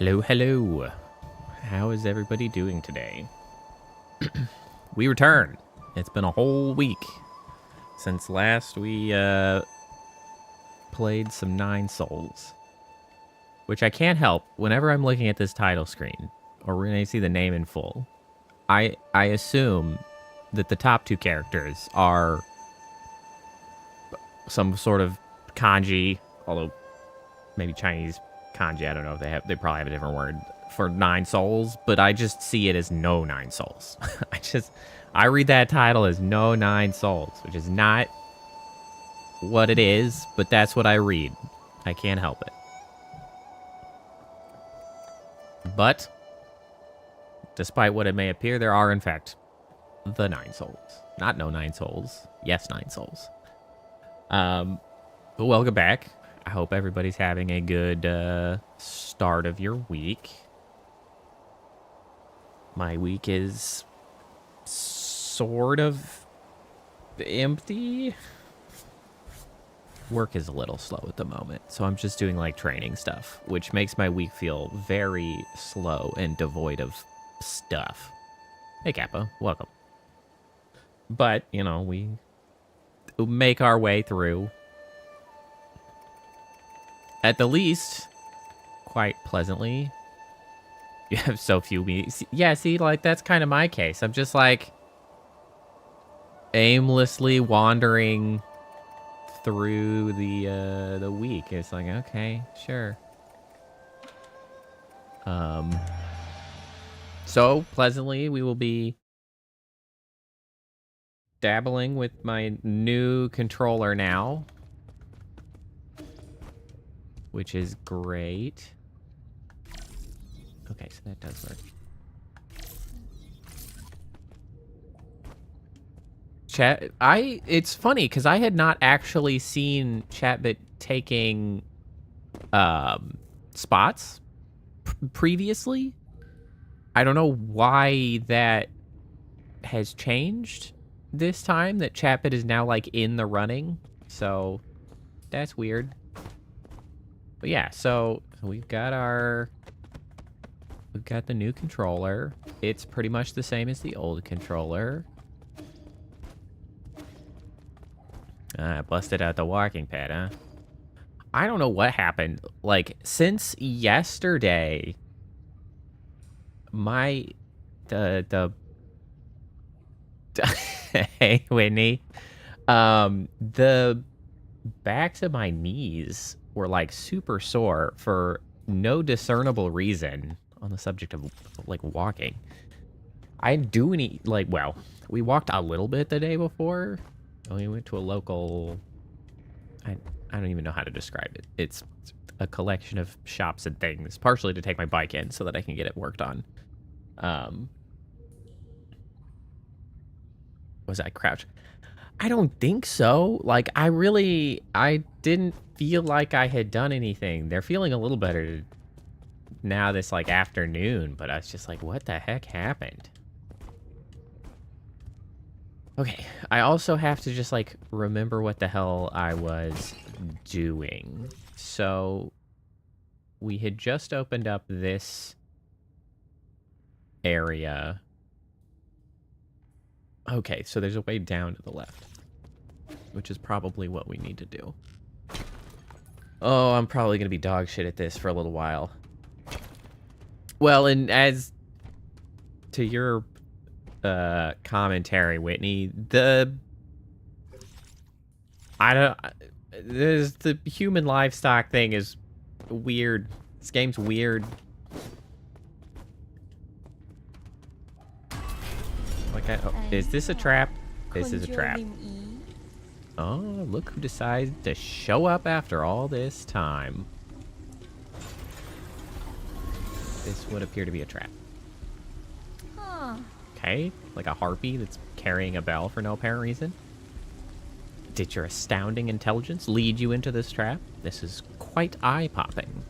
Hello, hello. How is everybody doing today? We return. It's been a whole week since last we played some Nine Souls, which I can't help. Whenever I'm looking at this title screen, or when I see the name in full, I assume that the top two characters are some sort of kanji, although maybe Chinese kanji. I don't know if they probably have a different word for Nine Souls, but I just see it as no Nine Souls. I read that title as no Nine Souls, which is not what it is, but that's what I read. I can't help it. But despite what it may appear, there are in fact the Nine Souls. Not no Nine Souls. Yes, Nine Souls. But welcome back. I hope everybody's having a good start of your week. My week is sort of empty. Work is a little slow at the moment, so I'm just doing like training stuff, which makes my week feel very slow and devoid of stuff. Hey Kappa, welcome. But, you know, we make our way through. At the least, quite pleasantly. You have so few meetings. Yeah, see, like, that's kind of my case. I'm just, like, aimlessly wandering through the week. It's like, okay, sure. So, pleasantly, we will be dabbling with my new controller now, which is great. Okay, so that does work. Chat, it's funny because I had not actually seen Chatbit taking spots previously. I don't know why that has changed this time, that Chatbit is now like in the running. So that's weird. But yeah, so we've got the new controller. It's pretty much the same as the old controller. Busted out the walking pad, huh? I don't know what happened. Like, since yesterday, the hey, Whitney. The backs of my knees were, like, super sore for no discernible reason on the subject of, like, walking. I didn't do any, like, well, we walked a little bit the day before. We went to a local, I don't even know how to describe it. It's a collection of shops and things, partially to take my bike in so that I can get it worked on. Was I crouch? I don't think so. Like, I didn't feel like I had done anything. They're feeling a little better now this, like, afternoon, but I was just like, what the heck happened? Okay, I also have to just, like, remember what the hell I was doing. So, we had just opened up this area. Okay, so there's a way down to the left, which is probably what we need to do. Oh, I'm probably going to be dog shit at this for a little while. Well, and as to your commentary, Whitney, the human livestock thing is weird. This game's weird. Like, is this a trap? This is a trap. Oh, look who decided to show up after all this time. This would appear to be a trap. Okay, like a harpy that's carrying a bell for no apparent reason. Did your astounding intelligence lead you into this trap? This is quite eye-popping.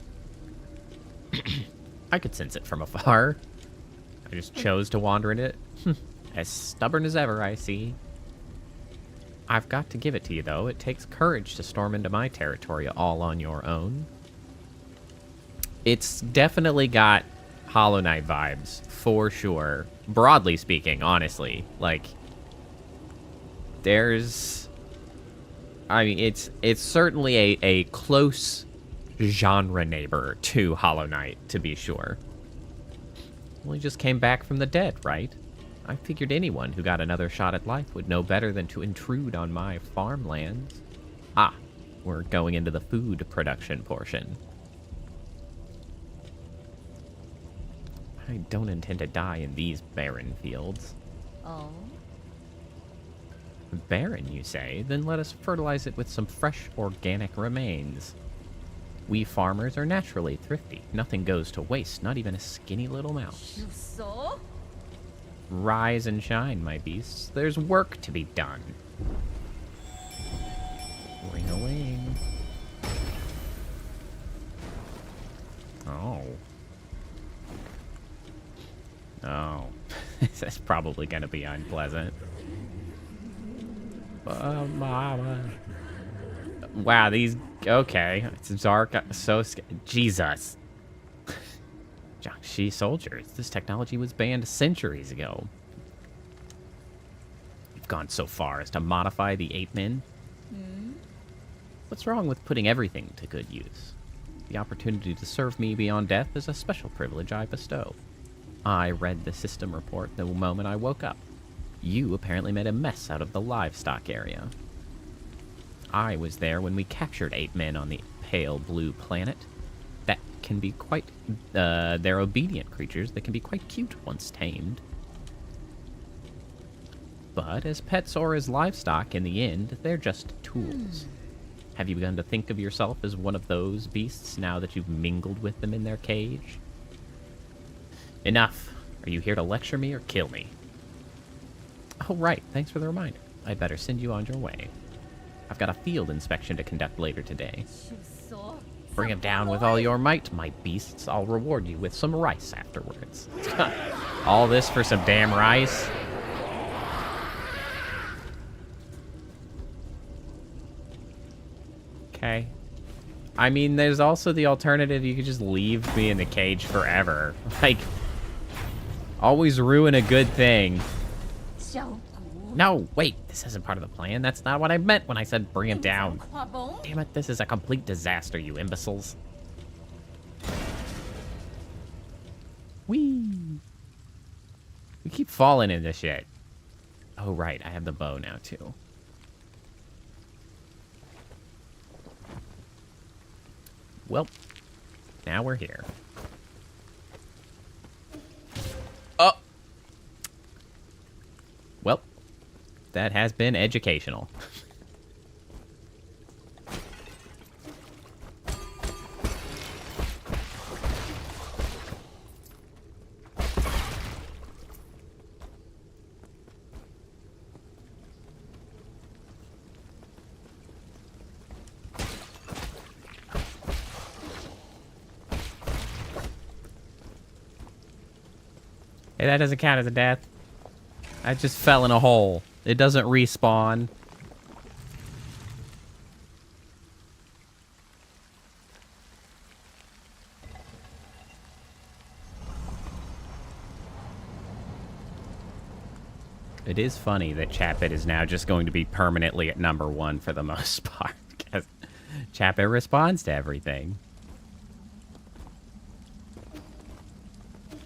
I could sense it from afar. I just chose to wander in it. As stubborn as ever, I see. I've got to give it to you, though. It takes courage to storm into my territory all on your own. It's definitely got Hollow Knight vibes, for sure. Broadly speaking, honestly. Like, there's... I mean, it's certainly a close genre neighbor to Hollow Knight, to be sure. Well, he just came back from the dead, right? I figured anyone who got another shot at life would know better than to intrude on my farmlands. Ah, we're going into the food production portion. I don't intend to die in these barren fields. Oh? Barren, you say? Then let us fertilize it with some fresh, organic remains. We farmers are naturally thrifty. Nothing goes to waste, not even a skinny little mouse. You saw? Rise and shine, my beasts. There's work to be done. Ring-a-ling. Oh. Oh. That's probably gonna be unpleasant. Wow, these... Okay. It's dark. So... Jesus. Jiangxi soldiers. This technology was banned centuries ago. You've gone so far as to modify the ape-men? What's wrong with putting everything to good use? The opportunity to serve me beyond death is a special privilege I bestow. I read the system report the moment I woke up. You apparently made a mess out of the livestock area. I was there when we captured ape-men on the pale blue planet. That can be quite... they're obedient creatures that can be quite cute once tamed. But as pets or as livestock, in the end, they're just tools. Have you begun to think of yourself as one of those beasts now that you've mingled with them in their cage? Enough. Are you here to lecture me or kill me? Oh, right. Thanks for the reminder. I'd better send you on your way. I've got a field inspection to conduct later today. Bring him down with all your might, my beasts. I'll reward you with some rice afterwards. All this for some damn rice? Okay. I mean, there's also the alternative. You could just leave me in the cage forever. Like, always ruin a good thing. No, wait. This isn't part of the plan. That's not what I meant when I said bring him down. Damn it, this is a complete disaster, you imbeciles. Whee! We keep falling into shit. Oh, right. I have the bow now, too. Well, now we're here. Oh! Well, that has been educational. Hey, that doesn't count as a death. I just fell in a hole. It doesn't respawn. It is funny that Chapit is now just going to be permanently at #1 for the most part, because Chapit responds to everything.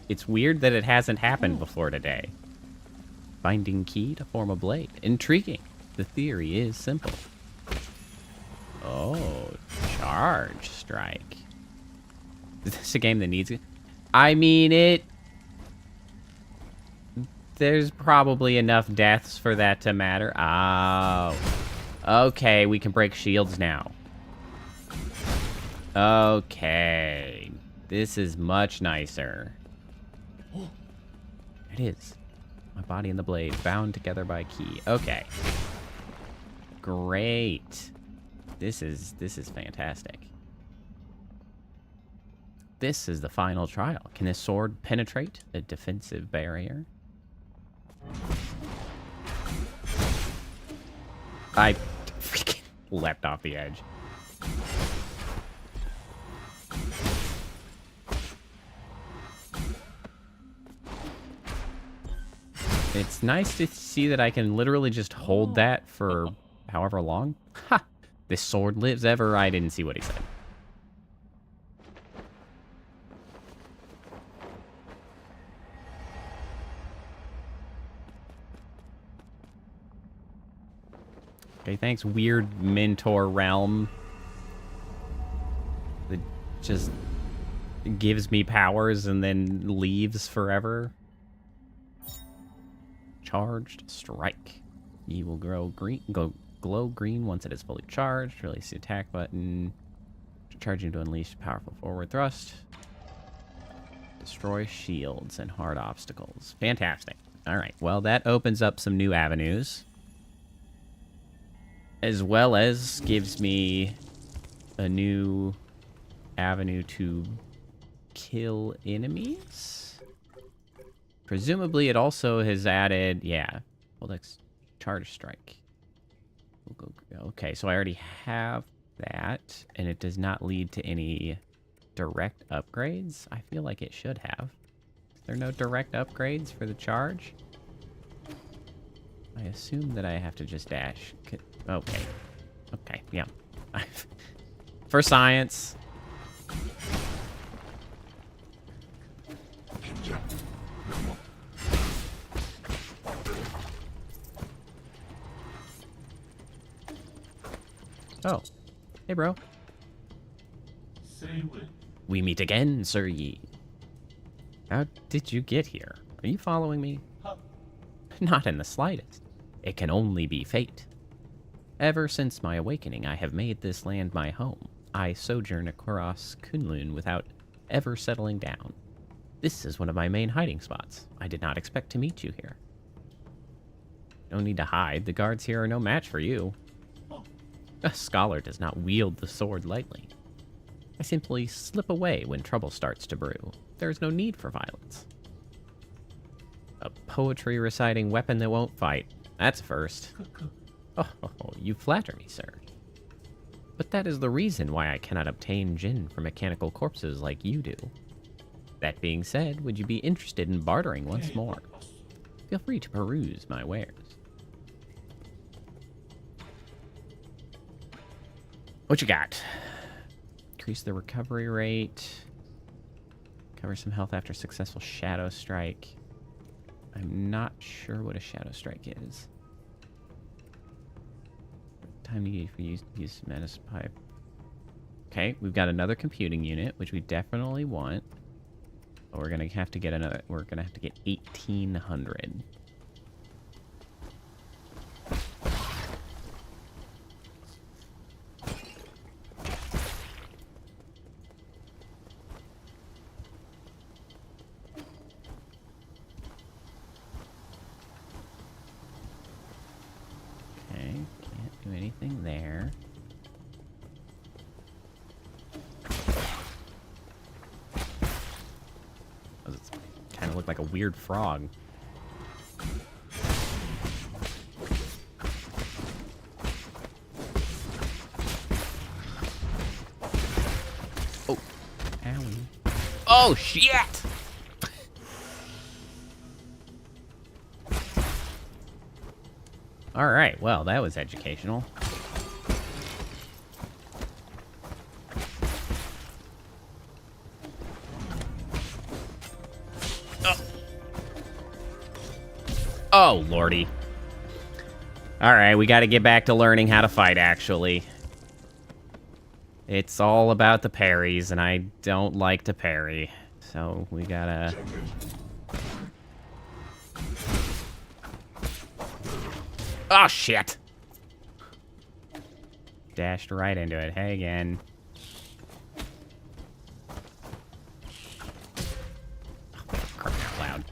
It's weird that it hasn't happened before today. Finding key to form a blade. Intriguing. The theory is simple. Oh, charge strike. Is this a game that needs it? I mean, there's probably enough deaths for that to matter. Oh. Okay, we can break shields now. Okay. This is much nicer. It is. My body and the blade bound together by key. Okay. Great. This is fantastic. This is the final trial. Can this sword penetrate a defensive barrier? I freaking leapt off the edge. It's nice to see that I can literally just hold that for however long. Ha! This sword lives ever. I didn't see what he said. Okay, thanks, weird mentor realm. That just gives me powers and then leaves forever. Charged strike. You will glow green once it is fully charged. Release the attack button. Charging to unleash powerful forward thrust. Destroy shields and hard obstacles. Fantastic. Alright, well that opens up some new avenues. As well as gives me a new avenue to kill enemies. Presumably it also has added, yeah, hold X charge strike. Okay, so I already have that, and it does not lead to any direct upgrades. I feel like it should have. Is there no direct upgrades for the charge? I assume that I have to just dash. Okay. Okay, yeah. For science. Oh. Hey, bro. We meet again, Sir Yi. How did you get here? Are you following me? Not in the slightest. It can only be fate. Ever since my awakening, I have made this land my home. I sojourn across Kunlun without ever settling down. This is one of my main hiding spots. I did not expect to meet you here. No need to hide. The guards here are no match for you. A scholar does not wield the sword lightly. I simply slip away when trouble starts to brew. There is no need for violence. A poetry reciting weapon that won't fight. That's first. Oh, you flatter me, sir. But that is the reason why I cannot obtain gin from mechanical corpses like you do. That being said, would you be interested in bartering once more? Feel free to peruse my wares. What you got? Increase the recovery rate. Cover some health after successful shadow strike. I'm not sure what a shadow strike is. Time to use menace pipe. Okay, we've got another computing unit, which we definitely want. But we're gonna have to get another. We're gonna have to get 1,800. Anything there. Oh, it kind of looked like a weird frog. Oh, owie. Oh, shit! All right, well, that was educational. Oh, lordy. All right, we got to get back to learning how to fight, actually. It's all about the parries, and I don't like to parry. So we gotta... Oh, shit! Dashed right into it. Hey, again. Oh, crap, loud.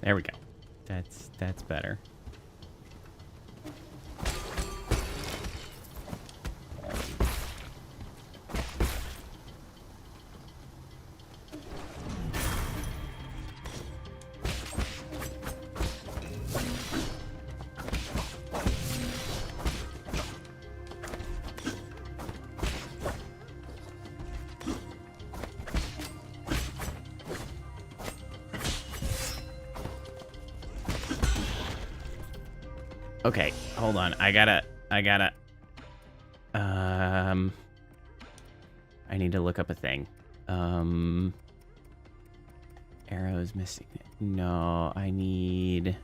There we go. That's better. Okay, hold on. I need to look up a thing. Arrows missing. No, I need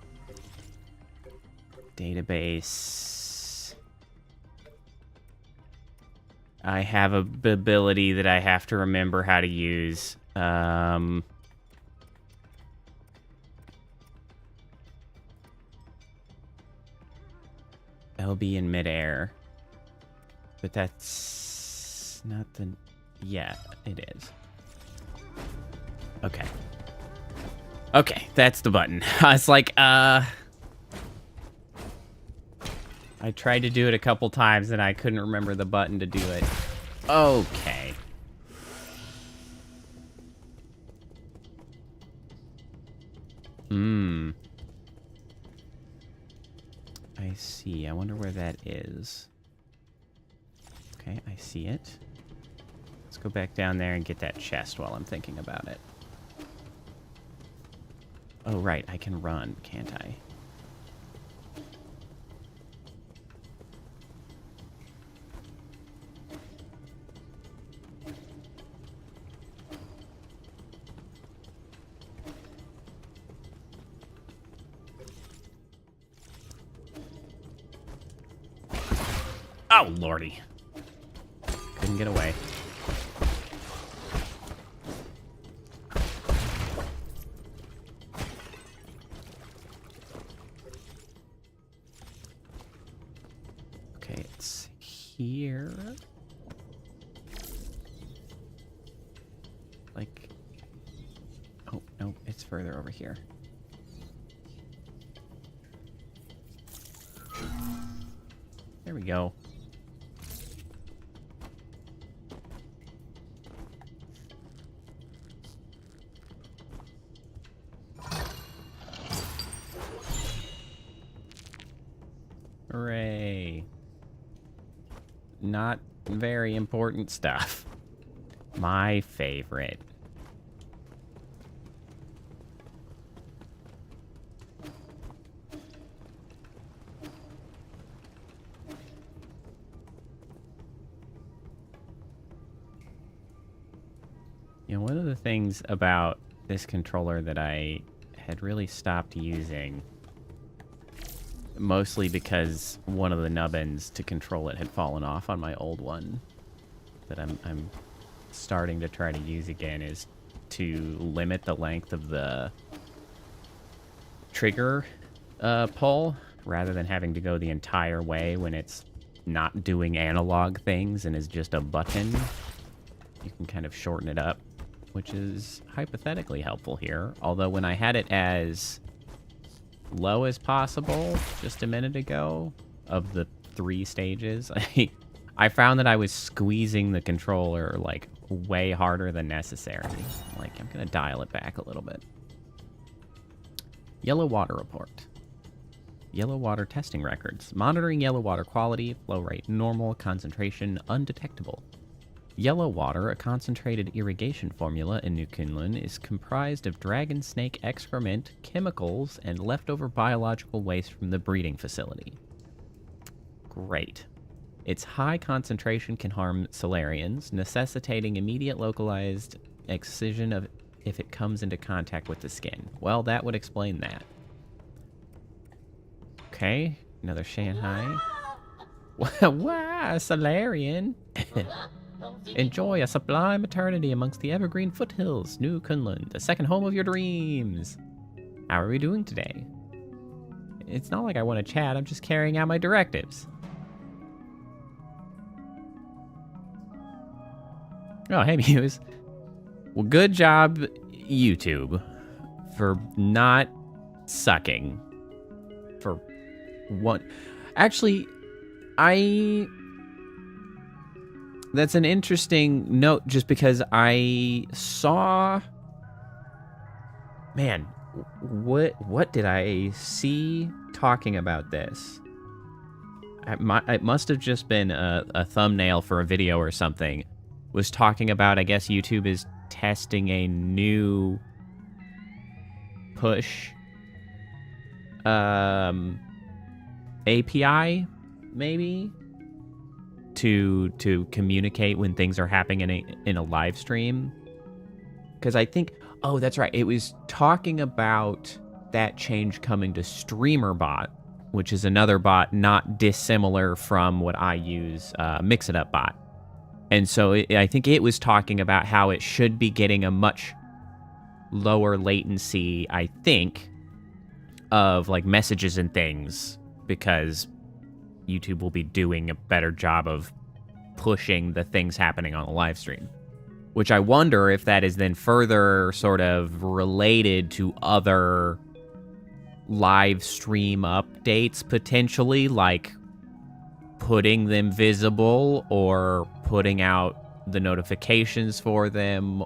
database. I have a ability that I have to remember how to use. LB in midair. But that's not the... Yeah, it is. Okay. Okay, that's the button. I was like, I tried to do it a couple times and I couldn't remember the button to do it. Okay. I see. I wonder where that is. Okay, I see it. Let's go back down there and get that chest while I'm thinking about it. Oh, right. I can run, can't I? Oh, lordy. Couldn't get away. Okay, it's here. Like... Oh, no, it's further over here. There we go. Hooray. Not very important stuff. My favorite. You know, one of the things about this controller that I had really stopped using, mostly because one of the nubbins to control it had fallen off on my old one, that I'm starting to try to use again, is to limit the length of the trigger pull, rather than having to go the entire way when it's not doing analog things and is just a button. You can kind of shorten it up, which is hypothetically helpful here. Although when I had it as low as possible just a minute ago, of the 3 stages, I found that I was squeezing the controller like way harder than necessary. Like, I'm gonna dial it back a little bit. Yellow water report. Yellow water testing records. Monitoring yellow water quality, flow rate normal, concentration undetectable. Yellow water, a concentrated irrigation formula in New Quinlan, is comprised of dragon snake excrement, chemicals, and leftover biological waste from the breeding facility. Great. Its high concentration can harm Solarians, necessitating immediate localized excision of if it comes into contact with the skin. Well, that would explain that. Okay, another Shanghai. Wow, Solarian! Enjoy a sublime eternity amongst the evergreen foothills, New Quinlan, the second home of your dreams. How are we doing today? It's not like I want to chat, I'm just carrying out my directives. Oh, hey, Muse. Well, good job, YouTube, for not sucking for one. Actually, that's an interesting note just because I saw, man, what did I see talking about this? It must have just been a thumbnail for a video or something. Was talking about, I guess YouTube is testing a new push API, maybe, to communicate when things are happening in a live stream. Because I think, oh, that's right, it was talking about that change coming to StreamerBot, which is another bot not dissimilar from what I use, Mix It Up bot. And so I think it was talking about how it should be getting a much lower latency, I think, of like messages and things, because YouTube will be doing a better job of pushing the things happening on the live stream. Which I wonder if that is then further sort of related to other live stream updates, potentially, like putting them visible or putting out the notifications for them,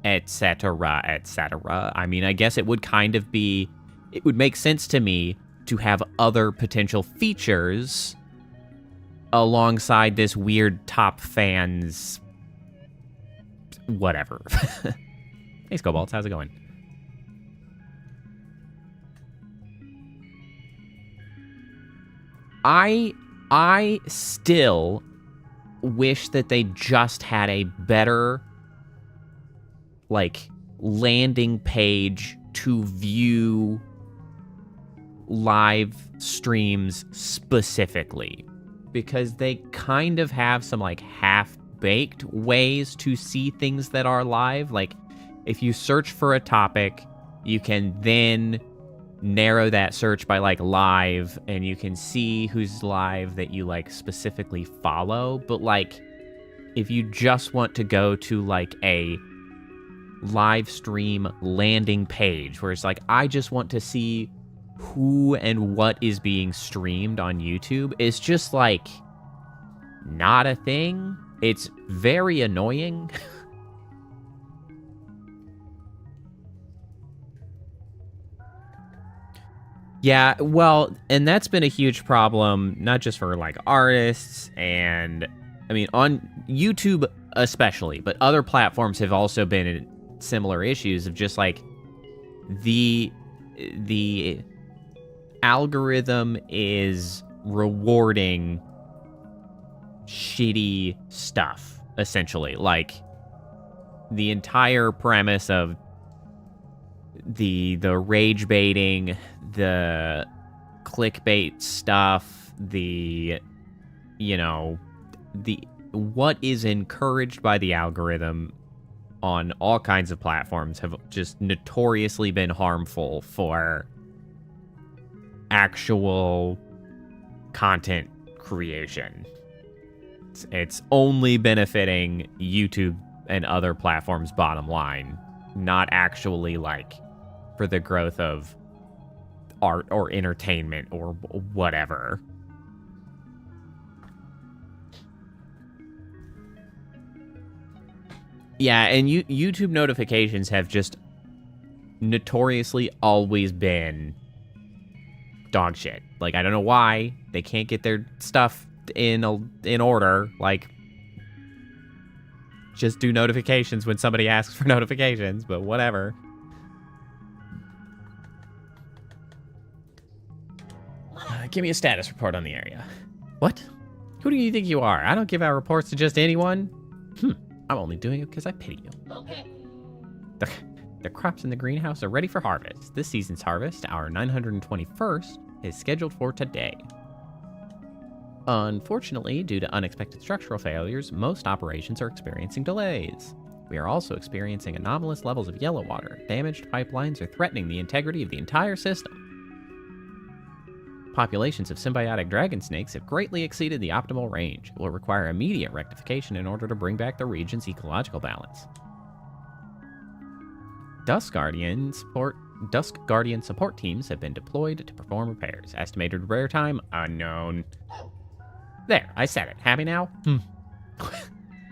etc., etc. I mean, I guess it would kind of be, it would make sense to me to have other potential features alongside this weird top fans whatever. Hey, Scobalts, how's it going? I still wish that they just had a better, like, landing page to view live streams specifically, because they kind of have some, like, half-baked ways to see things that are live. Like, if you search for a topic, you can then narrow that search by, like, live, and you can see who's live that you, like, specifically follow. But, like, if you just want to go to, like, a live stream landing page where it's like, I just want to see who and what is being streamed on YouTube, it's just, like, not a thing. It's very annoying. Yeah, well, and that's been a huge problem, not just for, like, artists, and, I mean, on YouTube especially, but other platforms have also been in similar issues of just, like, the algorithm is rewarding shitty stuff, essentially. Like, the entire premise of the rage baiting, the clickbait stuff, the, you know, the what is encouraged by the algorithm on all kinds of platforms have just notoriously been harmful for actual content creation. It's only benefiting YouTube and other platforms' bottom line, not actually, like, for the growth of art or entertainment or whatever. Yeah, and YouTube notifications have just notoriously always been dog shit. Like, I don't know why they can't get their stuff in order. Like, just do notifications when somebody asks for notifications, but whatever. Give me a status report on the area. What? Who do you think you are? I don't give out reports to just anyone. I'm only doing it because I pity you. Okay. The crops in the greenhouse are ready for harvest. This season's harvest, our 921st, is scheduled for today. Unfortunately, due to unexpected structural failures, most operations are experiencing delays. We are also experiencing anomalous levels of yellow water. Damaged pipelines are threatening the integrity of the entire system. Populations of symbiotic dragon snakes have greatly exceeded the optimal range. It will require immediate rectification in order to bring back the region's ecological balance. Dust Guardians Dusk Guardian support teams have been deployed to perform repairs. Estimated repair time unknown. There, I said it. Happy now?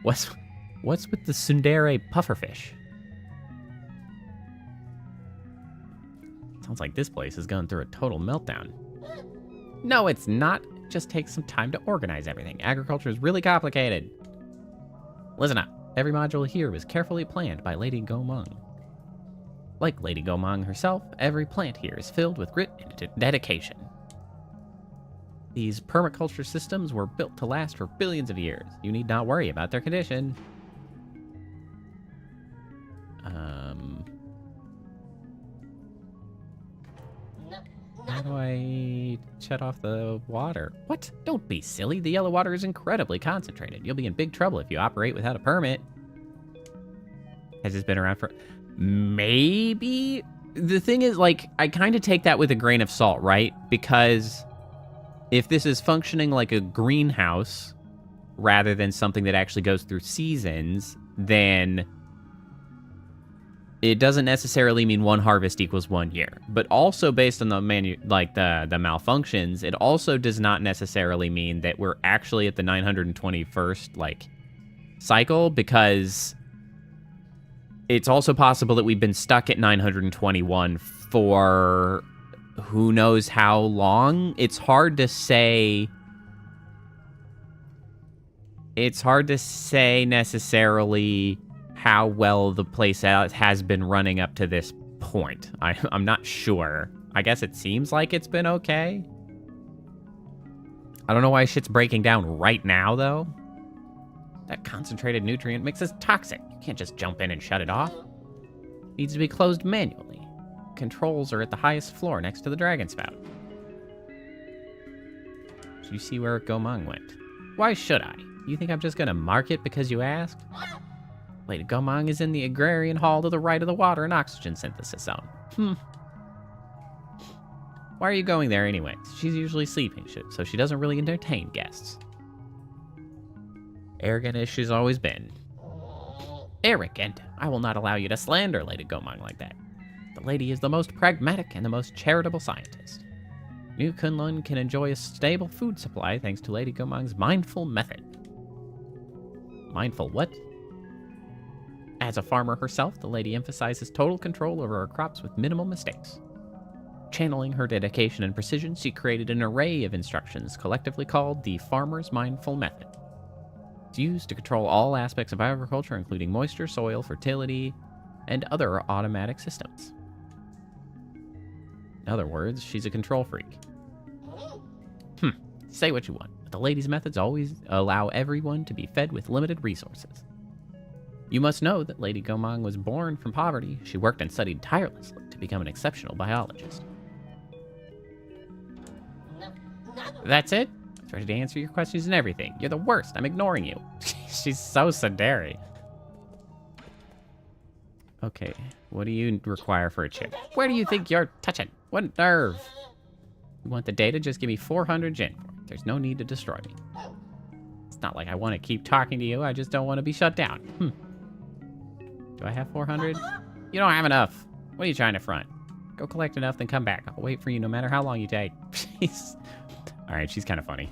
What's with the tsundere pufferfish? Sounds like this place is going through a total meltdown. No, it's not. It just takes some time to organize everything. Agriculture is really complicated. Listen up. Every module here was carefully planned by Lady Gomang. Like Lady Gomang herself, every plant here is filled with grit and dedication. These permaculture systems were built to last for billions of years. You need not worry about their condition. How do I shut off the water? What? Don't be silly. The yellow water is incredibly concentrated. You'll be in big trouble if you operate without a permit. Has this been around for... Maybe? The thing is, like, I kind of take that with a grain of salt, right? Because if this is functioning like a greenhouse rather than something that actually goes through seasons, then it doesn't necessarily mean one harvest equals 1 year. But also based on the the malfunctions, it also does not necessarily mean that we're actually at the 921st cycle, because it's also possible that we've been stuck at 921 for who knows how long. It's hard to say. It's hard to say necessarily how well the place has been running up to this point. I'm not sure. I guess it seems like it's been okay. I don't know why shit's breaking down right now, though. That concentrated nutrient mix is toxic. You can't just jump in and shut it off. It needs to be closed manually. Controls are at the highest floor next to the dragon spout. Did you see where Gomang went? Why should I? You think I'm just gonna mark it because you asked? Lady Gomang is in the agrarian hall to the right of the water and oxygen synthesis zone. Why are you going there anyways? She's usually sleeping, so she doesn't really entertain guests. Arrogant as she's always been. Arrogant? I will not allow you to slander Lady Gomang like that. The lady is the most pragmatic and the most charitable scientist. New Kunlun can enjoy a stable food supply thanks to Lady Gomang's mindful method. Mindful what? As a farmer herself, the lady emphasizes total control over her crops with minimal mistakes. Channeling her dedication and precision, she created an array of instructions collectively called the Farmer's Mindful Method. It's used to control all aspects of agriculture, including moisture, soil, fertility, and other automatic systems. In other words, she's a control freak. Say what you want, but the lady's methods always allow everyone to be fed with limited resources. You must know that Lady Gomang was born from poverty. She worked and studied tirelessly to become an exceptional biologist. That's it? I was ready to answer your questions and everything. You're the worst. I'm ignoring you. She's so tsundere. Okay, what do you require for a chip? Where do you think you're touching? What nerve? You want the data? Just give me 400 Jin for it. There's no need to destroy me. It's not like I want to keep talking to you. I just don't want to be shut down. Do I have 400? You don't have enough. What are you trying to front? Go collect enough, then come back. I'll wait for you no matter how long you take. Alright, she's kind of funny.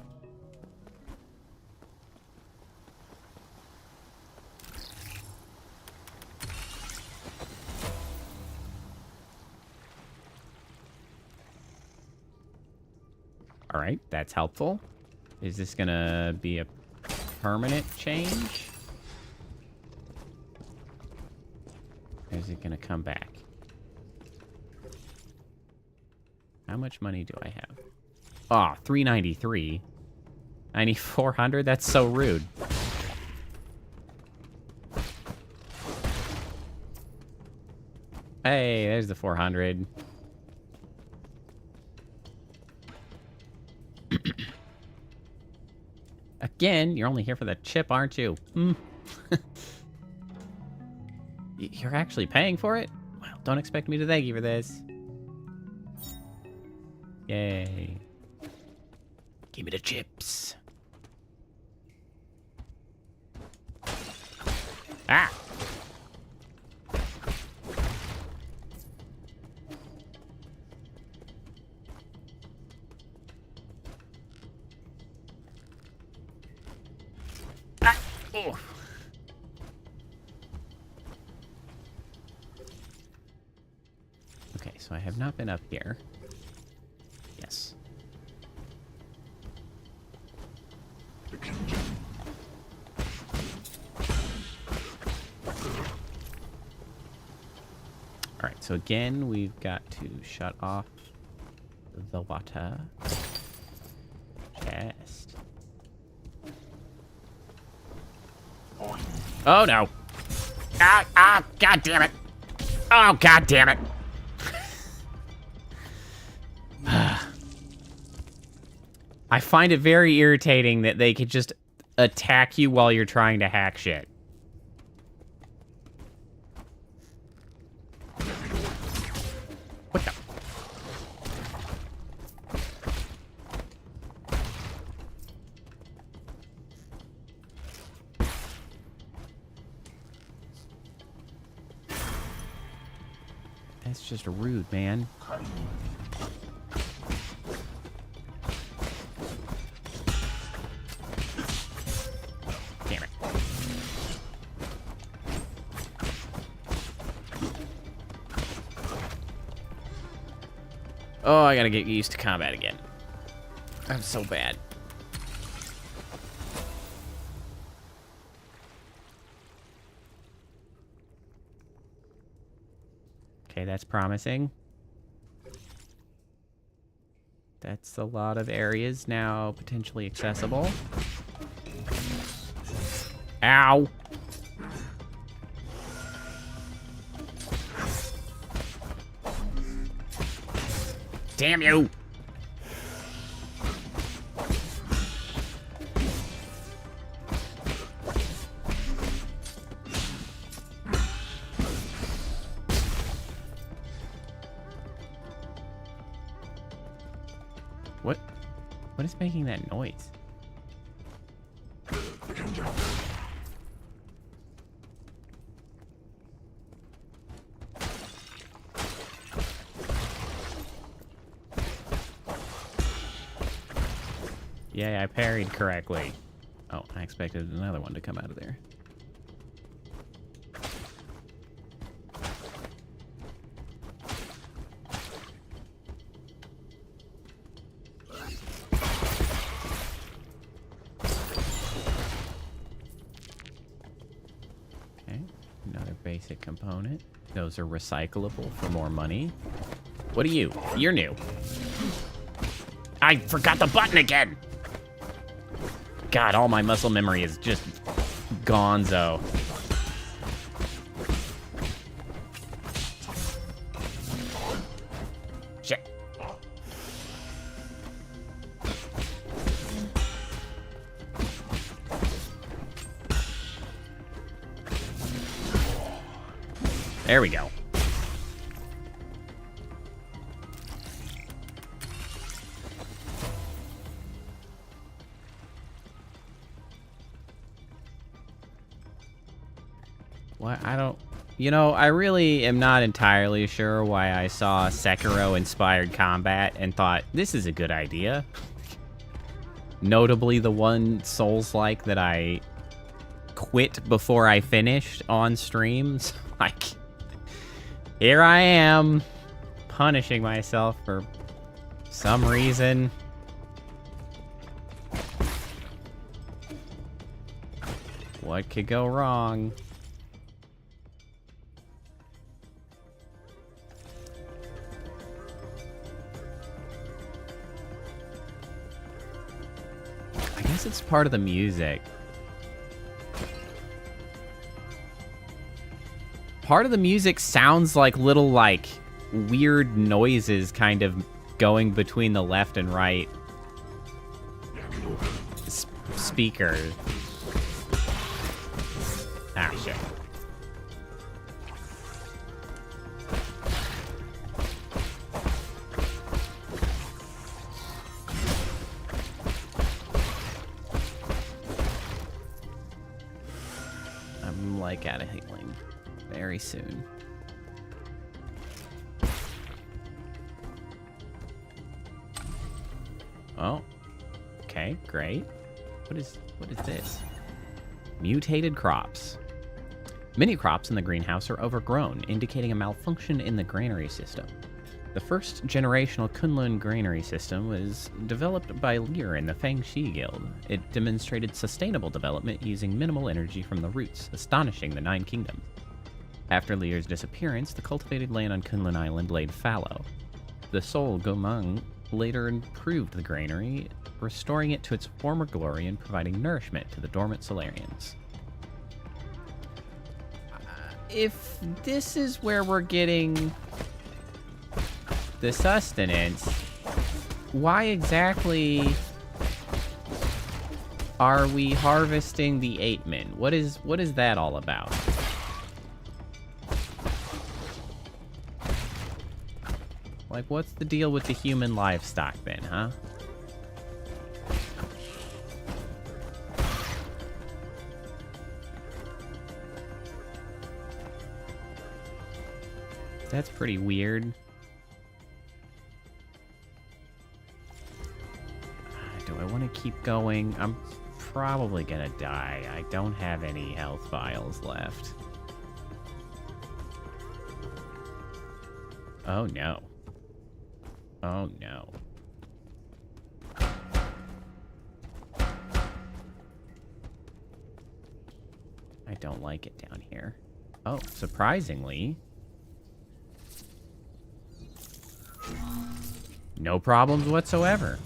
Alright, that's helpful. Is this gonna be a permanent change? Or is it gonna come back? How much money do I have? Oh, 393. I need 400? That's so rude. Hey, there's the 400. Again, you're only here for the chip, aren't you? You're actually paying for it? Well, don't expect me to thank you for this. Yay. Give me the chips. Ah! Oh. Okay, so I have not been up here. Yes. Alright, so again, we've got to shut off the water. Chest. Oh no! God damn it! Oh, god damn it! I find it very irritating that they could just attack you while you're trying to hack shit. What the? That's just rude, man. Damn it. Oh, I gotta get used to combat again. I'm so bad. Okay, that's promising. That's a lot of areas now potentially accessible. Ow! Damn you! What is making that noise? Yeah, I parried correctly. Oh, I expected another one to come out of there. Okay, another basic component. Those are recyclable for more money. What are you? You're new. I forgot the button again! God, all my muscle memory is just gonzo. Shit. There we go. What? I don't... You know, I really am not entirely sure why I saw Sekiro-inspired combat and thought, this is a good idea. Notably, the one Souls-like that I quit before I finished on streams. Like, here I am, punishing myself for some reason. What could go wrong? I guess it's part of the music. Part of the music sounds like little, like, weird noises kind of going between the left and right speakers. Ah, shit. I'm, like, out of healing very soon. Oh. Okay, great. What is this? Mutated crops. Many crops in the greenhouse are overgrown, indicating a malfunction in the granary system. The first generational Kunlun granary system was developed by Lear in the Fangxi Guild. It demonstrated sustainable development using minimal energy from the roots, astonishing the Nine Kingdoms. After Lear's disappearance, the cultivated land on Kunlun Island laid fallow. The Sol Gomang later improved the granary, restoring it to its former glory and providing nourishment to the dormant Solarians. If this is where we're getting the sustenance, why exactly are we harvesting the 8-men? What is that all about? Like, what's the deal with the human livestock then, huh? That's pretty weird. Do I want to keep going? I'm probably gonna die. I don't have any health vials left. Oh no. Oh no. I don't like it down here. Oh, surprisingly. No problems whatsoever.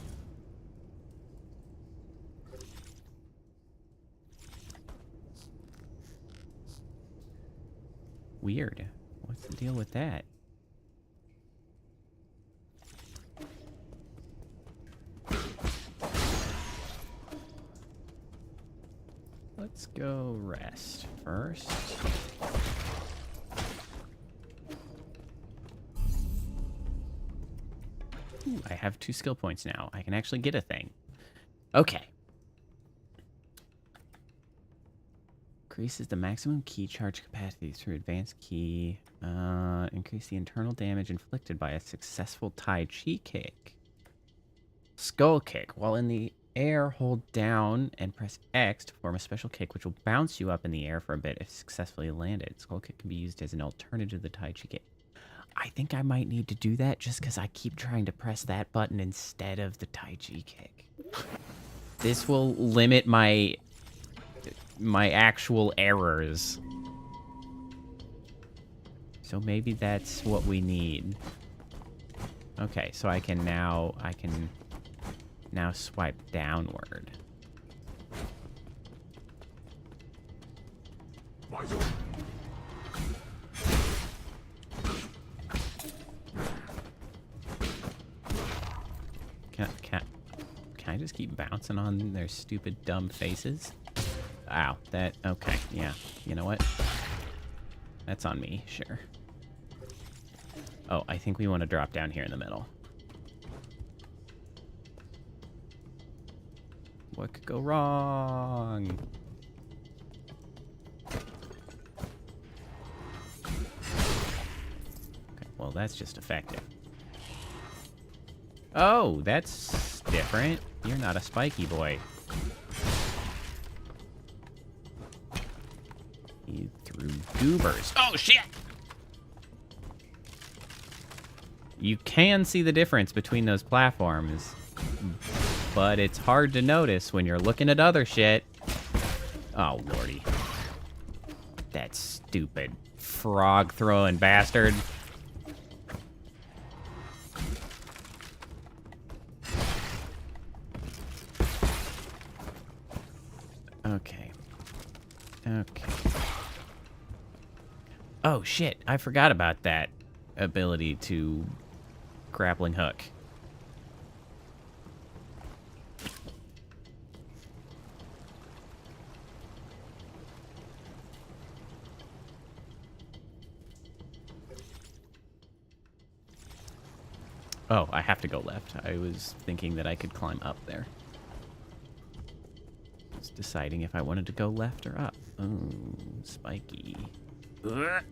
Weird. What's the deal with that? Let's go rest first. Ooh, I have 2 skill points now. I can actually get a thing. Okay. Increases the maximum key charge capacity through advanced key. Increase the internal damage inflicted by a successful Tai Chi kick. Skull kick. While in the air, hold down and press X to form a special kick, which will bounce you up in the air for a bit if successfully landed. Skull kick can be used as an alternative to the Tai Chi kick. I think I might need to do that just because I keep trying to press that button instead of the Tai Chi kick. This will limit my actual errors. So maybe that's what we need. Okay, so I can now swipe downward. Can I just keep bouncing on their stupid, dumb faces? Ow, okay, yeah. You know what? That's on me, sure. Oh, I think we want to drop down here in the middle. What could go wrong? Okay, well, that's just effective. Oh, that's different. You're not a spiky boy. He threw goobers. Oh, shit! You can see the difference between those platforms, but it's hard to notice when you're looking at other shit. Oh, lordy. That stupid frog-throwing bastard. Okay. Okay. Oh, shit. I forgot about that ability to grappling hook. Oh, I have to go left. I was thinking that I could climb up there. Just deciding if I wanted to go left or up. Oh, spiky. Ugh.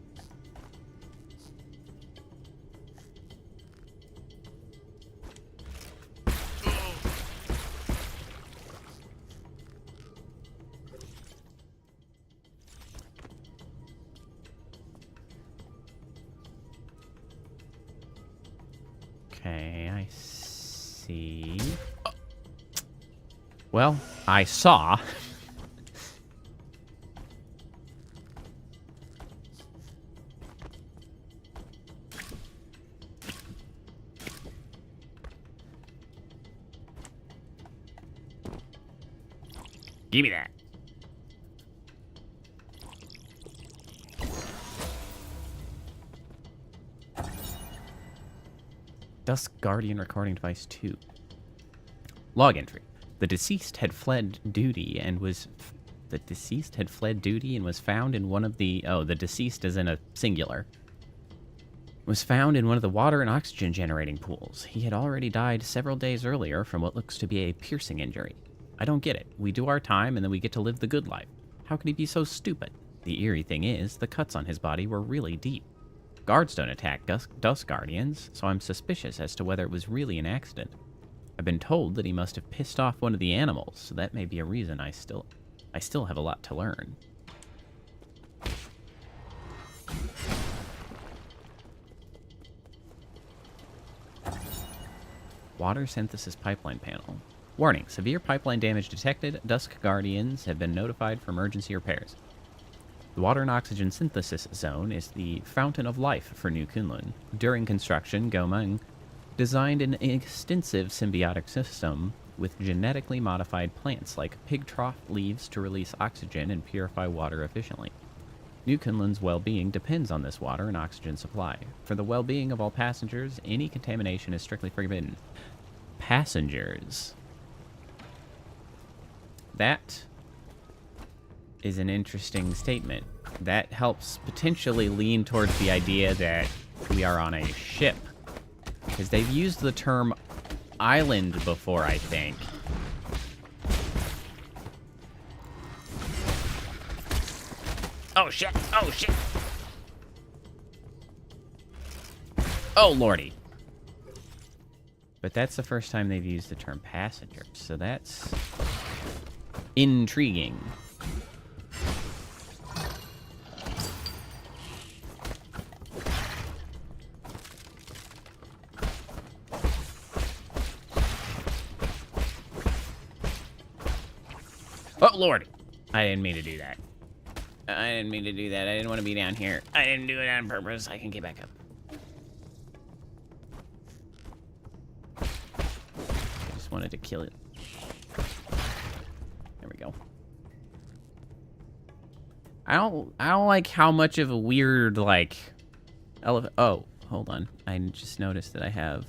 see. Oh. Well, I saw. Give me that. Dusk Guardian recording device 2. Log entry. The deceased had fled duty and was found in one of the the deceased is in a singular. Was found in one of the water and oxygen generating pools. He had already died several days earlier from what looks to be a piercing injury. I don't get it. We do our time and then we get to live the good life. How could he be so stupid? The eerie thing is, the cuts on his body were really deep. Guards don't attack Dusk Guardians, so I'm suspicious as to whether it was really an accident. I've been told that he must have pissed off one of the animals, so that may be a reason I still have a lot to learn. Water synthesis pipeline panel. Warning, severe pipeline damage detected. Dusk Guardians have been notified for emergency repairs. The water and oxygen synthesis zone is the fountain of life for New Kunlun. During construction, Gomeng designed an extensive symbiotic system with genetically modified plants like pig trough leaves to release oxygen and purify water efficiently. New Kunlun's well-being depends on this water and oxygen supply. For the well-being of all passengers, any contamination is strictly forbidden. Passengers. That is an interesting statement. That helps potentially lean towards the idea that we are on a ship. Because they've used the term island before, I think. Oh shit! Oh shit! Oh lordy! But that's the first time they've used the term passengers, so that's intriguing. Oh, Lord. I didn't mean to do that. I didn't mean to do that. I didn't want to be down here. I didn't do it on purpose. I can get back up. I just wanted to kill it. There we go. I don't like how much of a weird, like, elephant. Oh, hold on. I just noticed that I have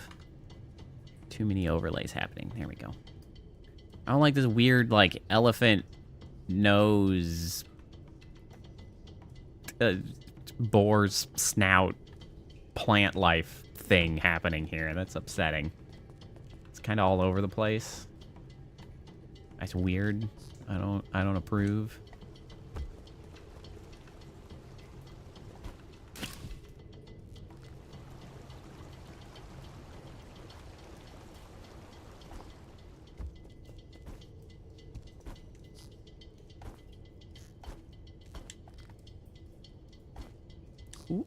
too many overlays happening. There we go. I don't like this weird, like, elephant nose, boar's snout, plant life thing happening here. That's upsetting. It's kind of all over the place. That's weird. I don't approve. Ooh.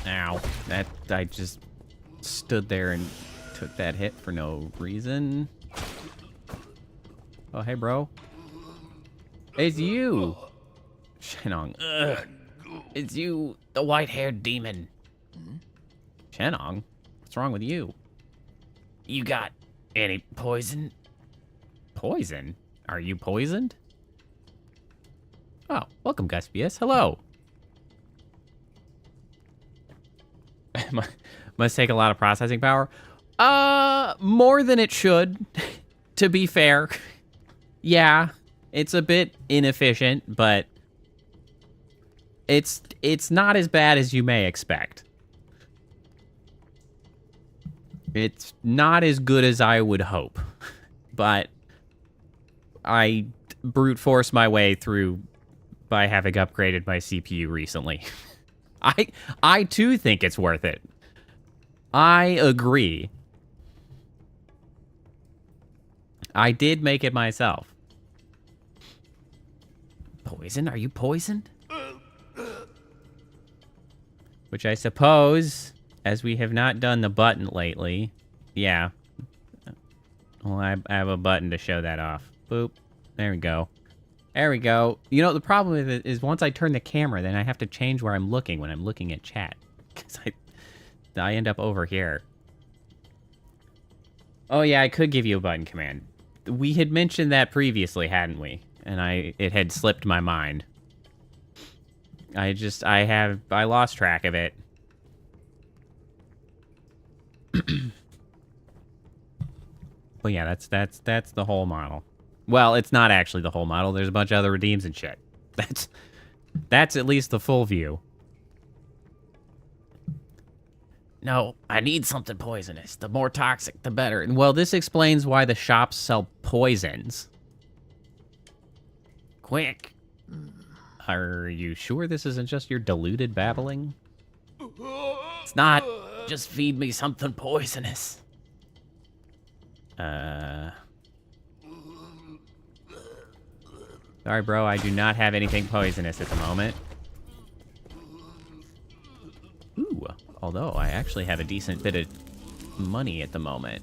Ow. That, I just stood there and took that hit for no reason. Oh, hey, bro. It's you! Shenong. Ugh. It's you, the white-haired demon. Shenong? What's wrong with you? You got any poison? Poison? Are you poisoned? Oh, welcome, Guspius. Hello. Must take a lot of processing power. More than it should, to be fair. Yeah, it's a bit inefficient, but it's not as bad as you may expect. It's not as good as I would hope, but I brute force my way through by having upgraded my CPU recently. I too think it's worth it. I agree. I did make it myself. Poison? Are you poisoned? Which I suppose, as we have not done the button lately, yeah. Well, I have a button to show that off. Boop. There we go. There we go. You know, the problem with it is once I turn the camera, then I have to change where I'm looking when I'm looking at chat. Because I end up over here. Oh yeah, I could give you a button command. We had mentioned that previously, hadn't we? And it had slipped my mind. I lost track of it. Well, yeah, that's the whole model. Well, it's not actually the whole model. There's a bunch of other redeems and shit. That's at least the full view. No, I need something poisonous. The more toxic, the better. And well, this explains why the shops sell poisons. Quick. Are you sure this isn't just your deluded babbling? It's not. Just feed me something poisonous. Sorry, bro. I do not have anything poisonous at the moment. Ooh. Although, I actually have a decent bit of money at the moment.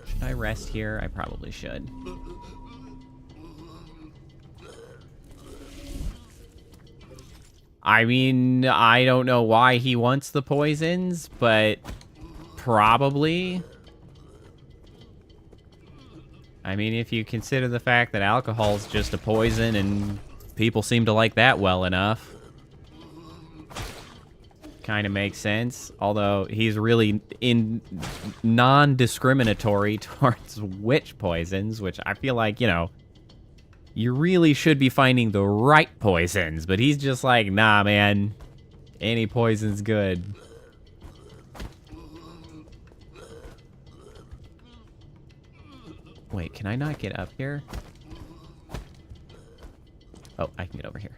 Should I rest here? I probably should. I mean, I don't know why he wants the poisons, but probably. I mean, if you consider the fact that alcohol's just a poison and people seem to like that well enough. Kind of makes sense. Although he's really non-discriminatory towards witch poisons, which I feel like, you know, you really should be finding the right poisons. But he's just like, nah, man. Any poison's good. Wait, can I not get up here? Oh, I can get over here.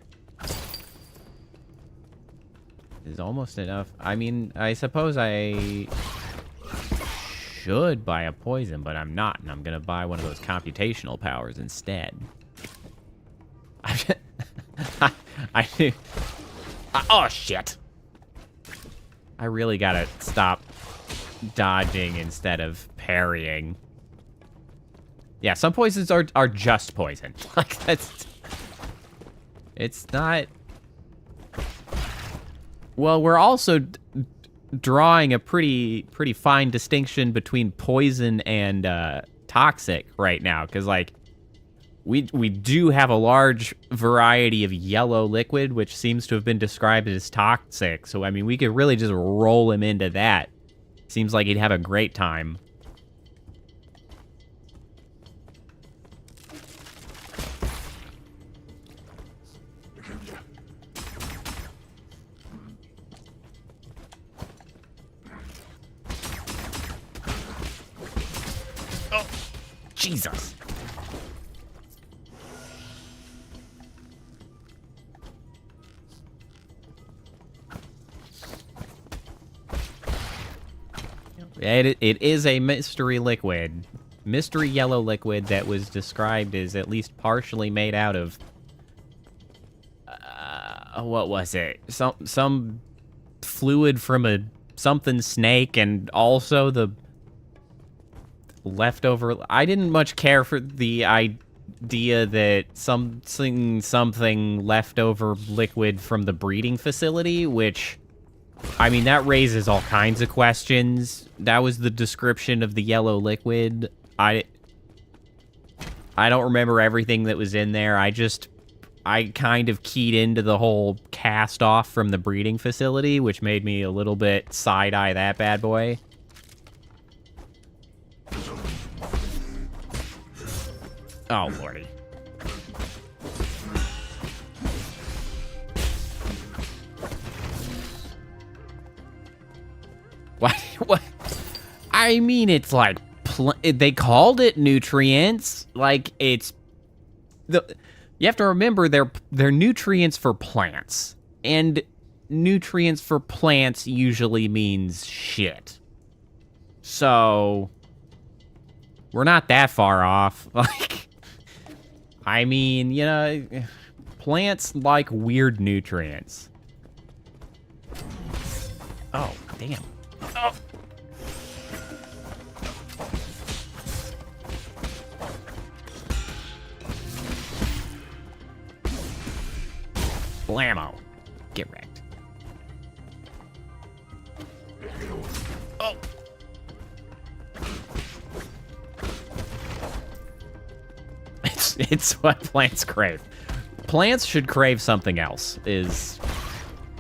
Is almost enough. I mean, I suppose I should buy a poison, but I'm not, and I'm gonna buy one of those computational powers instead. Oh shit! I really gotta stop dodging instead of parrying. Yeah, some poisons are just poison. Like that's. It's not. Well, we're also drawing a pretty fine distinction between poison and toxic right now, because like we do have a large variety of yellow liquid, which seems to have been described as toxic. So I mean, we could really just roll him into that. Seems like he'd have a great time. Jesus. It is a mystery liquid. Mystery yellow liquid that was described as at least partially made out of... what was it? Some fluid from a something snake, and also the... leftover. I didn't much care for the idea that something leftover liquid from the breeding facility, which, I mean, that raises all kinds of questions. That was the description of the yellow liquid. I don't remember everything that was in there. I kind of keyed into the whole cast off from the breeding facility, which made me a little bit side-eye that bad boy. Oh, lordy. What? I mean, it's like, they called it nutrients. Like, it's... You have to remember, they're nutrients for plants. And nutrients for plants usually means shit. So... We're not that far off. Like, I mean, you know, plants like weird nutrients. Oh, damn. Oh. Blammo. Get wrecked. Oh. It's what plants crave. Plants should crave something else, is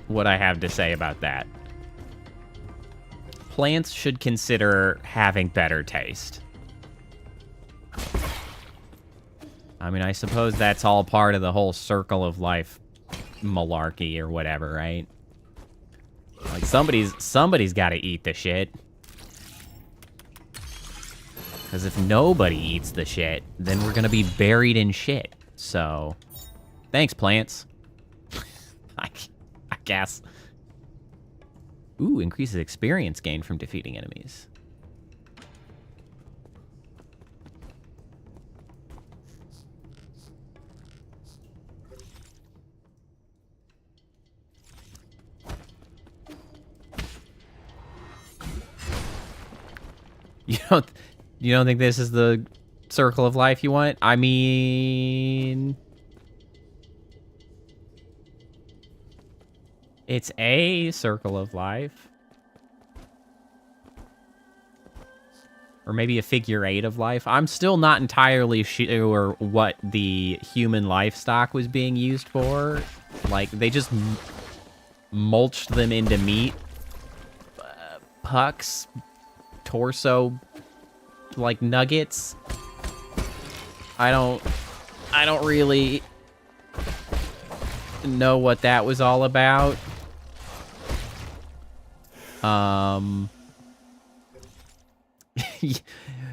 what I have to say about that. Plants should consider having better taste. I mean, I suppose that's all part of the whole circle of life malarkey or whatever, right? Like, somebody's got to eat the shit. Because if nobody eats the shit, then we're going to be buried in shit. So, thanks, plants. I guess. Ooh, increases experience gained from defeating enemies. You don't think this is the circle of life you want? I mean, it's a circle of life. Or maybe a figure 8 of life. I'm still not entirely sure what the human livestock was being used for. Like, they just mulched them into meat. Pucks. Torso. Like, nuggets. I don't really know what that was all about.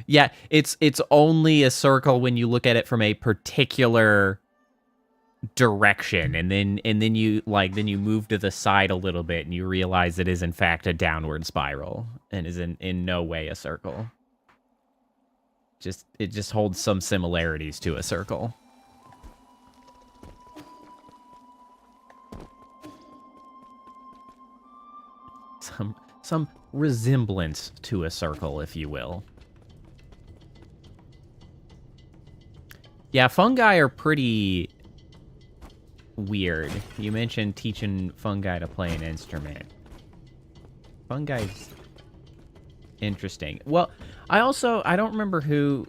Yeah, it's only a circle when you look at it from a particular direction, and then you move to the side a little bit and you realize it is in fact a downward spiral and is in no way a circle. It just holds some similarities to a circle. Some resemblance to a circle, if you will. Yeah, fungi are pretty weird. You mentioned teaching fungi to play an instrument. Fungi's interesting. Well, I don't remember who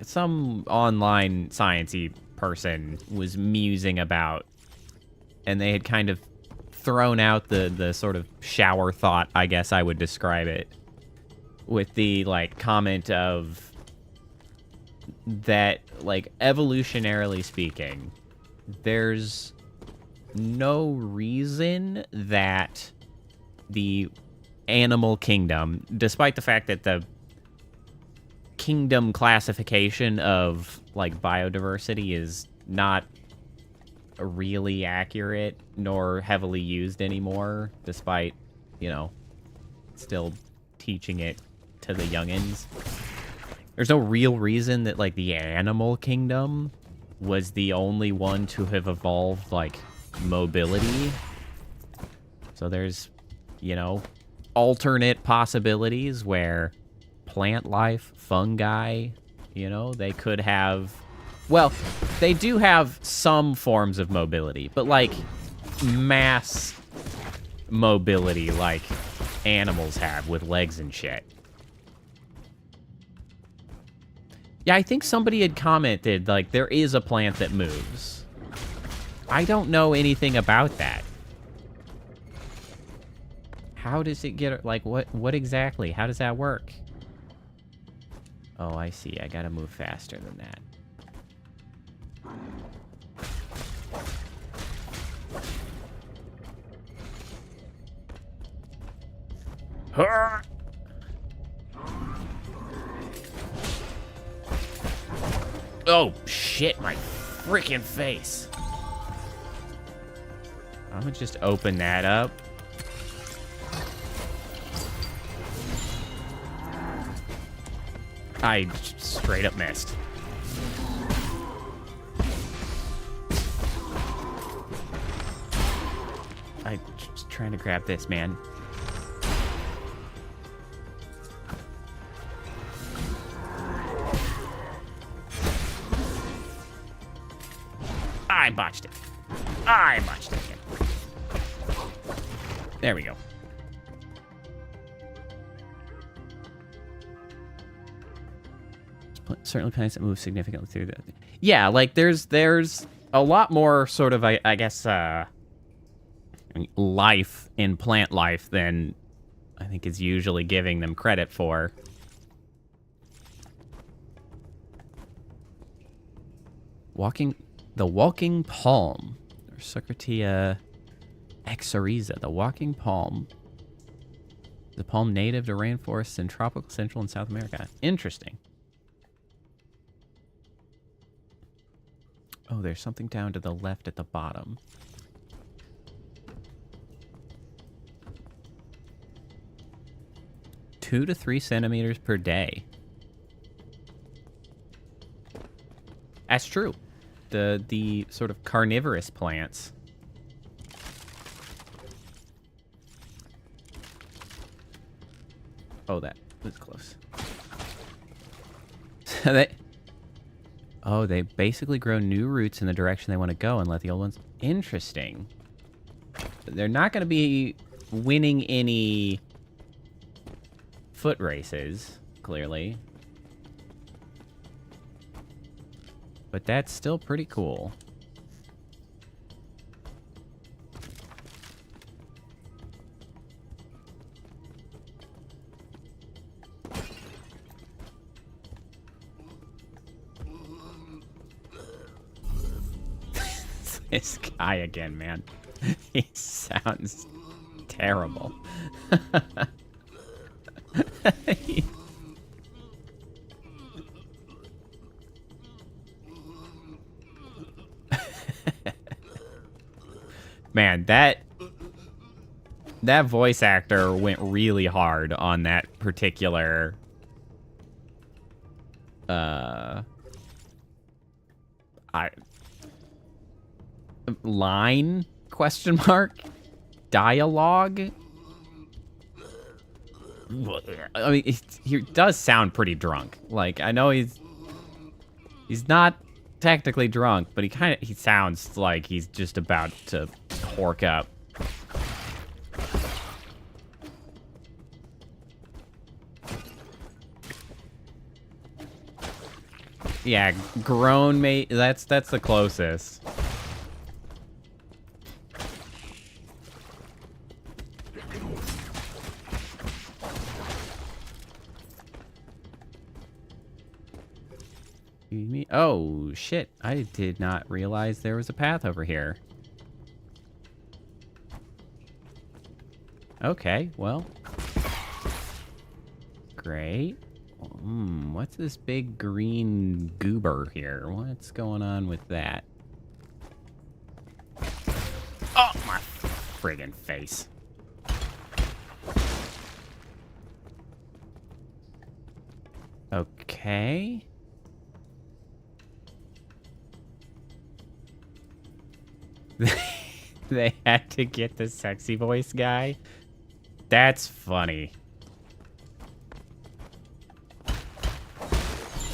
some online sciencey person was musing about, and they had kind of thrown out the sort of shower thought, I guess I would describe it, with the like comment of that, like, evolutionarily speaking, there's no reason that the animal kingdom, despite the fact that the kingdom classification of like biodiversity is not really accurate nor heavily used anymore, despite, you know, still teaching it to the youngins. There's no real reason that like the animal kingdom was the only one to have evolved like mobility. So there's, you know, alternate possibilities where plant life, fungi, you know, they could have, well, they do have some forms of mobility, but like mass mobility like animals have with legs and shit. Yeah, I think somebody had commented, like, there is a plant that moves. I don't know anything about that. How does it get, like, what exactly? How does that work? Oh, I see. I gotta move faster than that. Oh, shit, my freaking face. I'm gonna just open that up. I straight up missed. I just trying to grab this, man. I botched it. I botched it again. There we go. Certainly planets that move significantly through the... Yeah, like, there's a lot more sort of, I guess, life in plant life than I think is usually giving them credit for. The walking palm, or Sucratia exoriza, the walking palm. The palm native to rainforests in tropical Central and South America. Interesting. Oh, there's something down to the left at the bottom. Two to 3 centimeters per day. That's true. The sort of carnivorous plants. Oh, that was close. They basically grow new roots in the direction they want to go and let the old ones... Interesting. They're not going to be winning any foot races, clearly. But that's still pretty cool. This guy again, man. He sounds terrible. Man, that voice actor went really hard on that particular line, question mark, dialogue. I mean, he does sound pretty drunk. Like, I know he's not technically drunk, but he sounds like he's just about to hork up. Yeah, grown mate. That's the closest. Oh, shit. I did not realize there was a path over here. Okay, well. Great. What's this big green goober here? What's going on with that? Oh, my friggin' face. Okay. They had to get the sexy voice guy? That's funny.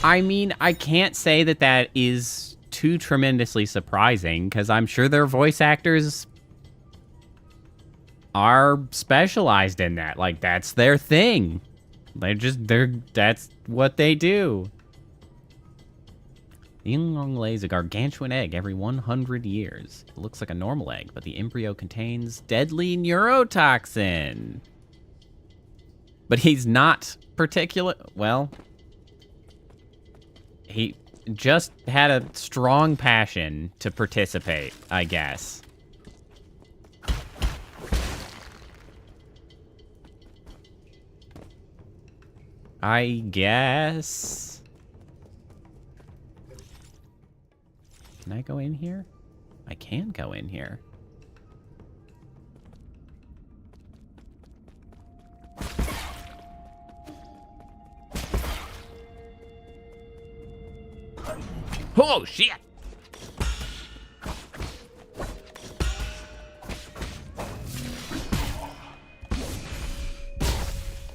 I mean, I can't say that is too tremendously surprising, because I'm sure their voice actors are specialized in that. Like, that's their thing. That's what they do. The Yinglong lays a gargantuan egg every 100 years. It looks like a normal egg, but the embryo contains deadly neurotoxin. But he's not particular... Well... He just had a strong passion to participate, I guess. I guess... Can I go in here? I can go in here. Oh, shit!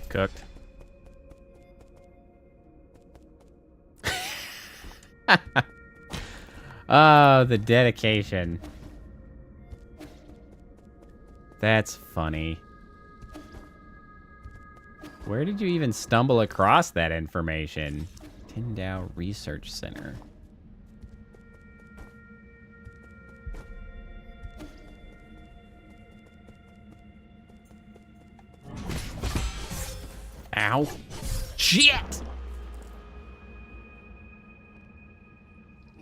Cooked. Oh, the dedication. That's funny. Where did you even stumble across that information? Tyndall Research Center. Ow. Shit!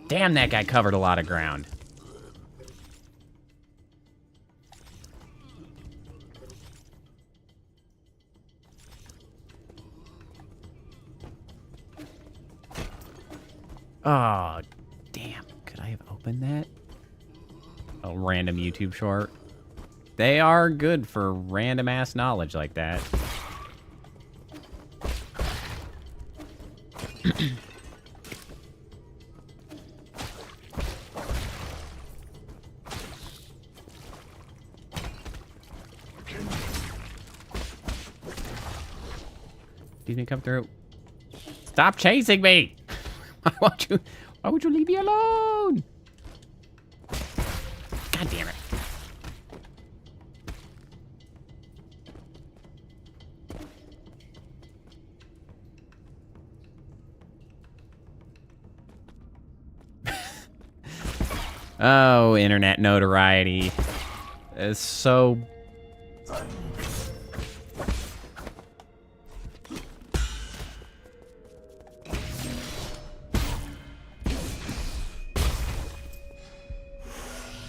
Damn, that guy covered a lot of ground. Oh, damn. Could I have opened that? A random YouTube short. They are good for random ass knowledge like that. You can come through. Stop chasing me! Why would you leave me alone? God damn it. Oh, internet notoriety. It's so...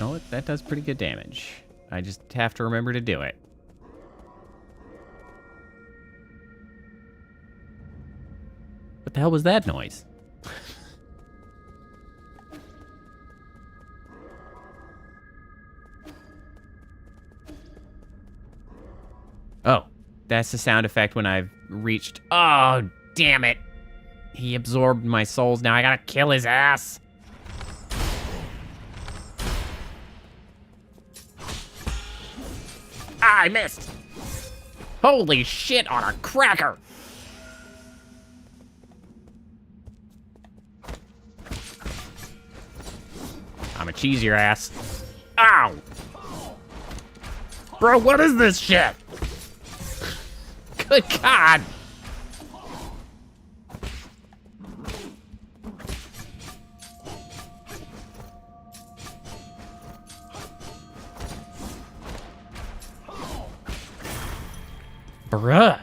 No, that does pretty good damage. I just have to remember to do it. What the hell was that noise? Oh, that's the sound effect when I've reached... Oh, damn it. He absorbed my souls. Now I gotta kill his ass. Ah, I missed. Holy shit on a cracker. I'ma cheese your ass. Ow. Bro, what is this shit? Good God. Bruh.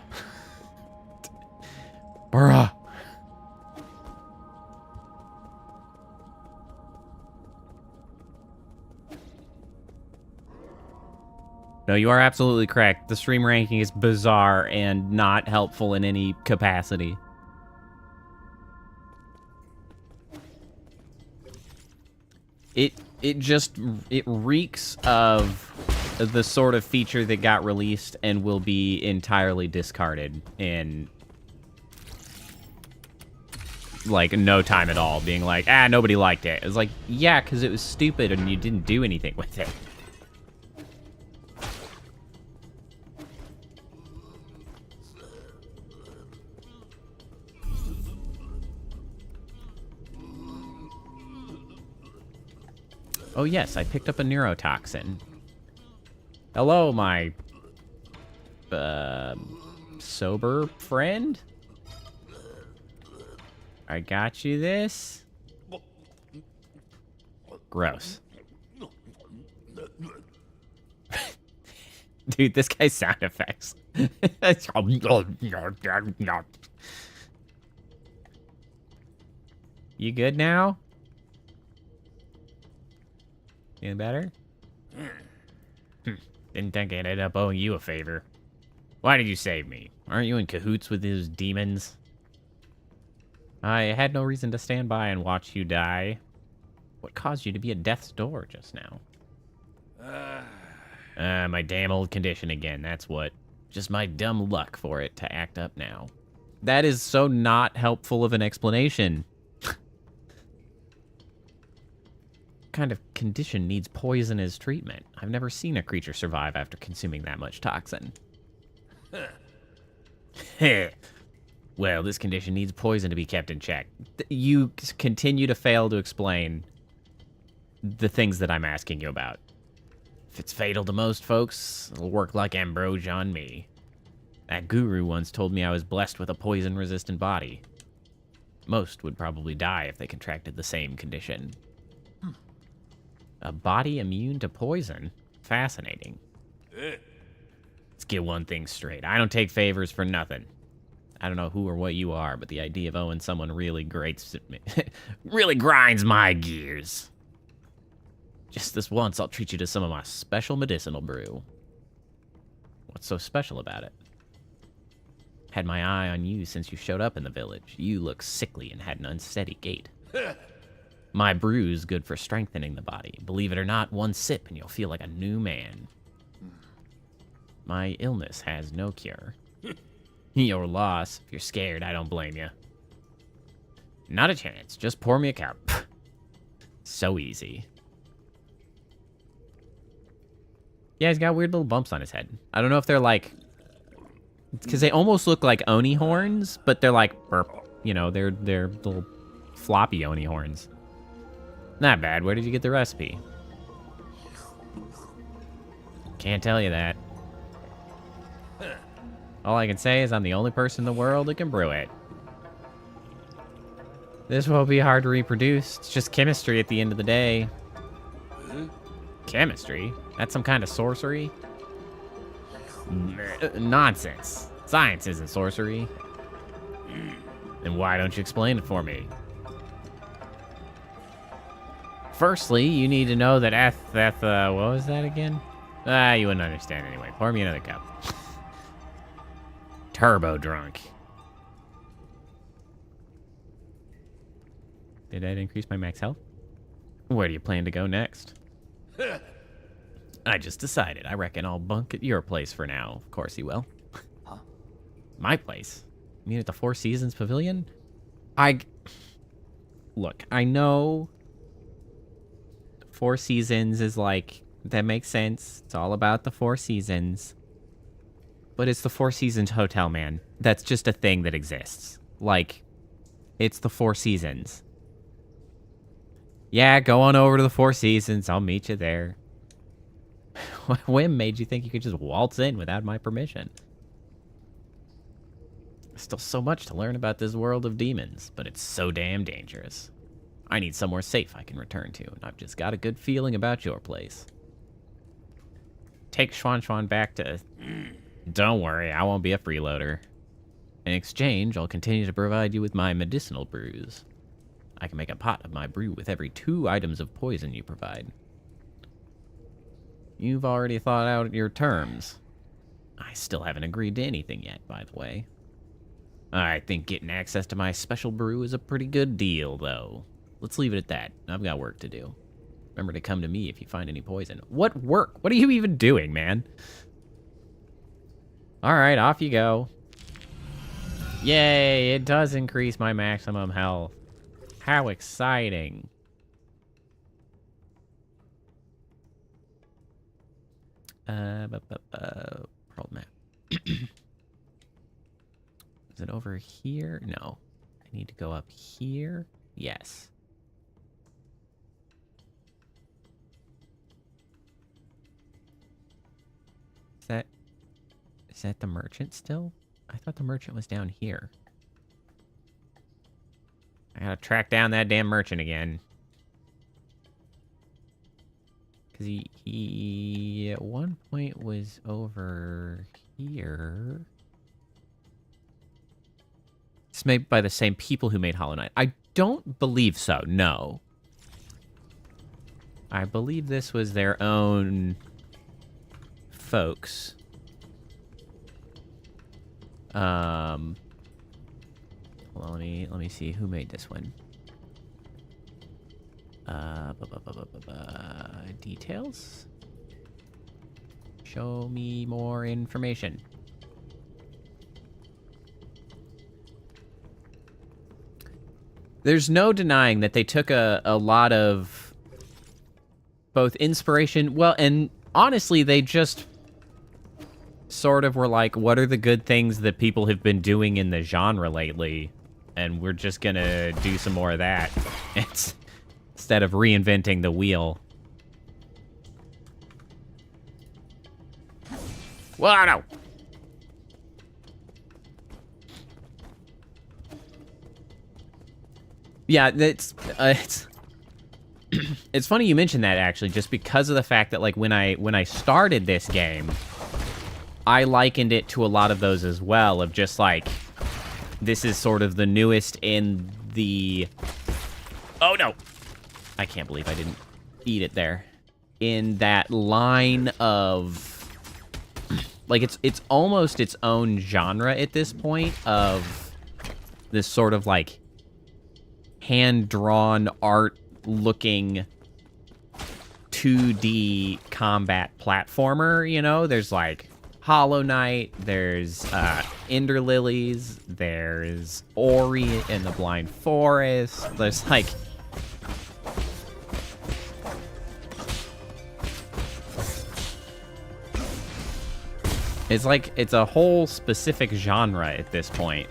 Bruh. No, you are absolutely correct. The stream ranking is bizarre and not helpful in any capacity. It reeks of the sort of feature that got released and will be entirely discarded in like no time at all, being like, ah, nobody liked it. It's like, yeah, because it was stupid and you didn't do anything with it. Oh yes, I picked up a neurotoxin. Hello, my sober friend. I got you this. Gross. Dude, this guy's sound effects. You good now? Feeling better? Didn't think I'd end up owing you a favor. Why did you save me? Aren't you in cahoots with those demons? I had no reason to stand by and watch you die. What caused you to be at death's door just now? My damn old condition again, that's what. Just my dumb luck for it to act up now. That is so not helpful of an explanation. kind of condition needs poison as treatment? I've never seen a creature survive after consuming that much toxin. Well, this condition needs poison to be kept in check. You continue to fail to explain the things that I'm asking you about. If it's fatal to most folks, it'll work like ambrosia on me. That guru once told me I was blessed with a poison-resistant body. Most would probably die if they contracted the same condition. A body immune to poison? Fascinating. Let's get one thing straight. I don't take favors for nothing. I don't know who or what you are, but the idea of owing someone really grates me. Really grinds my gears. Just this once, I'll treat you to some of my special medicinal brew. What's so special about it? Had my eye on you since you showed up in the village. You look sickly and had an unsteady gait. My brew's good for strengthening the body. Believe it or not, one sip and you'll feel like a new man. My illness has no cure. Your loss, if you're scared, I don't blame you. Not a chance. Just pour me a cup. So easy. Yeah, he's got weird little bumps on his head. I don't know if they're like... Because they almost look like Oni horns, but they're like... You know, they're little floppy Oni horns. Not bad. Where did you get the recipe? Can't tell you that. All I can say is I'm the only person in the world that can brew it. This will be hard to reproduce. It's just chemistry at the end of the day. Chemistry? That's some kind of sorcery? Nonsense. Science isn't sorcery. Then why don't you explain it for me? Firstly, you need to know that what was that again? You wouldn't understand anyway. Pour me another cup. Turbo drunk. Did that increase my max health? Where do you plan to go next? I just decided. I reckon I'll bunk at your place for now. Of course you will. Huh? My place? You mean at the Four Seasons Pavilion? Look, I know Four Seasons is like... That makes sense. It's all about the Four Seasons. But it's the Four Seasons Hotel, man. That's just a thing that exists. Like, it's the Four Seasons. Yeah, go on over to the Four Seasons. I'll meet you there. What whim made you think you could just waltz in without my permission? There's still so much to learn about this world of demons, but it's so damn dangerous. I need somewhere safe I can return to, and I've just got a good feeling about your place. Take Schwan back to... Don't worry, I won't be a freeloader. In exchange, I'll continue to provide you with my medicinal brews. I can make a pot of my brew with every 2 items of poison you provide. You've already thought out your terms. I still haven't agreed to anything yet, by the way. I think getting access to my special brew is a pretty good deal, though. Let's leave it at that. I've got work to do. Remember to come to me if you find any poison. What work? What are you even doing, man? Alright, off you go. Yay, it does increase my maximum health. How exciting. World map. Is it over here? No. I need to go up here. Yes. Is that the merchant still? I thought the merchant was down here. I gotta track down that damn merchant again. Because he at one point was over here. It's made by the same people who made Hollow Knight. I don't believe so, no. I believe this was their own folks. Hold on, let me see who made this one. Details? Show me more information. There's no denying that they took a lot of both inspiration, well, and honestly, they just sort of were like, what are the good things that people have been doing in the genre lately? And we're just gonna do some more of that. It's instead of reinventing the wheel. Well, no. Yeah, it's it's funny you mentioned that, actually, just because of the fact that, like, when I started this game, I likened it to a lot of those as well, of just like, this is sort of the newest in the... Oh, no! I can't believe I didn't eat it there. In that line of... Like, it's almost its own genre at this point of this sort of, like, hand-drawn, art-looking 2D combat platformer, you know? There's, like, Hollow Knight, there's Ender Lilies, there's Ori and the Blind Forest, there's, like... It's like, it's a whole specific genre at this point.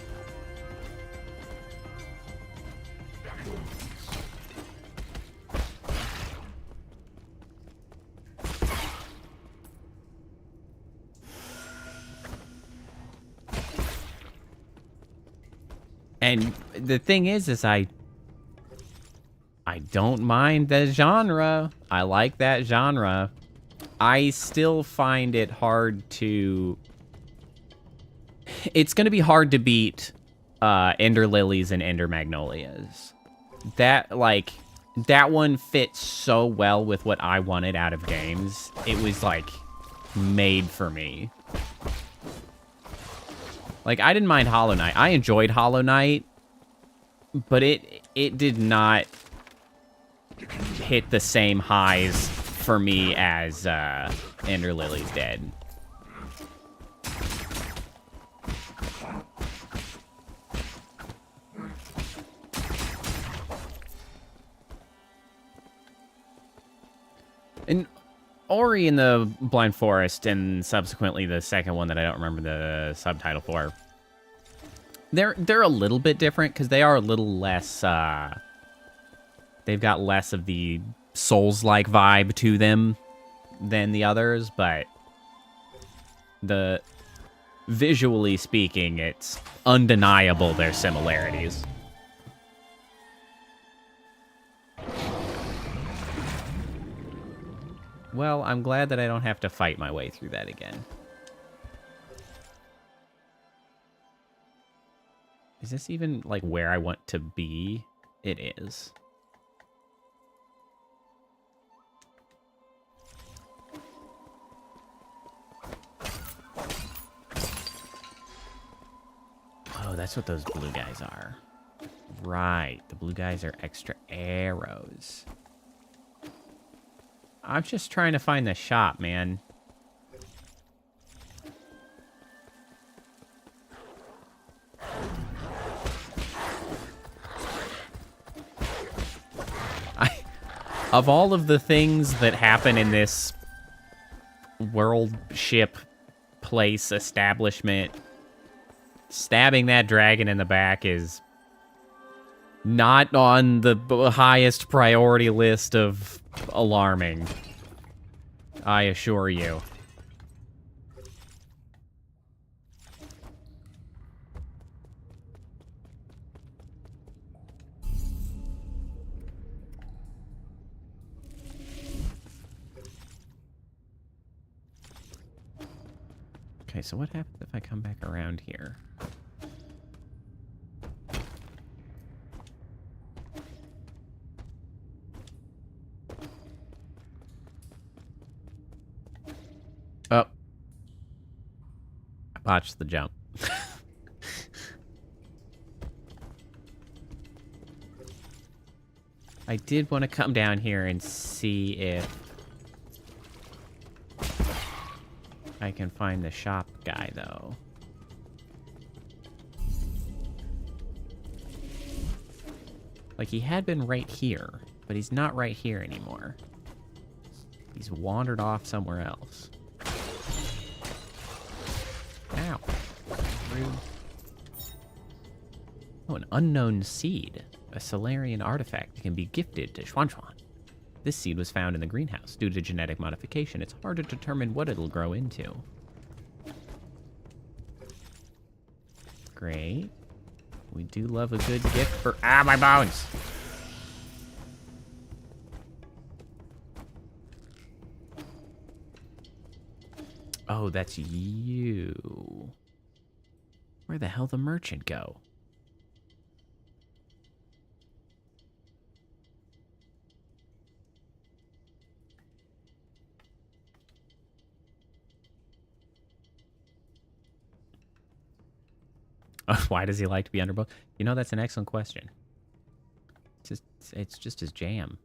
And the thing is I don't mind the genre. I like that genre. I still find it hard to... It's going to be hard to beat Ender Lilies and Ender Magnolias. That one fits so well with what I wanted out of games. It was, like, made for me. Like, I didn't mind Hollow Knight. I enjoyed Hollow Knight, but it did not hit the same highs for me as Ender Lilies did. And Ori in the Blind Forest, and subsequently the second one that I don't remember the subtitle for, they're a little bit different because they are a little less. They've got less of the Souls-like vibe to them than the others, but visually speaking, it's undeniable their similarities. Well, I'm glad that I don't have to fight my way through that again. Is this even, like, where I want to be? It is. Oh, that's what those blue guys are. Right, the blue guys are extra arrows. I'm just trying to find the shop, man. Of all of the things that happen in this world ship place establishment, stabbing that dragon in the back is not on the highest priority list of alarming, I assure you. Okay, so what happens if I come back around here? Oh. I botched the jump. I did want to come down here and see if I can find the shop guy, though. Like, he had been right here, but he's not right here anymore. He's wandered off somewhere else. Ow. Rude. Oh, an unknown seed. A Solarian artifact that can be gifted to Xuanxuan. This seed was found in the greenhouse. Due to genetic modification, it's hard to determine what it'll grow into. Great. We do love a good gift for... Ah, my bones! Oh, that's you. Where the hell the merchant go? Why does he like to be underbooked? You know, that's an excellent question. It's just his jam.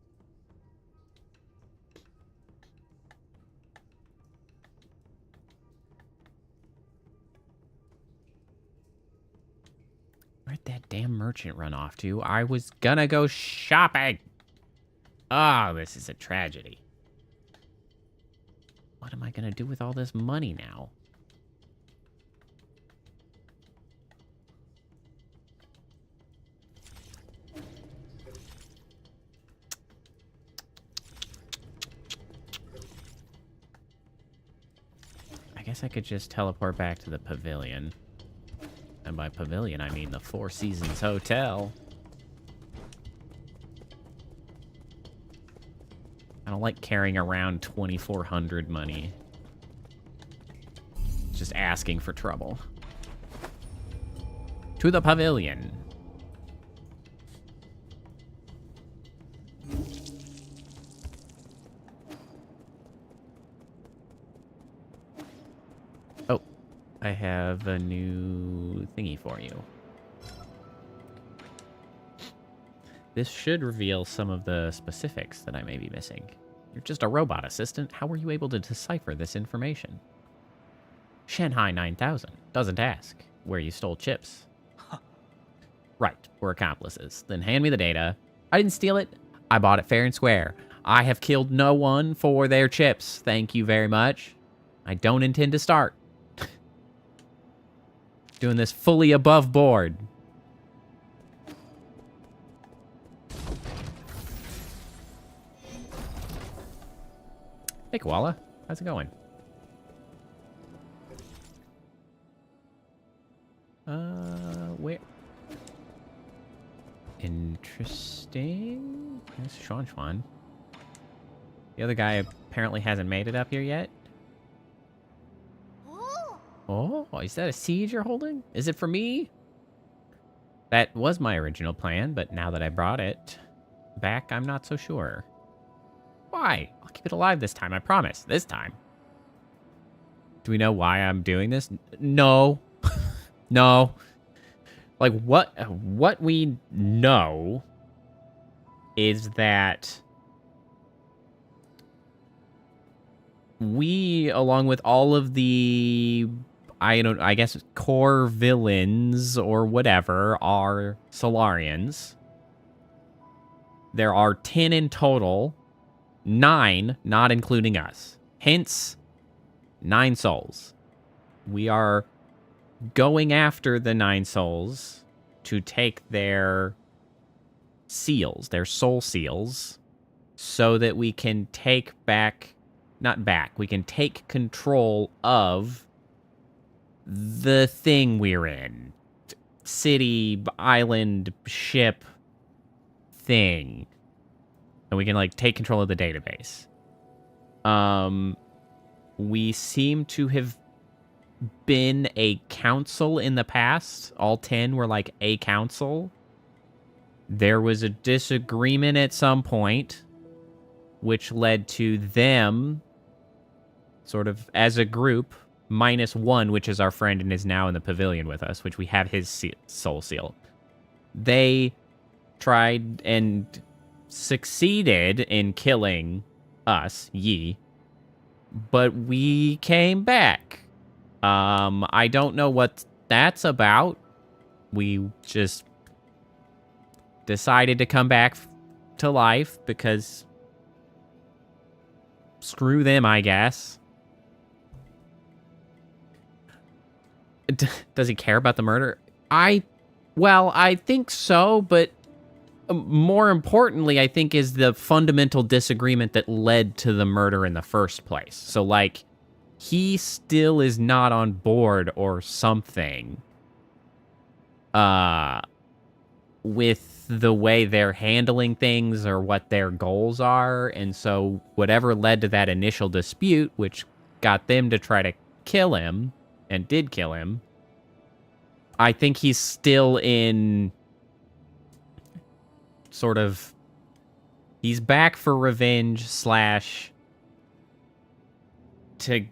Where'd that damn merchant run off to? I was gonna go shopping! Oh, this is a tragedy. What am I gonna do with all this money now? I guess I could just teleport back to the pavilion. And by pavilion, I mean the Four Seasons Hotel. I don't like carrying around 2,400 money. Just asking for trouble. To the pavilion. Oh, I have a new thingy for you. This should reveal some of the specifics that I may be missing. You're just a robot assistant. How were you able to decipher this information? Shanghai 9000 doesn't ask where you stole chips. Huh. Right, we're accomplices. Then hand me the data. I didn't steal it. I bought it fair and square. I have killed no one for their chips. Thank you very much. I don't intend to start. Doing this fully above board. Hey, Koala. How's it going? Where? Interesting. There's Xuanxuan. The other guy apparently hasn't made it up here yet. Oh, is that a seed you're holding? Is it for me? That was my original plan, but now that I brought it back, I'm not so sure. Why? I'll keep it alive this time, I promise. This time. Do we know why I'm doing this? No. No. Like, what we know is that we, along with all of the, I guess, core villains or whatever, are Solarians. There are 10 in total. 9, not including us. Hence, 9 souls. We are going after the 9 souls to take their seals, their soul seals, so that we can take back, not back, we can take control of the thing we're in. City, island, ship, thing. And we can, like, take control of the database. We seem to have been a council in the past. All 10 were, like, a council. There was a disagreement at some point, which led to them, sort of, as a group, -1, which is our friend and is now in the pavilion with us, which we have his soul seal. They tried and succeeded in killing us, Yi, but we came back. I don't know what that's about. We just decided to come back to life because screw them, I guess. Does he care about the murder? Well, I think so, but more importantly, I think is the fundamental disagreement that led to the murder in the first place. So, like, he still is not on board or something with the way they're handling things or what their goals are. And so whatever led to that initial dispute, which got them to try to kill him and did kill him, I think he's still in sort of, he's back for revenge / to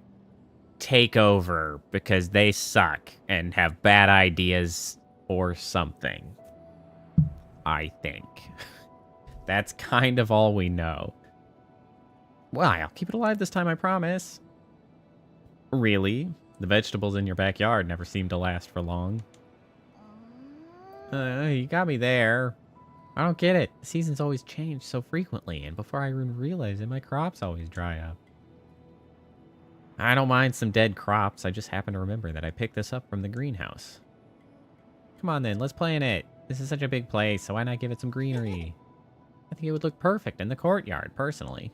take over because they suck and have bad ideas or something. I think. That's kind of all we know. Well, I'll keep it alive this time, I promise. Really? The vegetables in your backyard never seem to last for long. You got me there. I don't get it. The seasons always change so frequently, and before I even realize it, my crops always dry up. I don't mind some dead crops. I just happen to remember that I picked this up from the greenhouse. Come on then, let's plant it. This is such a big place, so why not give it some greenery? I think it would look perfect in the courtyard, personally.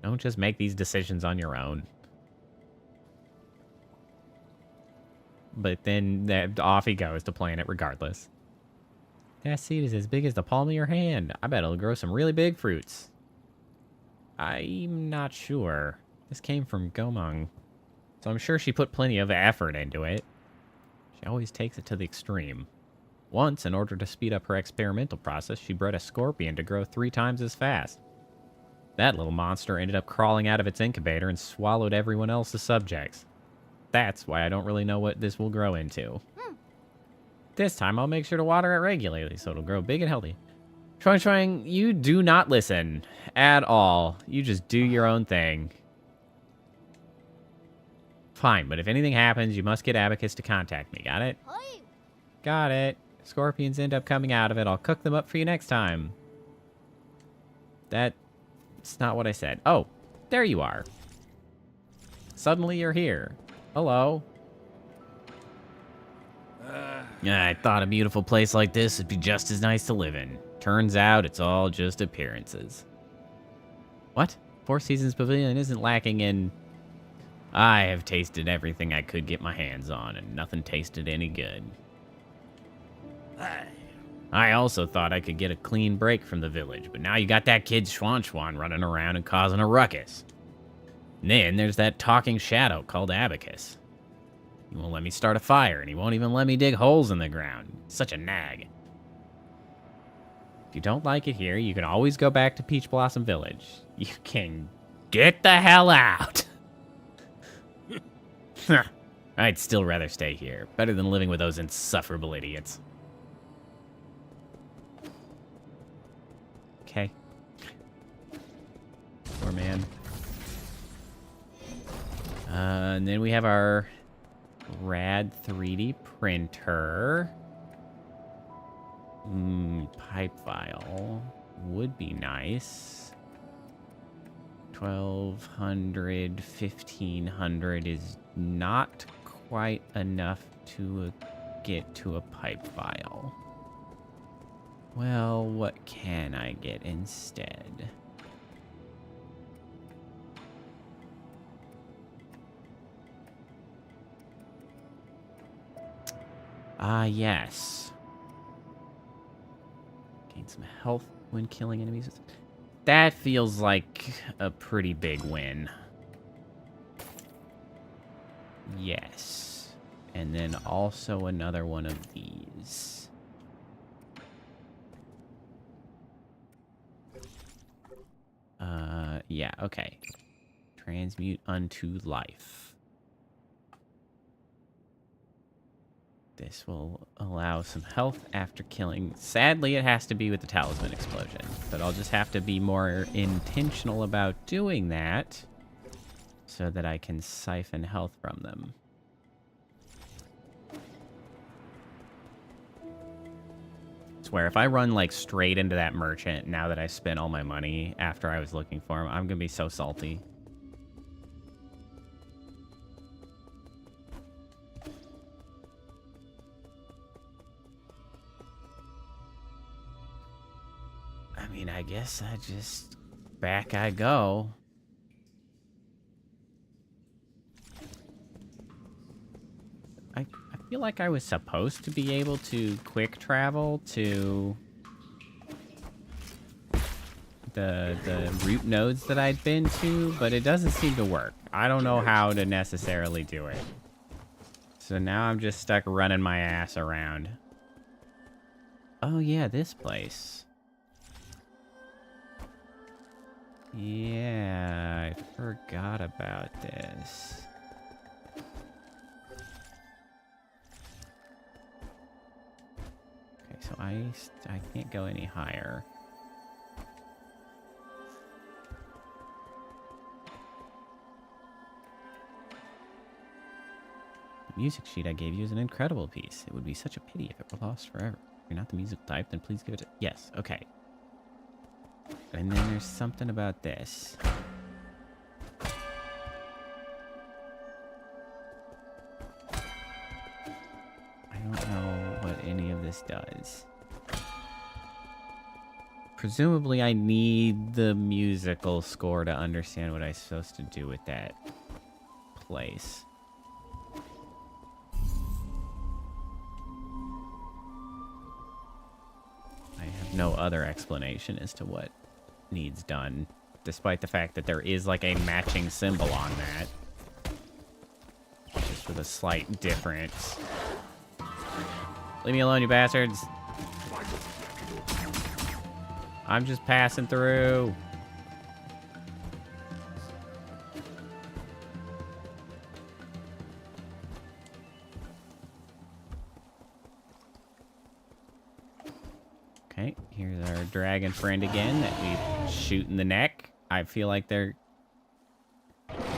Don't just make these decisions on your own. But then off he goes to plant it regardless. That seed is as big as the palm of your hand. I bet it'll grow some really big fruits. I'm not sure. This came from Gomung, so I'm sure she put plenty of effort into it. She always takes it to the extreme. Once, in order to speed up her experimental process, she bred a scorpion to grow 3 times as fast. That little monster ended up crawling out of its incubator and swallowed everyone else's subjects. That's why I don't really know what this will grow into. This time, I'll make sure to water it regularly so it'll grow big and healthy. Shuang Shuang, you do not listen at all. You just do your own thing. Fine, but if anything happens, you must get Abacus to contact me. Got it? Got it. Scorpions end up coming out of it. I'll cook them up for you next time. That's not what I said. Oh, there you are. Suddenly you're here. Hello. I thought a beautiful place like this would be just as nice to live in. Turns out it's all just appearances. What? Four Seasons Pavilion isn't lacking in... I have tasted everything I could get my hands on, and nothing tasted any good. I also thought I could get a clean break from the village, but now you got that kid Schwan Schwan running around and causing a ruckus. And then there's that talking shadow called Abacus. He won't let me start a fire, and he won't even let me dig holes in the ground. Such a nag. If you don't like it here, you can always go back to Peach Blossom Village. You can get the hell out! I'd still rather stay here. Better than living with those insufferable idiots. Okay. Poor man. And then we have our rad 3D printer. Pipe file would be nice. 1200, 1500 is not quite enough to get to a pipe file. Well, what can I get instead? Yes. Gain some health when killing enemies. That feels like a pretty big win. Yes. And then also another one of these. Yeah, okay. Transmute unto life. This will allow some health after killing. Sadly, it has to be with the talisman explosion, but I'll just have to be more intentional about doing that so that I can siphon health from them. Swear, if I run like straight into that merchant now that I spent all my money after I was looking for him, I'm gonna be so salty. I mean, I guess I just... back I go. I feel like I was supposed to be able to quick travel to the root nodes that I'd been to, but it doesn't seem to work. I don't know how to necessarily do it. So now I'm just stuck running my ass around. Oh yeah, this place. Yeah, I forgot about this. Okay, so I can't go any higher. The music sheet I gave you is an incredible piece. It would be such a pity if it were lost forever. If you're not the musical type, then please give it to... Yes, okay. And then there's something about this. I don't know what any of this does. Presumably I need the musical score to understand what I'm supposed to do with that place. I have no other explanation as to what needs done, despite the fact that there is like a matching symbol on that. Just with a slight difference. Leave me alone, you bastards. I'm just passing through. Okay, here's our dragon friend again that we shoot in the neck. I feel like they're...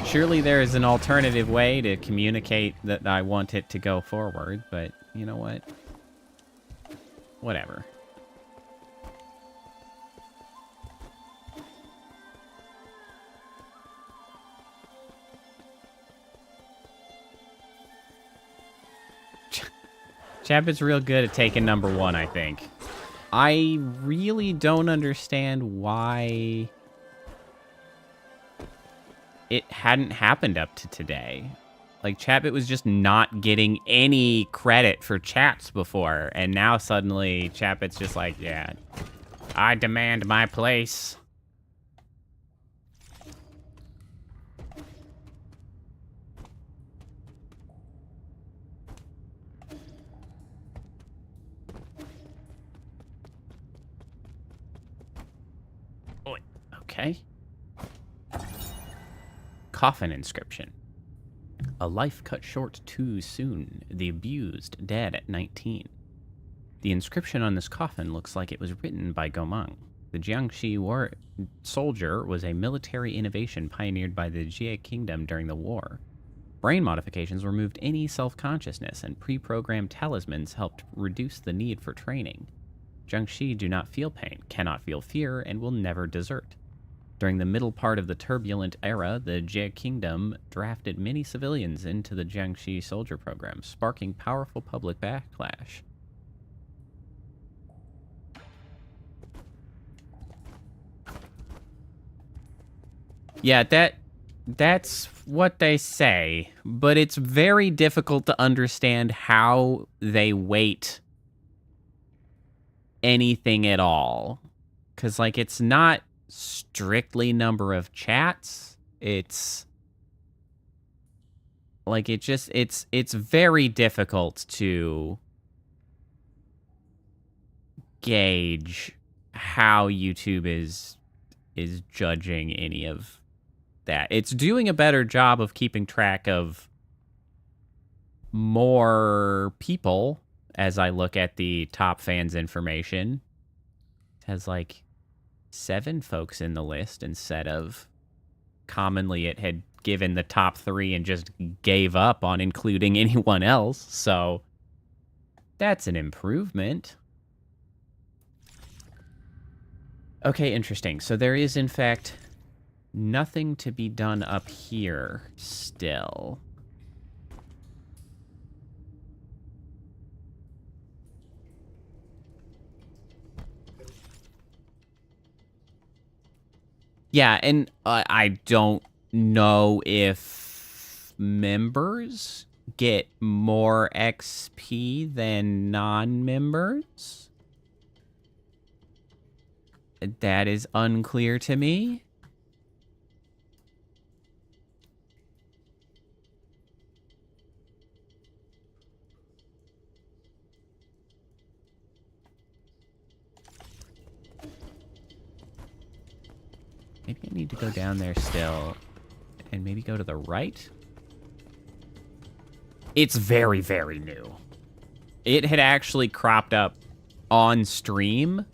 Surely there is an alternative way to communicate that I want it to go forward, but you know what? Whatever. Chapit's real good at taking number one, I think. I really don't understand why it hadn't happened up to today. Like, Chapit was just not getting any credit for chats before, and now suddenly Chapit's just like, yeah, I demand my place. Okay. Coffin inscription. A life cut short too soon. The abused dead at 19. The inscription on this coffin looks like it was written by Gomang. The Jiangxi war soldier was a military innovation pioneered by the Jie Kingdom during the war. Brain modifications removed any self-consciousness, and pre-programmed talismans helped reduce the need for training. Jiangxi do not feel pain, cannot feel fear, and will never desert. During the middle part of the turbulent era, the Jie Kingdom drafted many civilians into the Jiangxi soldier program, sparking powerful public backlash. Yeah, that's what they say, but it's very difficult to understand how they weight anything at all. 'Cause, like, it's not strictly number of chats. It's like, it's very difficult to gauge how YouTube is judging any of that. It's doing a better job of keeping track of more people as I look at the top fans information. It has like 7 folks in the list instead of commonly it had given the top 3 and just gave up on including anyone else. So that's an improvement. Okay, interesting. So there is, in fact, nothing to be done up here still. Yeah, and I don't know if members get more XP than non-members. That is unclear to me. Maybe I need to go down there still and maybe go to the right. It's very, very new. It had actually cropped up on stream.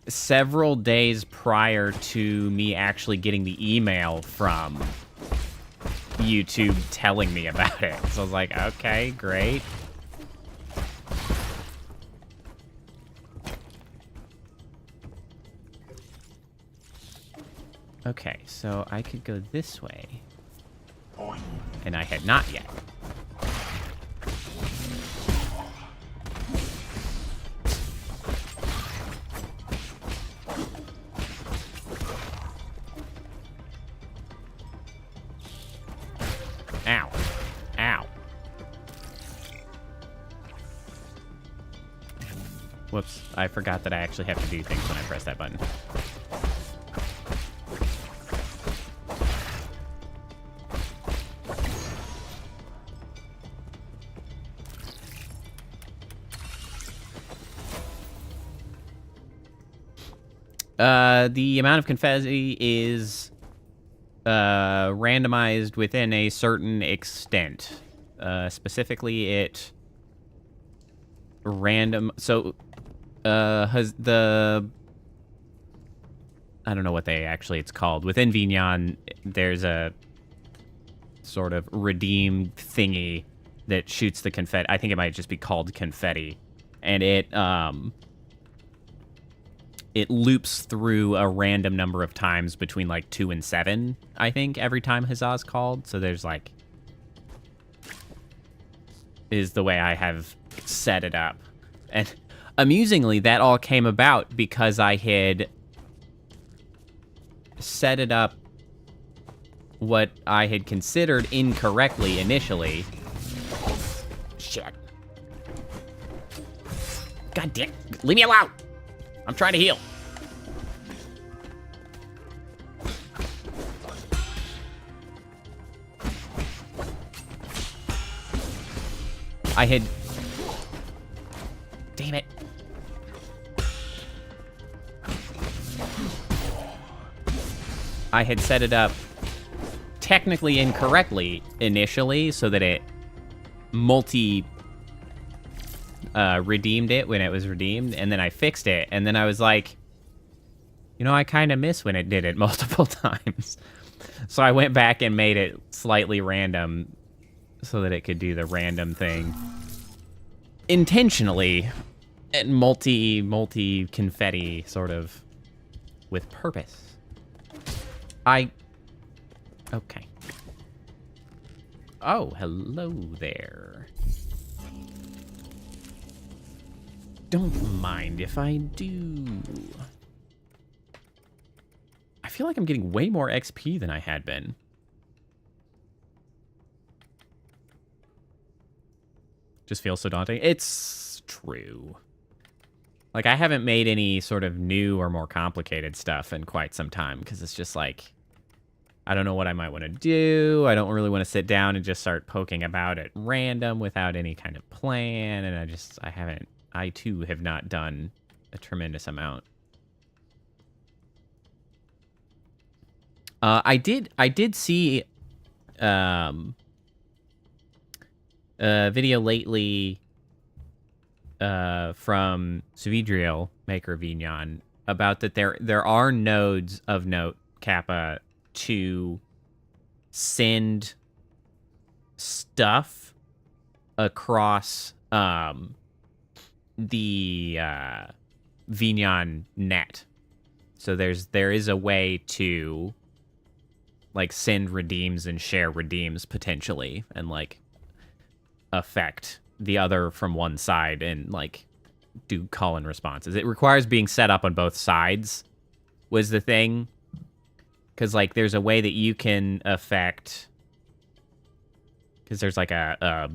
Several days prior to me actually getting the email from YouTube telling me about it. So I was like, okay, great. Okay, so I could go this way. And I had not yet. Ow. Ow. Whoops, I forgot that I actually have to do things when I press that button. The amount of confetti is randomized within a certain extent. Specifically, it random. So, has the I don't know what it's called. Within Vignon, there's a sort of redeem thingy that shoots the confetti. I think it might just be called confetti, and it loops through a random number of times between like 2 and 7, I think, every time Huzzah's called. So there's like, is the way I have set it up. And amusingly, that all came about because I had set it up what I had considered incorrectly initially. Shit. God damn, leave me alone! I'm trying to heal. I had... Damn it. I had set it up technically incorrectly initially so that it redeemed it when it was redeemed, and then I fixed it, and then I was like, you know, I kind of miss when it did it multiple times. So I went back and made it slightly random so that it could do the random thing intentionally, and multi confetti sort of with purpose. Okay. Oh, hello there. Don't mind if I do. I feel like I'm getting way more XP than I had been. Just feels so daunting. It's true. Like, I haven't made any sort of new or more complicated stuff in quite some time, because it's just like, I don't know what I might want to do. I don't really want to sit down and just start poking about at random without any kind of plan, and I too have not done a tremendous amount. I did see a video lately from Suvidriel, maker of Vignon, about that there are nodes of note, Kappa, to send stuff across the Vignon net. So there is a way to like send redeems and share redeems potentially, and like affect the other from one side and like do call and responses. It requires being set up on both sides was the thing. Because like there's a way that you can affect, because there's like a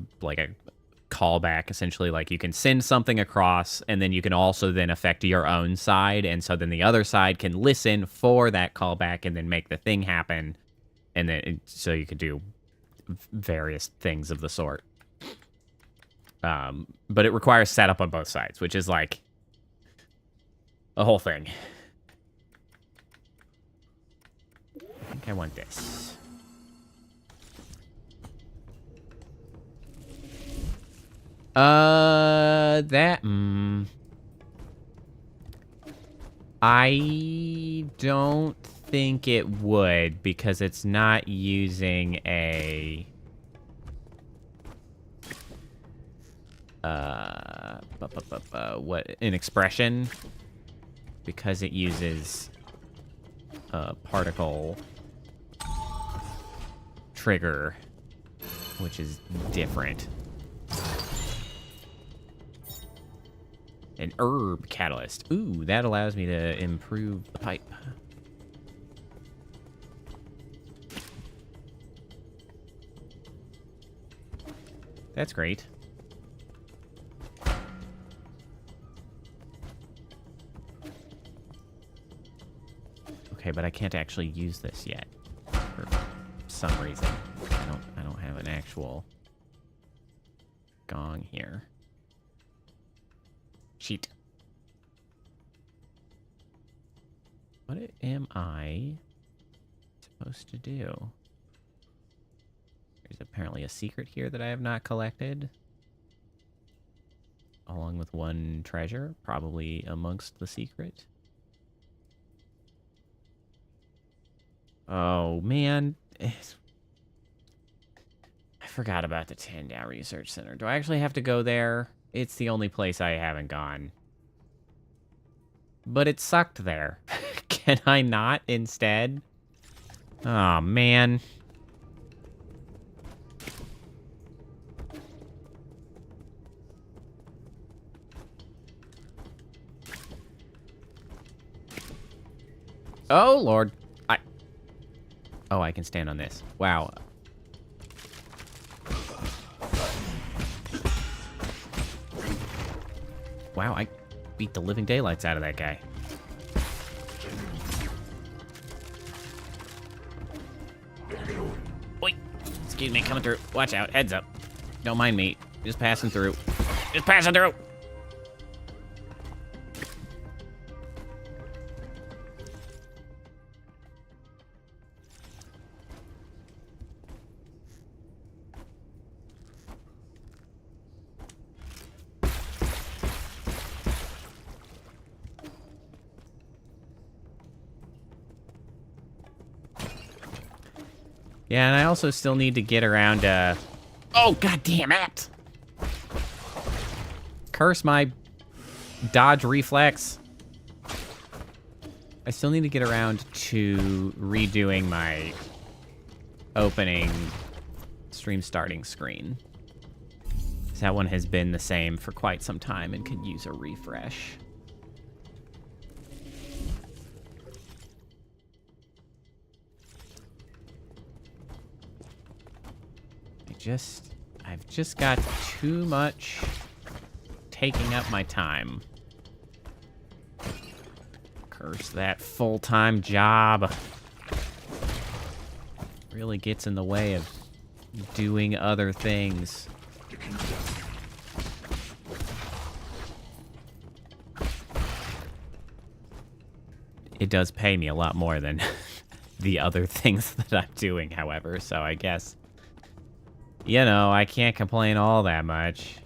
callback essentially, like you can send something across and then you can also then affect your own side, and so then the other side can listen for that callback and then make the thing happen, and then so you could do various things of the sort. But it requires setup on both sides, which is like a whole thing. I think I want this. I don't think it would, because it's not using a what, an expression, because it uses a particle trigger, which is different. An herb catalyst. Ooh, that allows me to improve the pipe. That's great. Okay, but I can't actually use this yet for some reason. I don't have an actual gong here. Cheat. What am I supposed to do? There's apparently a secret here that I have not collected, along with one treasure, probably amongst the secret. Oh, man. I forgot about the Tandau Research Center. Do I actually have to go there? It's the only place I haven't gone. But it sucked there. Can I not instead? Oh, man. Oh, Lord. Oh, I can stand on this. Wow. Wow, I beat the living daylights out of that guy. Wait. Excuse me, coming through. Watch out. Heads up. Don't mind me. Just passing through. Just passing through. Yeah, and I also still need to get around, Oh, god damn it! Curse my dodge reflex. I still need to get around to redoing my opening stream starting screen. That one has been the same for quite some time and could use a refresh. I've just got too much taking up my time. Curse that full-time job. Really gets in the way of doing other things. It does pay me a lot more than the other things that I'm doing, however, so I guess, you know, I can't complain all that much.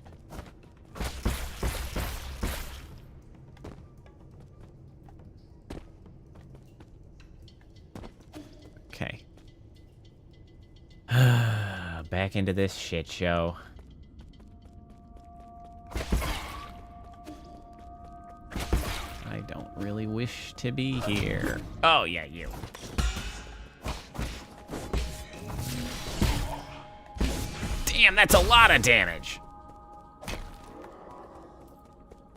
Okay. Back into this shit show. don't really wish to be here. Oh, yeah, you. Damn, that's a lot of damage.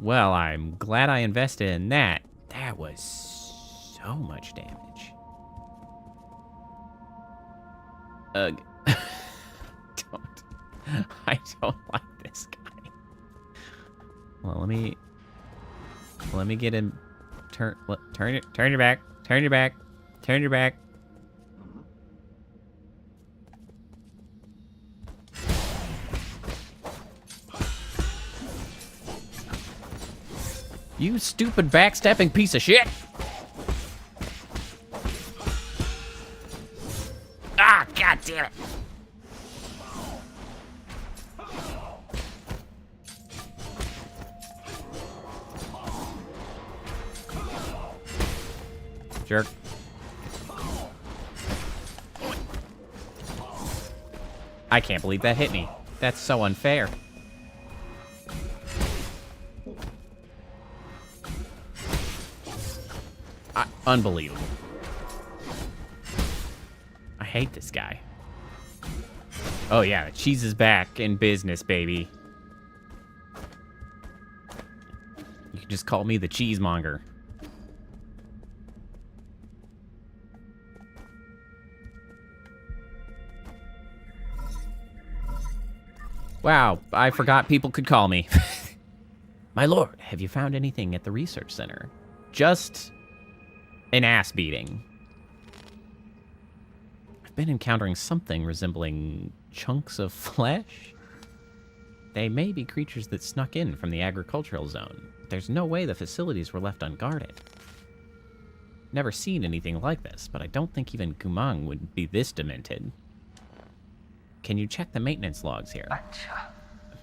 Well, I'm glad I invested in that. That was so much damage. Ugh. I don't like this guy. Well, let me get him. Turn your back. Turn your back. Turn your back. You stupid backstepping piece of shit! Ah, god damn it! Jerk. I can't believe that hit me. That's so unfair. Unbelievable. I hate this guy. Oh yeah, the cheese is back in business, baby. You can just call me the cheesemonger. Wow, I forgot people could call me. My lord, have you found anything at the research center? Just an ass beating. I've been encountering something resembling chunks of flesh. They may be creatures that snuck in from the agricultural zone. There's no way the facilities were left unguarded. Never seen anything like this, but I don't think even Kumang would be this demented. Can you check the maintenance logs here?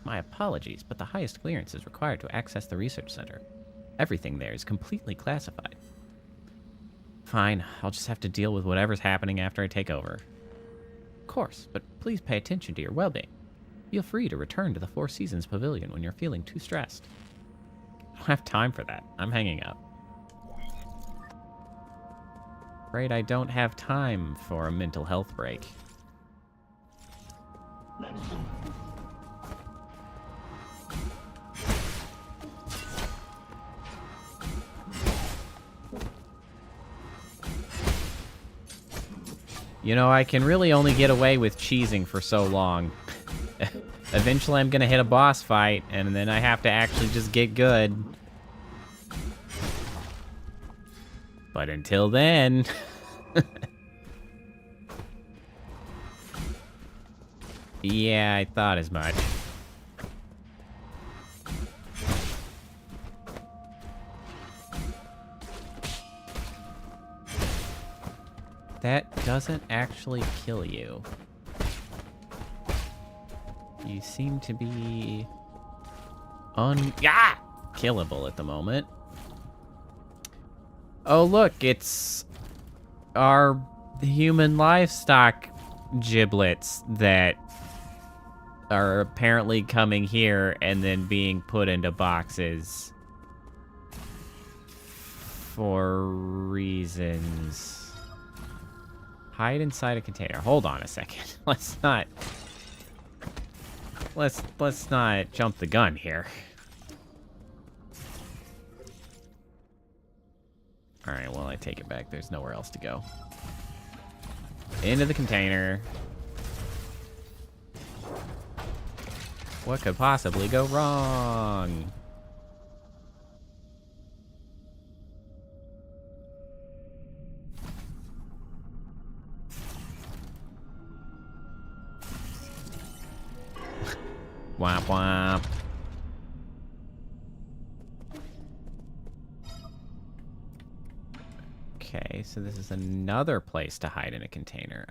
My apologies, but the highest clearance is required to access the research center. Everything there is completely classified. Fine, I'll just have to deal with whatever's happening after I take over. Of course, but please pay attention to your well-being. Feel free to return to the Four Seasons Pavilion when you're feeling too stressed. I don't have time for that. I'm hanging up. Afraid I don't have time for a mental health break. You know, I can really only get away with cheesing for so long. Eventually I'm gonna hit a boss fight, and then I have to actually just get good. But until then... Yeah, I thought as much. That doesn't actually kill you. You seem to be killable at the moment. Oh look, it's our human livestock giblets that are apparently coming here and then being put into boxes for reasons. Hide inside a container. Hold on a second. Let's not jump the gun here. All right, well, I take it back. There's nowhere else to go. Into the container. What could possibly go wrong? Womp womp. Okay, so this is another place to hide in a container.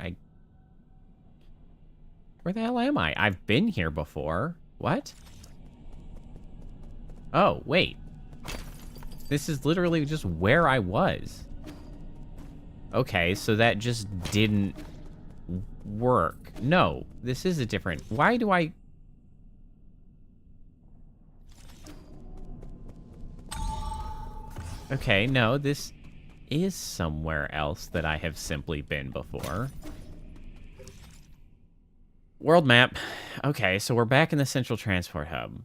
Where the hell am I? I've been here before. What? Oh, wait. This is literally just where I was. Okay, so that just didn't work. No, this is a different... Why do I... Okay, no, this is somewhere else that I have simply been before. World map. Okay, so we're back in the central transport hub.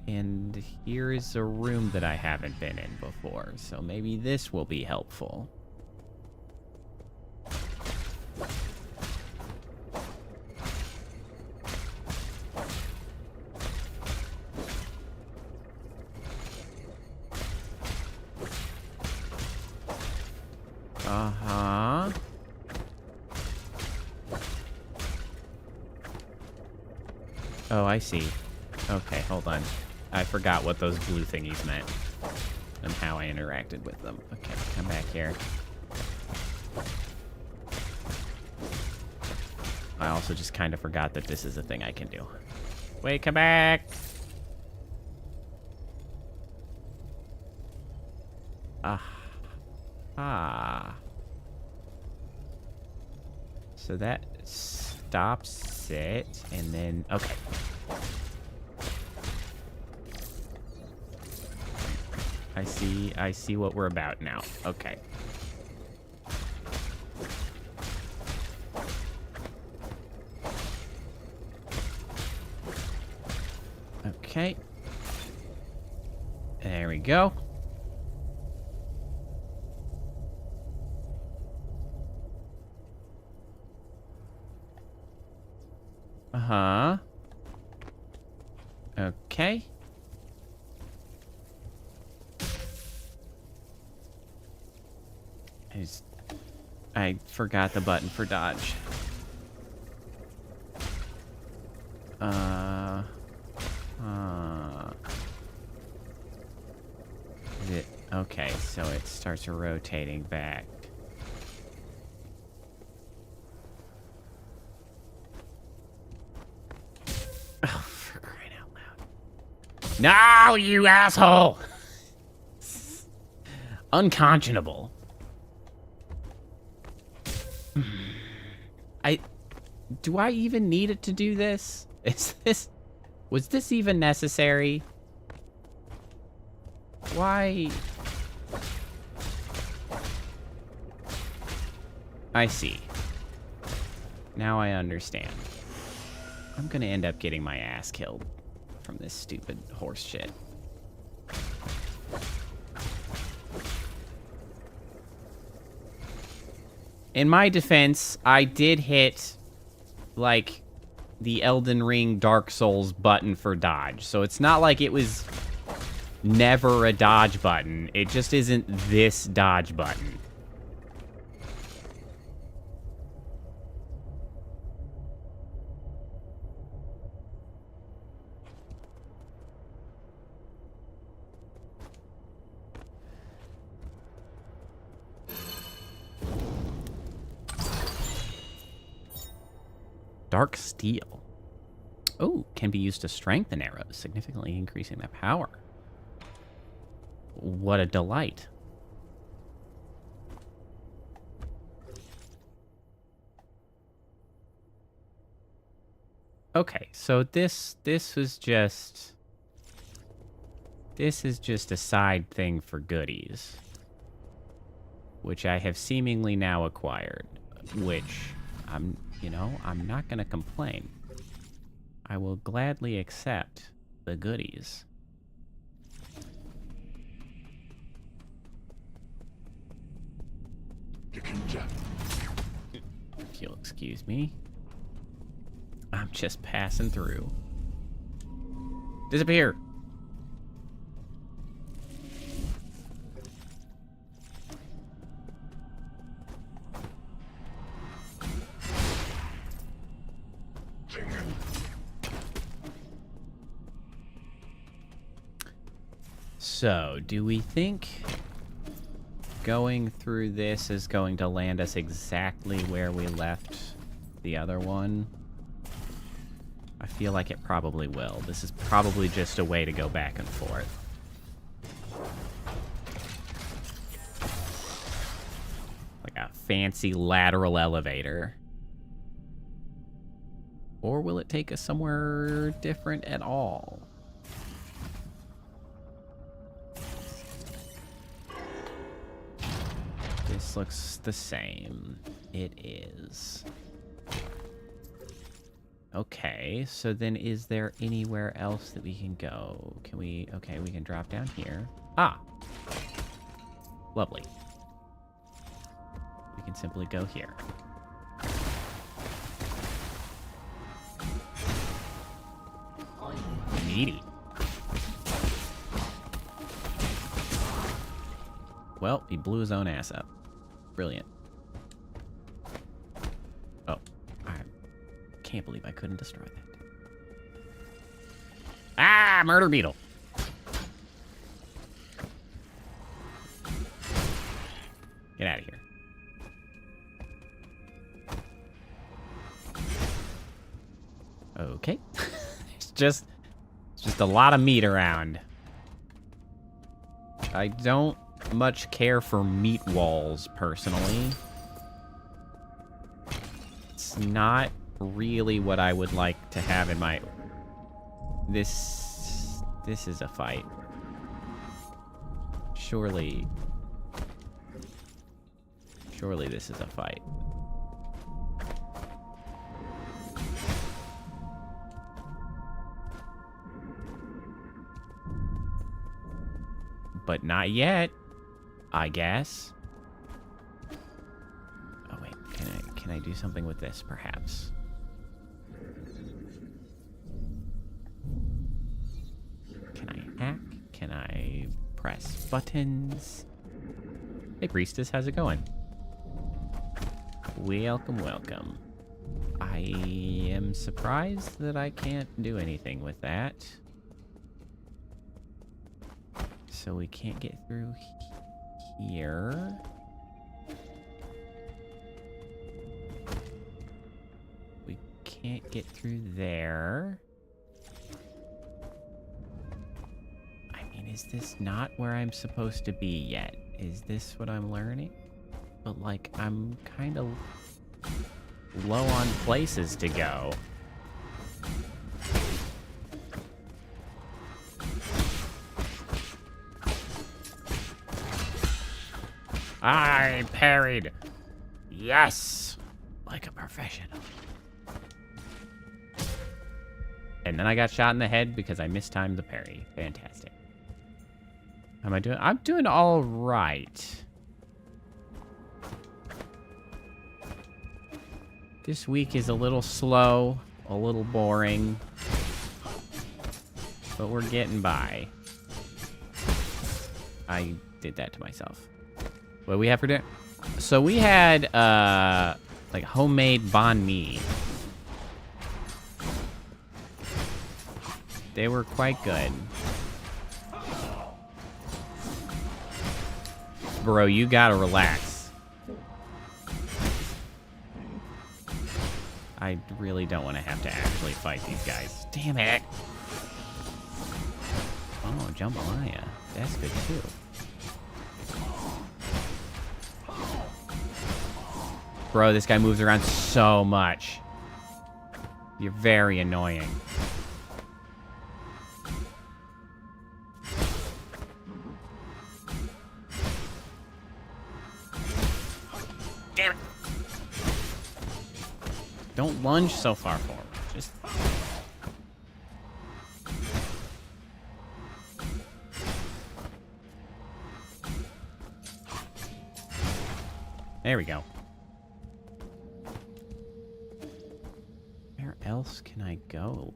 And here is a room that I haven't been in before, so maybe this will be helpful. Uh-huh. Oh, I see. Okay, hold on. I forgot what those blue thingies meant and how I interacted with them. Okay, come back here. I also just kind of forgot that this is a thing I can do. Wait, come back! Ah. So that stops it, and then... Okay. I see what we're about now. Okay. Okay. There we go. Uh-huh. Okay. I forgot the button for dodge. Is it okay? So it starts rotating back. Oh, for crying out loud! No, you asshole! Unconscionable. Do I even need it to do this? Was this even necessary? Why? I see. Now I understand. I'm gonna end up getting my ass killed from this stupid horse shit. In my defense, I did hit, like, the Elden Ring Dark Souls button for dodge. So it's not like it was never a dodge button. It just isn't this dodge button. Dark Steel. Oh, can be used to strengthen arrows, significantly increasing their power. What a delight. Okay, so this is just a side thing for goodies, which I have seemingly now acquired, which I'm not going to complain. I will gladly accept the goodies. If you'll excuse me. I'm just passing through. Disappear! So, do we think going through this is going to land us exactly where we left the other one? I feel like it probably will. This is probably just a way to go back and forth. Like a fancy lateral elevator. Or will it take us somewhere different at all? This looks the same. It is. Okay, so then is there anywhere else that we can go? Can we... Okay, we can drop down here. Ah! Lovely. We can simply go here. Needy. Well, he blew his own ass up. Brilliant. Oh, I can't believe I couldn't destroy that. Ah, murder beetle. Get out of here. Okay. It's just a lot of meat around. I don't much care for meat walls, personally. It's not really what I would like to have in my... This is a fight. Surely this is a fight. But not yet, I guess. Oh wait, can I do something with this, perhaps? Can I hack? Can I press buttons? Hey priestess, how's it going? Welcome, welcome. I am surprised that I can't do anything with that. So we can't get through here. We can't get through there. I mean, is this not where I'm supposed to be yet? Is this what I'm learning? But like, I'm kind of low on places to go. I parried. Yes. Like a professional. And then I got shot in the head because I mistimed the parry. Fantastic. How am I doing? I'm doing all right. This week is a little slow, a little boring, but we're getting by. I did that to myself. What do we have for dinner? So we had, like homemade banh mi. They were quite good. Bro, you gotta relax. I really don't want to have to actually fight these guys. Damn it. Oh, jambalaya. That's good too. Bro, this guy moves around so much. You're very annoying. Damn it. Don't lunge so far forward. Just... There we go. Where else can I go?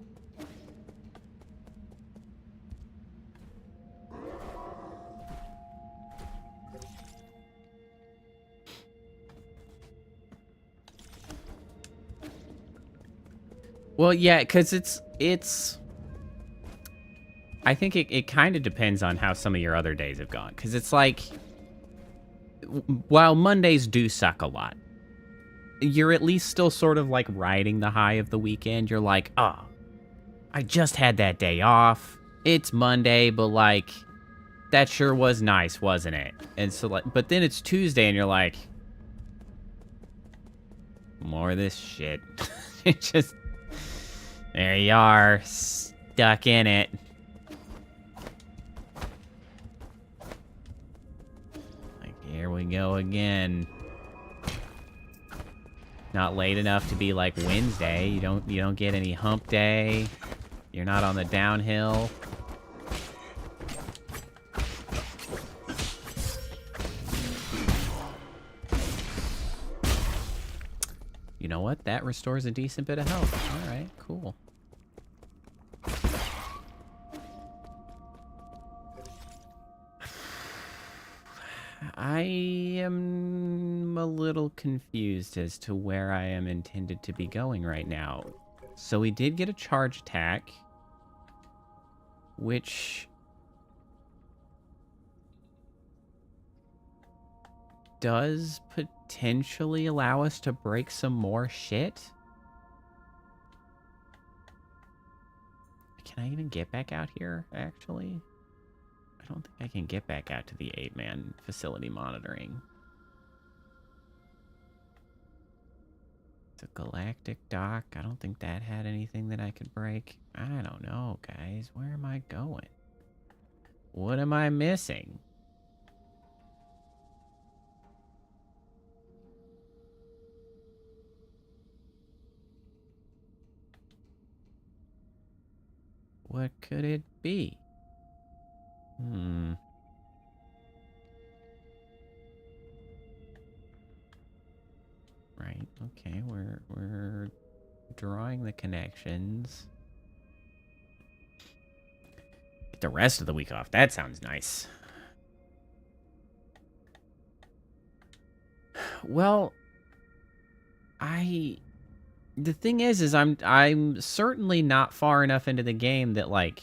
Well, yeah, because it's... I think it kind of depends on how some of your other days have gone. Because it's like... While Mondays do suck a lot, you're at least still sort of like riding the high of the weekend. You're like, oh, I just had that day off. It's Monday, but like, that sure was nice, wasn't it? And so like, but then it's Tuesday and you're like, more of this shit. It just, there you are, stuck in it. Here we go again. Not late enough to be like Wednesday. You don't get any hump day. You're not on the downhill. You know what? That restores a decent bit of health. All right, cool. I am a little confused as to where I am intended to be going right now. So we did get a charge attack, which does potentially allow us to break some more shit. Can I even get back out here, actually? I don't think I can get back out to the 8-man facility monitoring. It's a galactic dock. I don't think that had anything that I could break. I don't know, guys. Where am I going? What am I missing? What could it be? Right, okay, we're drawing the connections. Get the rest of the week off. That sounds nice. Well, the thing is I'm certainly not far enough into the game that, like,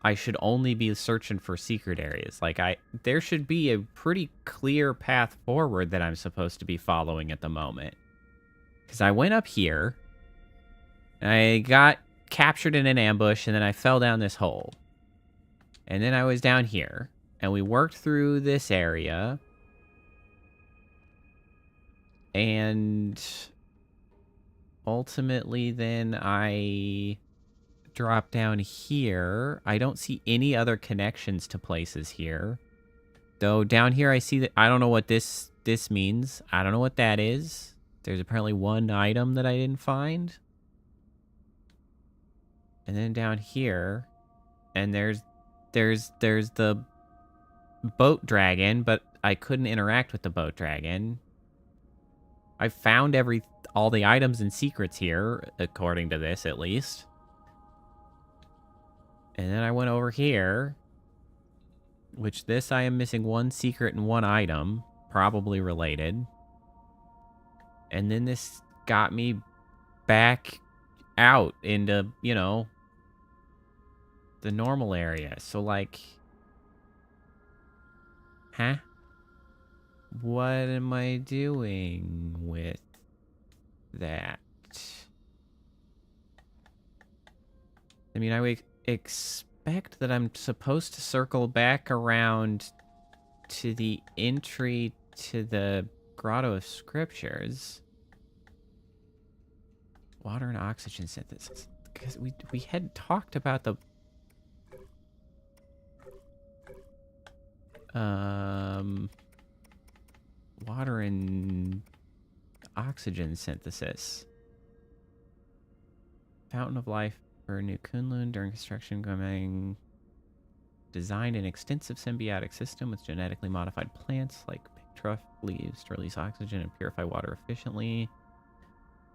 I should only be searching for secret areas. Like, there should be a pretty clear path forward that I'm supposed to be following at the moment. Because I went up here, I got captured in an ambush, and then I fell down this hole. And then I was down here, and we worked through this area. And ultimately, then I drop down here. I don't see any other connections to places here. Though down here I see that I don't know what this means. I don't know what that is. There's apparently one item that I didn't find. And then down here, and there's the boat dragon, but I couldn't interact with the boat dragon. I found all the items and secrets here, according to this at least. And then I went over here, which this I am missing one secret and one item, probably related. And then this got me back out into, you know, the normal area. So, like, huh? What am I doing with that? I mean, I would expect that I'm supposed to circle back around to the entry to the Grotto of Scriptures. Water and oxygen synthesis. Because we had talked about the water and oxygen synthesis. Fountain of Life for New Kunlun during construction, going designed an extensive symbiotic system with genetically modified plants like pictruff leaves to release oxygen and purify water efficiently.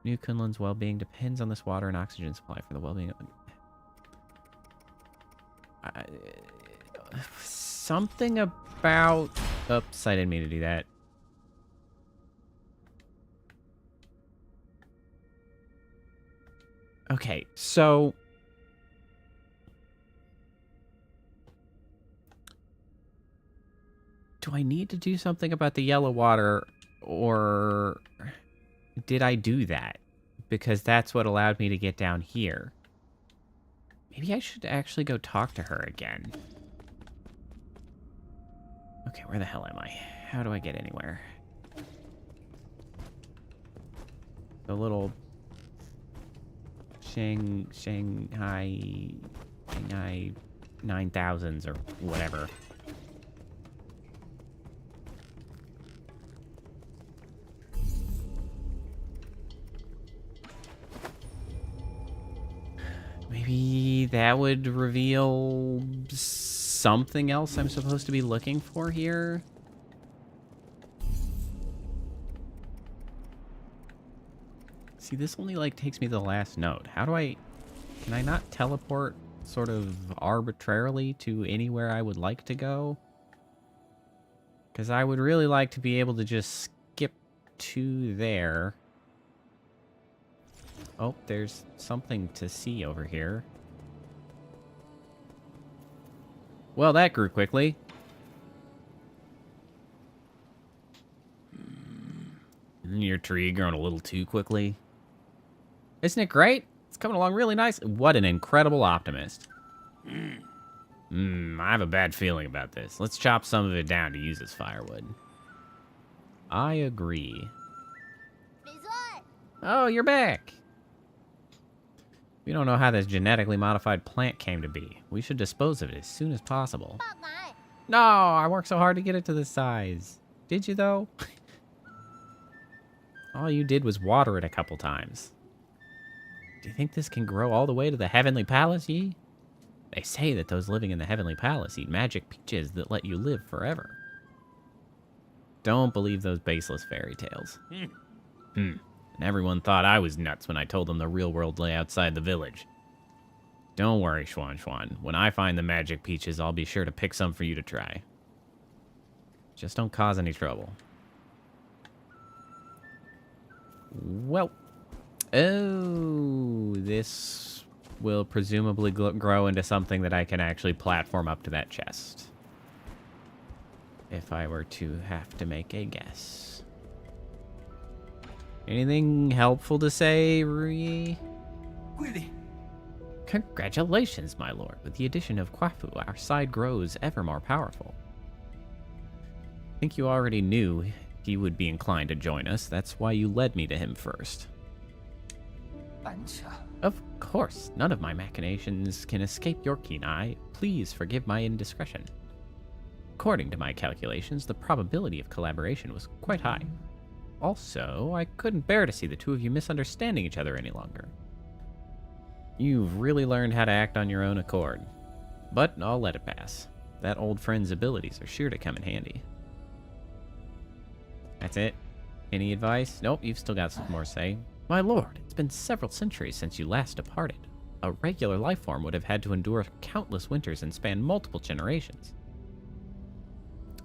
New Kunlun's well-being depends on this water and oxygen supply for the well-being of something about... Oops, I didn't mean to do that. Okay, so... do I need to do something about the yellow water, or did I do that? Because that's what allowed me to get down here. Maybe I should actually go talk to her again. Okay, where the hell am I? How do I get anywhere? The little Shanghai 9000s or whatever. Maybe that would reveal something else I'm supposed to be looking for here. See, this only, like, takes me to the last node. How do I... Can I not teleport sort of arbitrarily to anywhere I would like to go? Because I would really like to be able to just skip to there. Oh, there's something to see over here. Well, that grew quickly. Isn't your tree growing a little too quickly? Isn't it great? It's coming along really nice. What an incredible optimist. I have a bad feeling about this. Let's chop some of it down to use as firewood. I agree. Oh, you're back. We don't know how this genetically modified plant came to be. We should dispose of it as soon as possible. No, I worked so hard to get it to this size. Did you, though? All you did was water it a couple times. Do you think this can grow all the way to the Heavenly Palace, ye? They say that those living in the Heavenly Palace eat magic peaches that let you live forever. Don't believe those baseless fairy tales. And everyone thought I was nuts when I told them the real world lay outside the village. Don't worry, Schwan Schwan. When I find the magic peaches, I'll be sure to pick some for you to try. Just don't cause any trouble. Well. Oh, this will presumably grow into something that I can actually platform up to that chest. If I were to have to make a guess. Anything helpful to say, Rui? Really? Congratulations, my lord. With the addition of Kwafu, our side grows ever more powerful. I think you already knew he would be inclined to join us. That's why you led me to him first. Of course, none of my machinations can escape your keen eye. Please forgive my indiscretion. According to my calculations, the probability of collaboration was quite high. Also, I couldn't bear to see the two of you misunderstanding each other any longer. You've really learned how to act on your own accord. But I'll let it pass. That old friend's abilities are sure to come in handy. That's it? Any advice? Nope, you've still got some more to say. My lord, it's been several centuries since you last departed. A regular life form would have had to endure countless winters and span multiple generations.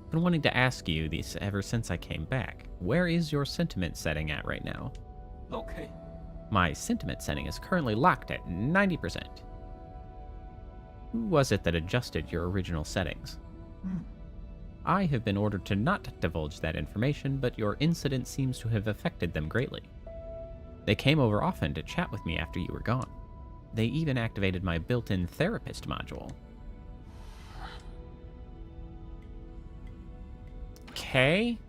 I've been wanting to ask you this ever since I came back. Where is your sentiment setting at right now? Okay. My sentiment setting is currently locked at 90%. Who was it that adjusted your original settings? I have been ordered to not divulge that information, but your incident seems to have affected them greatly. They came over often to chat with me after you were gone. They even activated my built-in therapist module. Okay.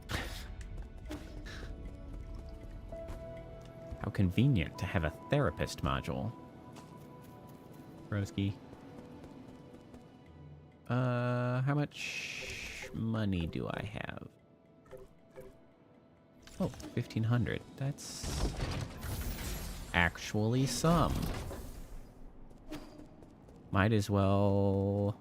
How convenient to have a therapist module. Broski. How much money do I have? Oh, 1,500. That's actually some. Might as well...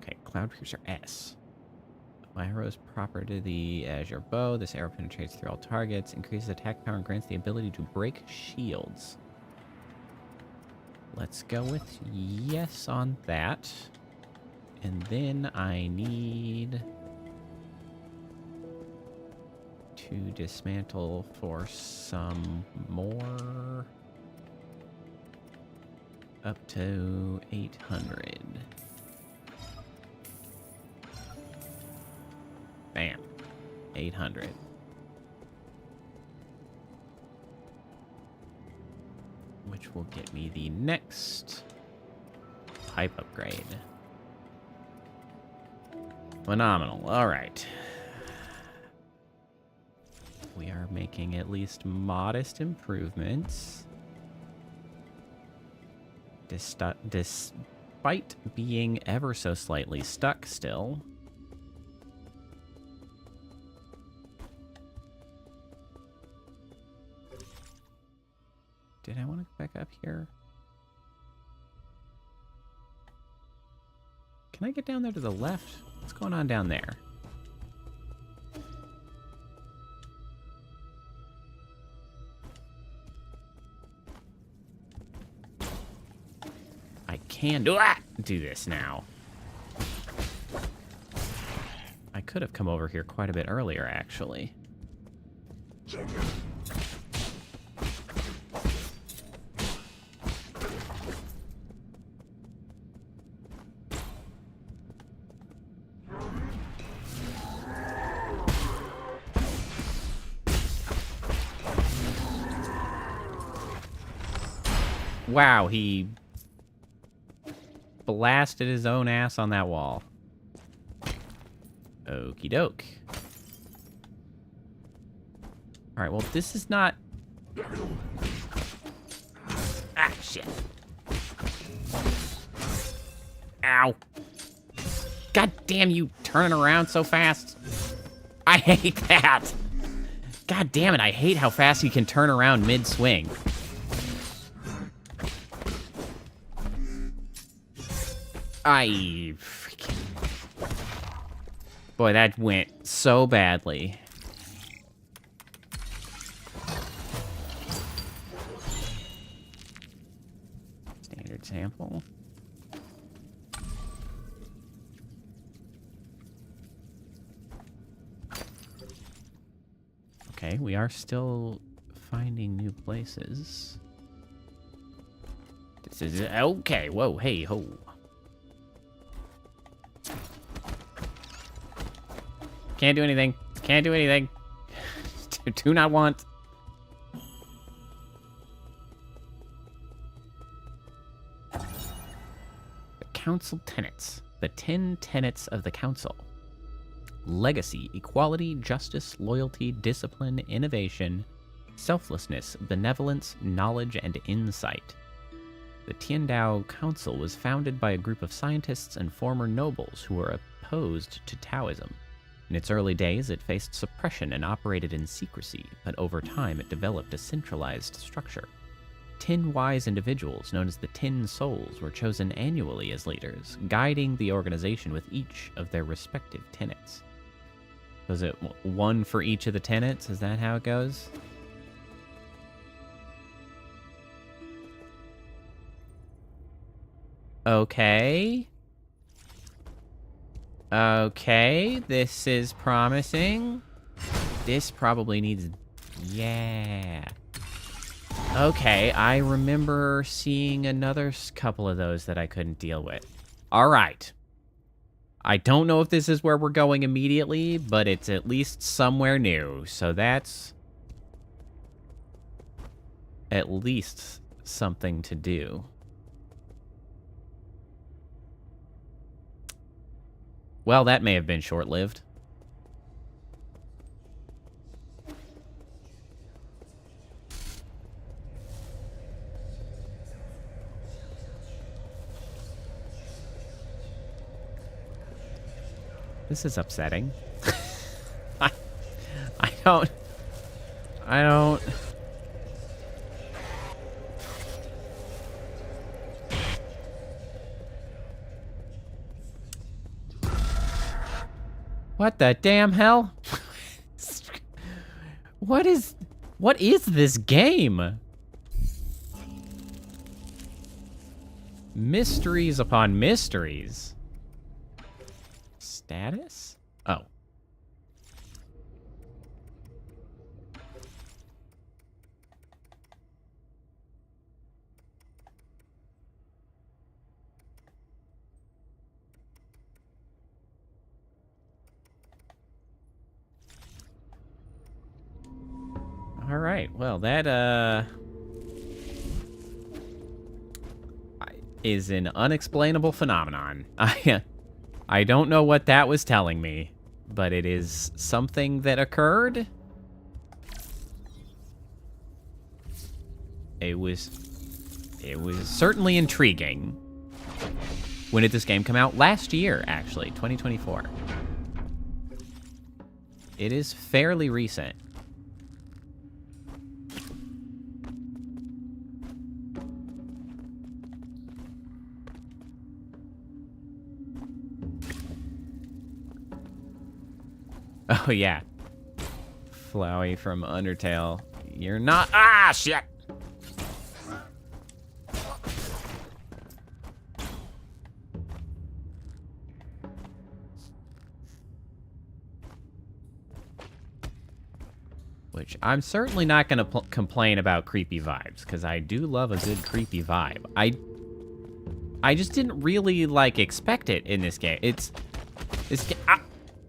Okay, Cloud Piercer S. My arrow is proper to the Azure Bow. This arrow penetrates through all targets, increases attack power, and grants the ability to break shields. Let's go with yes on that. And then I need to dismantle for some more. Up to 800. Bam. 800. Which will get me the next pipe upgrade. Phenomenal. All right. We are making at least modest improvements. Despite being ever so slightly stuck still. Did I want to go back up here? Can I get down there to the left? What's going on down there? I can do this now. I could have come over here quite a bit earlier, actually. Wow, he blasted his own ass on that wall. Okie doke. Alright, well, this is not... Ah, shit. Ow. God damn you turning around so fast. I hate that. God damn it, I hate how fast you can turn around mid-swing. I freaking... Boy, that went so badly. Standard sample. Okay, we are still finding new places. This is... Okay, whoa, hey, ho. Can't do anything. Can't do anything. Do not want. The council tenets. The 10 tenets of the council. Legacy, equality, justice, loyalty, discipline, innovation, selflessness, benevolence, knowledge, and insight. The Tiandao Council was founded by a group of scientists and former nobles who were opposed to Taoism. In its early days, it faced suppression and operated in secrecy, but over time it developed a centralized structure. 10 wise individuals, known as the 10 Souls, were chosen annually as leaders, guiding the organization with each of their respective tenets. Was it one for each of the tenets? Is that how it goes? Okay. Okay, this is promising. This probably needs... Yeah. Okay, I remember seeing another couple of those that I couldn't deal with. All right. I don't know if this is where we're going immediately, but it's at least somewhere new. So that's at least something to do. Well, that may have been short-lived. This is upsetting. I don't... What the damn hell? What is this game? Mysteries upon mysteries. Status? Oh. All right. Well, that is an unexplainable phenomenon. I don't know what that was telling me, but it is something that occurred. It was certainly intriguing. When did this game come out? Last year, actually, 2024. It is fairly recent. Oh, yeah. Flowey from Undertale. You're not... Ah, shit! Which I'm certainly not going to complain about creepy vibes, because I do love a good creepy vibe. I just didn't really, like, expect it in this game.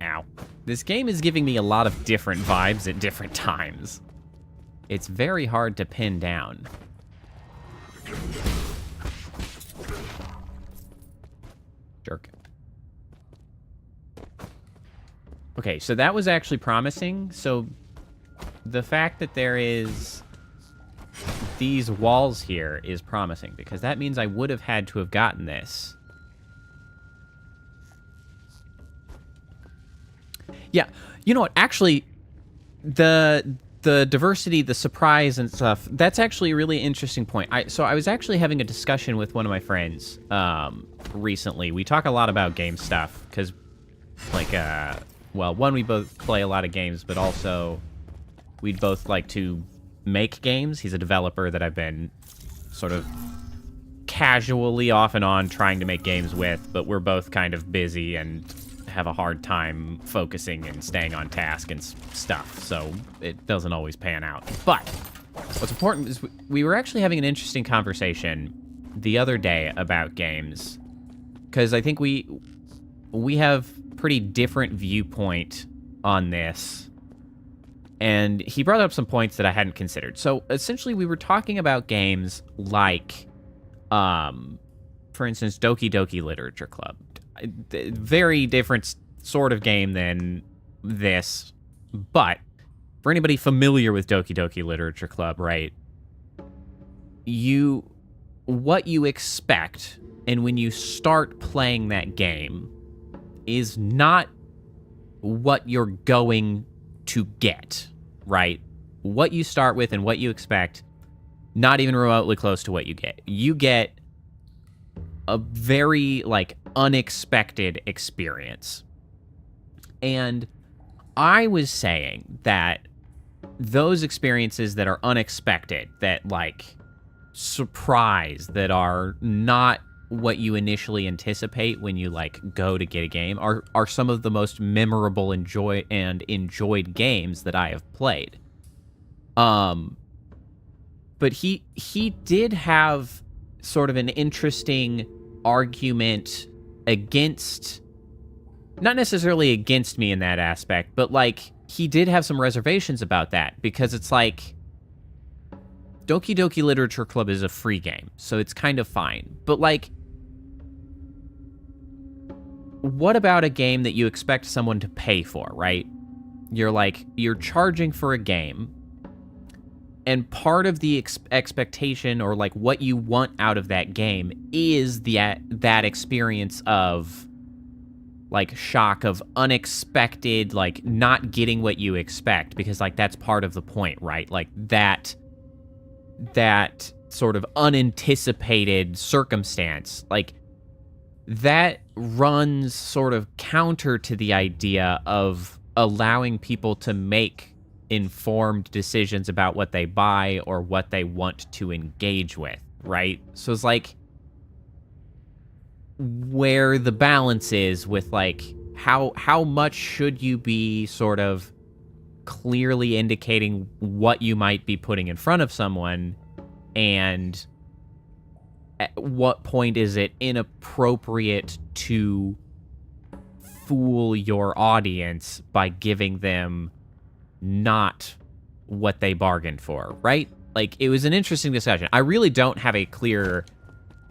Ow. This game is giving me a lot of different vibes at different times. It's very hard to pin down. Jerk. Okay, so that was actually promising. So the fact that there is these walls here is promising, because that means I would have had to have gotten this. Yeah, you know what? Actually, the diversity, the surprise and stuff, that's actually a really interesting point. So I was actually having a discussion with one of my friends recently. We talk a lot about game stuff, because, like, well, one, we both play a lot of games, but also we'd both like to make games. He's a developer that I've been sort of casually off and on trying to make games with, but we're both kind of busy and have a hard time focusing and staying on task and stuff, so it doesn't always pan out. But what's important is we were actually having an interesting conversation the other day about games, because I think we have pretty different viewpoint on this, and he brought up some points that I hadn't considered. So essentially we were talking about games like, for instance, Doki Doki Literature Club. Very different sort of game than this, but for anybody familiar with Doki Doki Literature Club, right, what you expect, and when you start playing that game, is not what you're going to get, right? What you start with and what you expect, not even remotely close to what you get. You get a very, like, unexpected experience. And I was saying that those experiences that are unexpected, that, like, surprise, that are not what you initially anticipate when you, like, go to get a game, are some of the most memorable enjoyed games that I have played. But he did have sort of an interesting argument against, not necessarily against me in that aspect, but, like, he did have some reservations about that, because it's like, Doki Doki Literature Club is a free game, so it's kind of fine. But, like, what about a game that you expect someone to pay for, right? You're charging for a game, and part of the expectation, or, like, what you want out of that game is that experience of, like, shock, of unexpected, like, not getting what you expect, because, like, that's part of the point, right? Like, that sort of unanticipated circumstance, like, that runs sort of counter to the idea of allowing people to make informed decisions about what they buy or what they want to engage with, right? So it's like where the balance is with, like, how much should you be sort of clearly indicating what you might be putting in front of someone, and at what point is it inappropriate to fool your audience by giving them not what they bargained for, right? Like, it was an interesting discussion. I really don't have a clear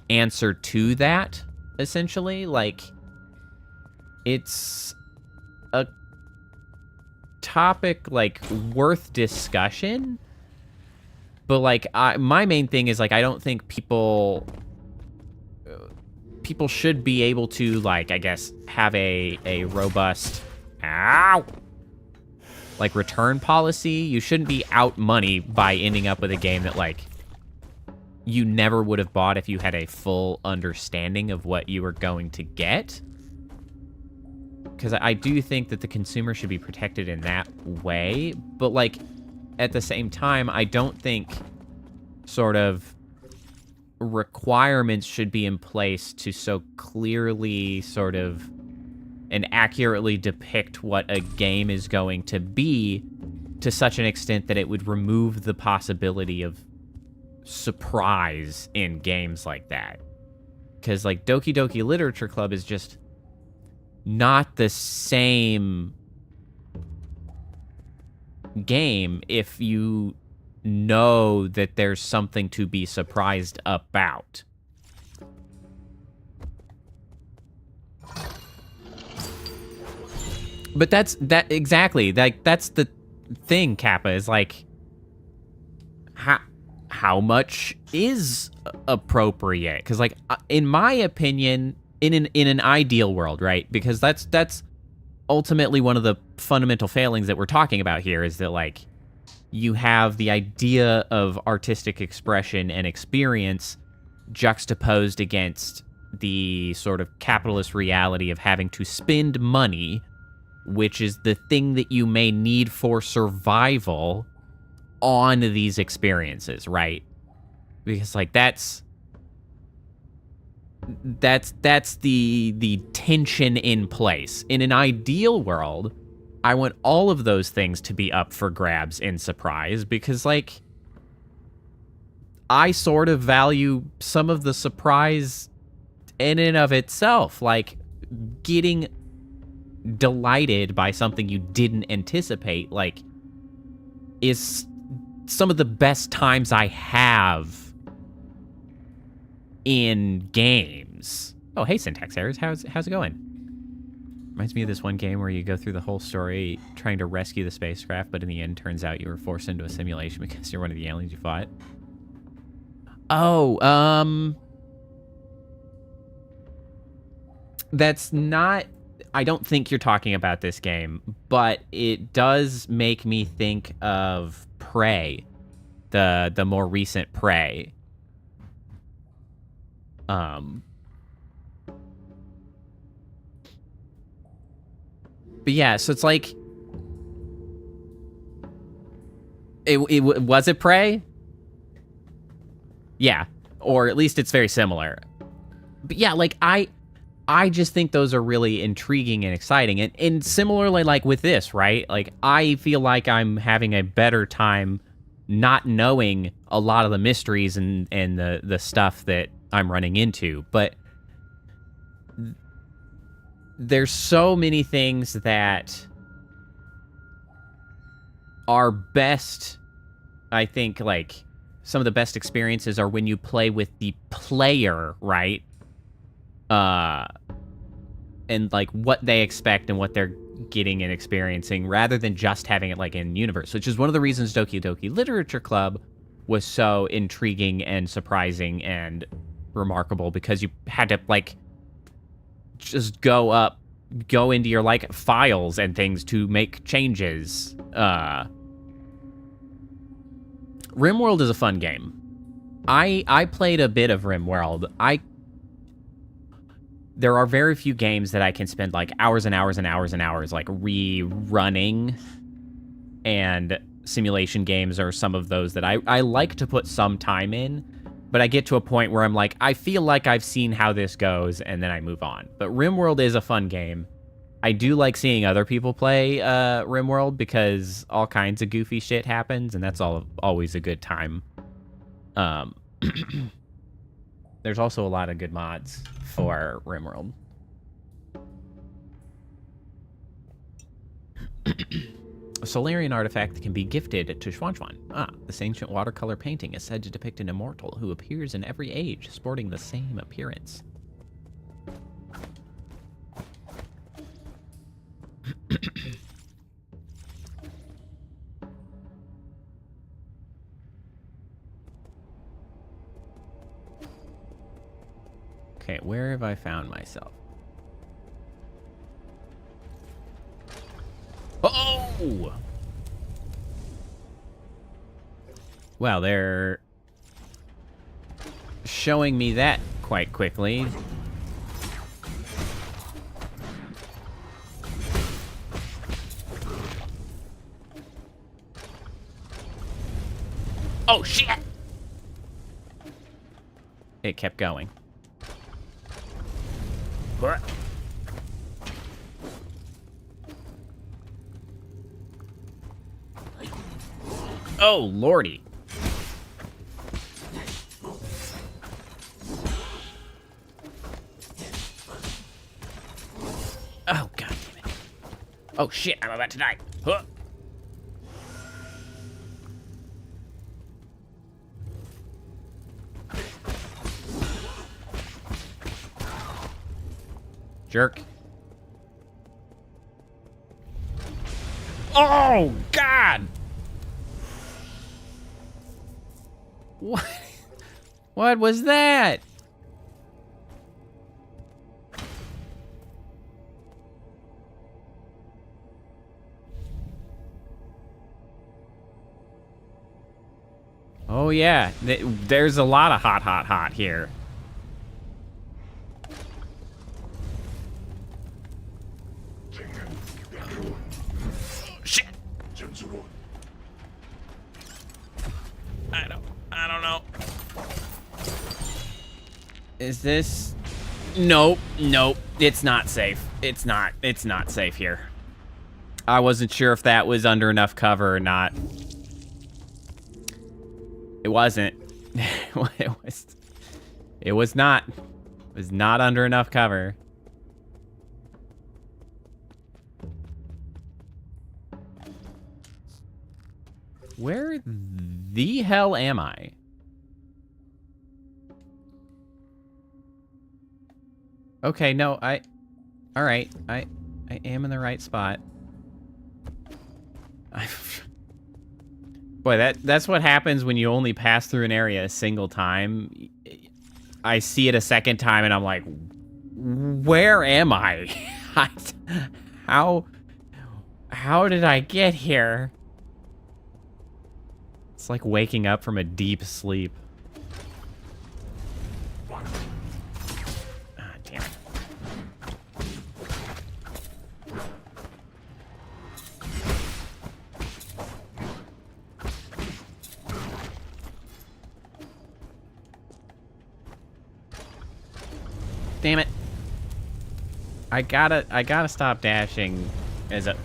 answer to that, essentially. Like, it's a topic, like, worth discussion, but, like, my main thing is, like, I don't think people should be able to, like, I guess, have a robust, like, return policy. You shouldn't be out money by ending up with a game that, like, you never would have bought if you had a full understanding of what you were going to get. because I do think that the consumer should be protected in that way, but like at the same time, I don't think sort of requirements should be in place to so clearly sort of and accurately depict what a game is going to be to such an extent that it would remove the possibility of surprise in games like that. Because, like, Doki Doki Literature Club is just not the same game if you know that there's something to be surprised about. But that's the thing, Kappa, is like how much is appropriate? Because, like, in my opinion, in an ideal world, right? Because that's ultimately one of the fundamental failings that we're talking about here, is that, like, you have the idea of artistic expression and experience juxtaposed against the sort of capitalist reality of having to spend money, which is the thing that you may need for survival, on these experiences, right? Because, like, that's the tension in place. In an ideal world, I want all of those things to be up for grabs in surprise, because, like, I sort of value some of the surprise in and of itself, like getting delighted by something you didn't anticipate, like, is some of the best times I have in games. Oh, hey, Syntax Errors, how's it going? Reminds me of this one game where you go through the whole story trying to rescue the spacecraft, but in the end turns out you were forced into a simulation because you're one of the aliens you fought. Oh, that's not... I don't think you're talking about this game, but it does make me think of Prey, the more recent Prey. But yeah, so it's like... Was it Prey? Yeah, or at least it's very similar. But yeah, like, I just think those are really intriguing and exciting. And similarly, like, with this, right? Like, I feel like I'm having a better time not knowing a lot of the mysteries and the stuff that I'm running into. But there's so many things that are best, I think, like, some of the best experiences are when you play with the player, right? And, like, what they expect and what they're getting and experiencing, rather than just having it, like, in universe, which is one of the reasons Doki Doki Literature Club was so intriguing and surprising and remarkable, because you had to, like, just go into your, like, files and things to make changes. RimWorld is a fun game. I played a bit of RimWorld. There are very few games that I can spend, like, hours and hours and hours and hours, like, rerunning, and simulation games are some of those that I like to put some time in, but I get to a point where I'm like, I feel like I've seen how this goes, and then I move on. But RimWorld is a fun game. I do like seeing other people play RimWorld, because all kinds of goofy shit happens, and that's always a good time. There's also a lot of good mods for RimWorld. A Solarian artifact that can be gifted to Schwanschwan. Ah, this ancient watercolor painting is said to depict an immortal who appears in every age, sporting the same appearance. Okay, where have I found myself? Oh! Well, they're showing me that quite quickly. Oh, shit! It kept going. What? Oh, lordy. Oh, god damn it. Oh, shit, I'm about to die. Huh. Jerk. Oh, God! What? What was that? Oh, yeah. There's a lot of hot here. Shit. I don't know. Is this? Nope. It's not safe. It's not safe here. I wasn't sure if that was under enough cover or not. It wasn't. It was not. It was not under enough cover. Where the hell am I? Okay, no, all right, I am in the right spot. Boy, that's what happens when you only pass through an area a single time. I see it a second time and I'm like, where am I? How did I get here? It's like waking up from a deep sleep. Ah, damn it. Damn it. I gotta stop dashing as a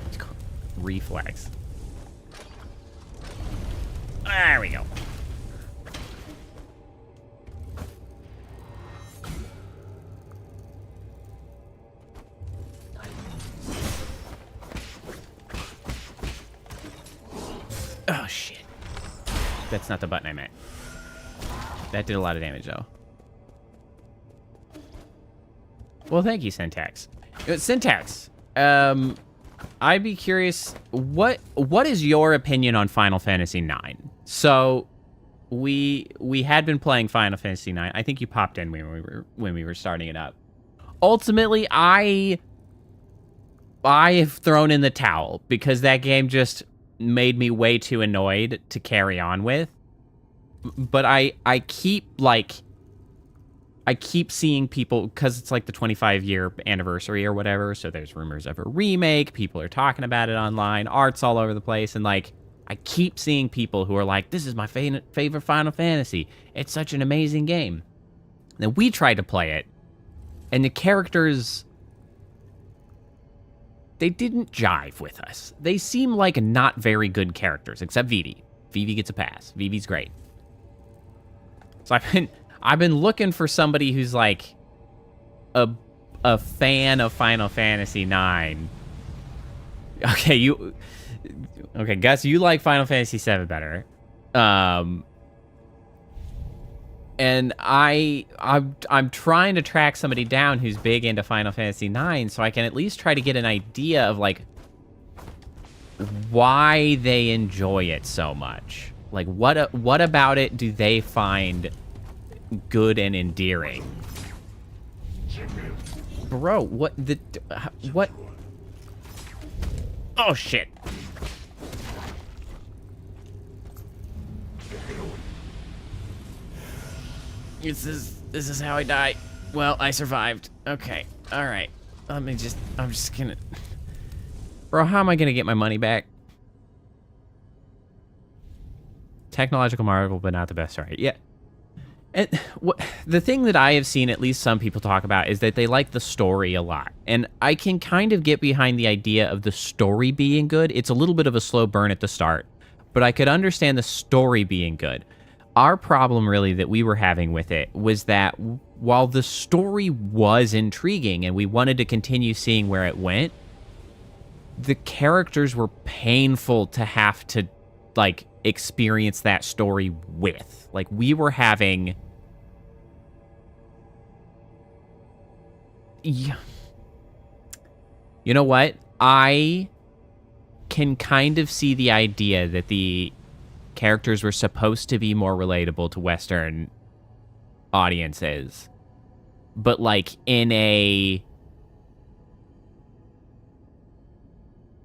reflex. There we go. Oh, shit. That's not the button I meant. That did a lot of damage, though. Well, thank you, Syntax. Syntax, I'd be curious, what is your opinion on Final Fantasy IX? So, we had been playing Final Fantasy IX. I think you popped in when we were starting it up. Ultimately, I have thrown in the towel because that game just made me way too annoyed to carry on with. But I keep seeing people, because it's like the 25-year anniversary or whatever, so there's rumors of a remake, people are talking about it online, art's all over the place, and like, I keep seeing people who are like, this is my favorite Final Fantasy. It's such an amazing game. And then we tried to play it, and the characters, they didn't jive with us. They seem like not very good characters, except Vivi. Vivi gets a pass. Vivi's great. So I've been looking for somebody who's like a fan of Final Fantasy IX. Okay, Gus, you like Final Fantasy VII better. And I'm trying to track somebody down who's big into Final Fantasy IX so I can at least try to get an idea of like why they enjoy it so much. Like what about it do they find good and endearing? Bro, what? Oh, shit. This is how I die. Well, I survived. Okay. All right. I'm just gonna... Bro, how am I gonna get my money back? technological marvel, but not the best story. Yeah. And the thing that I have seen, at least some people talk about, is that they like the story a lot. And I can kind of get behind the idea of the story being good. It's a little bit of a slow burn at the start, but I could understand the story being good. Our problem, really, that we were having with it was that while the story was intriguing and we wanted to continue seeing where it went, the characters were painful to have to, like, experience that story with. Like, we were having... Yeah. You know what? I can kind of see the idea that the characters were supposed to be more relatable to Western audiences. But, like, in a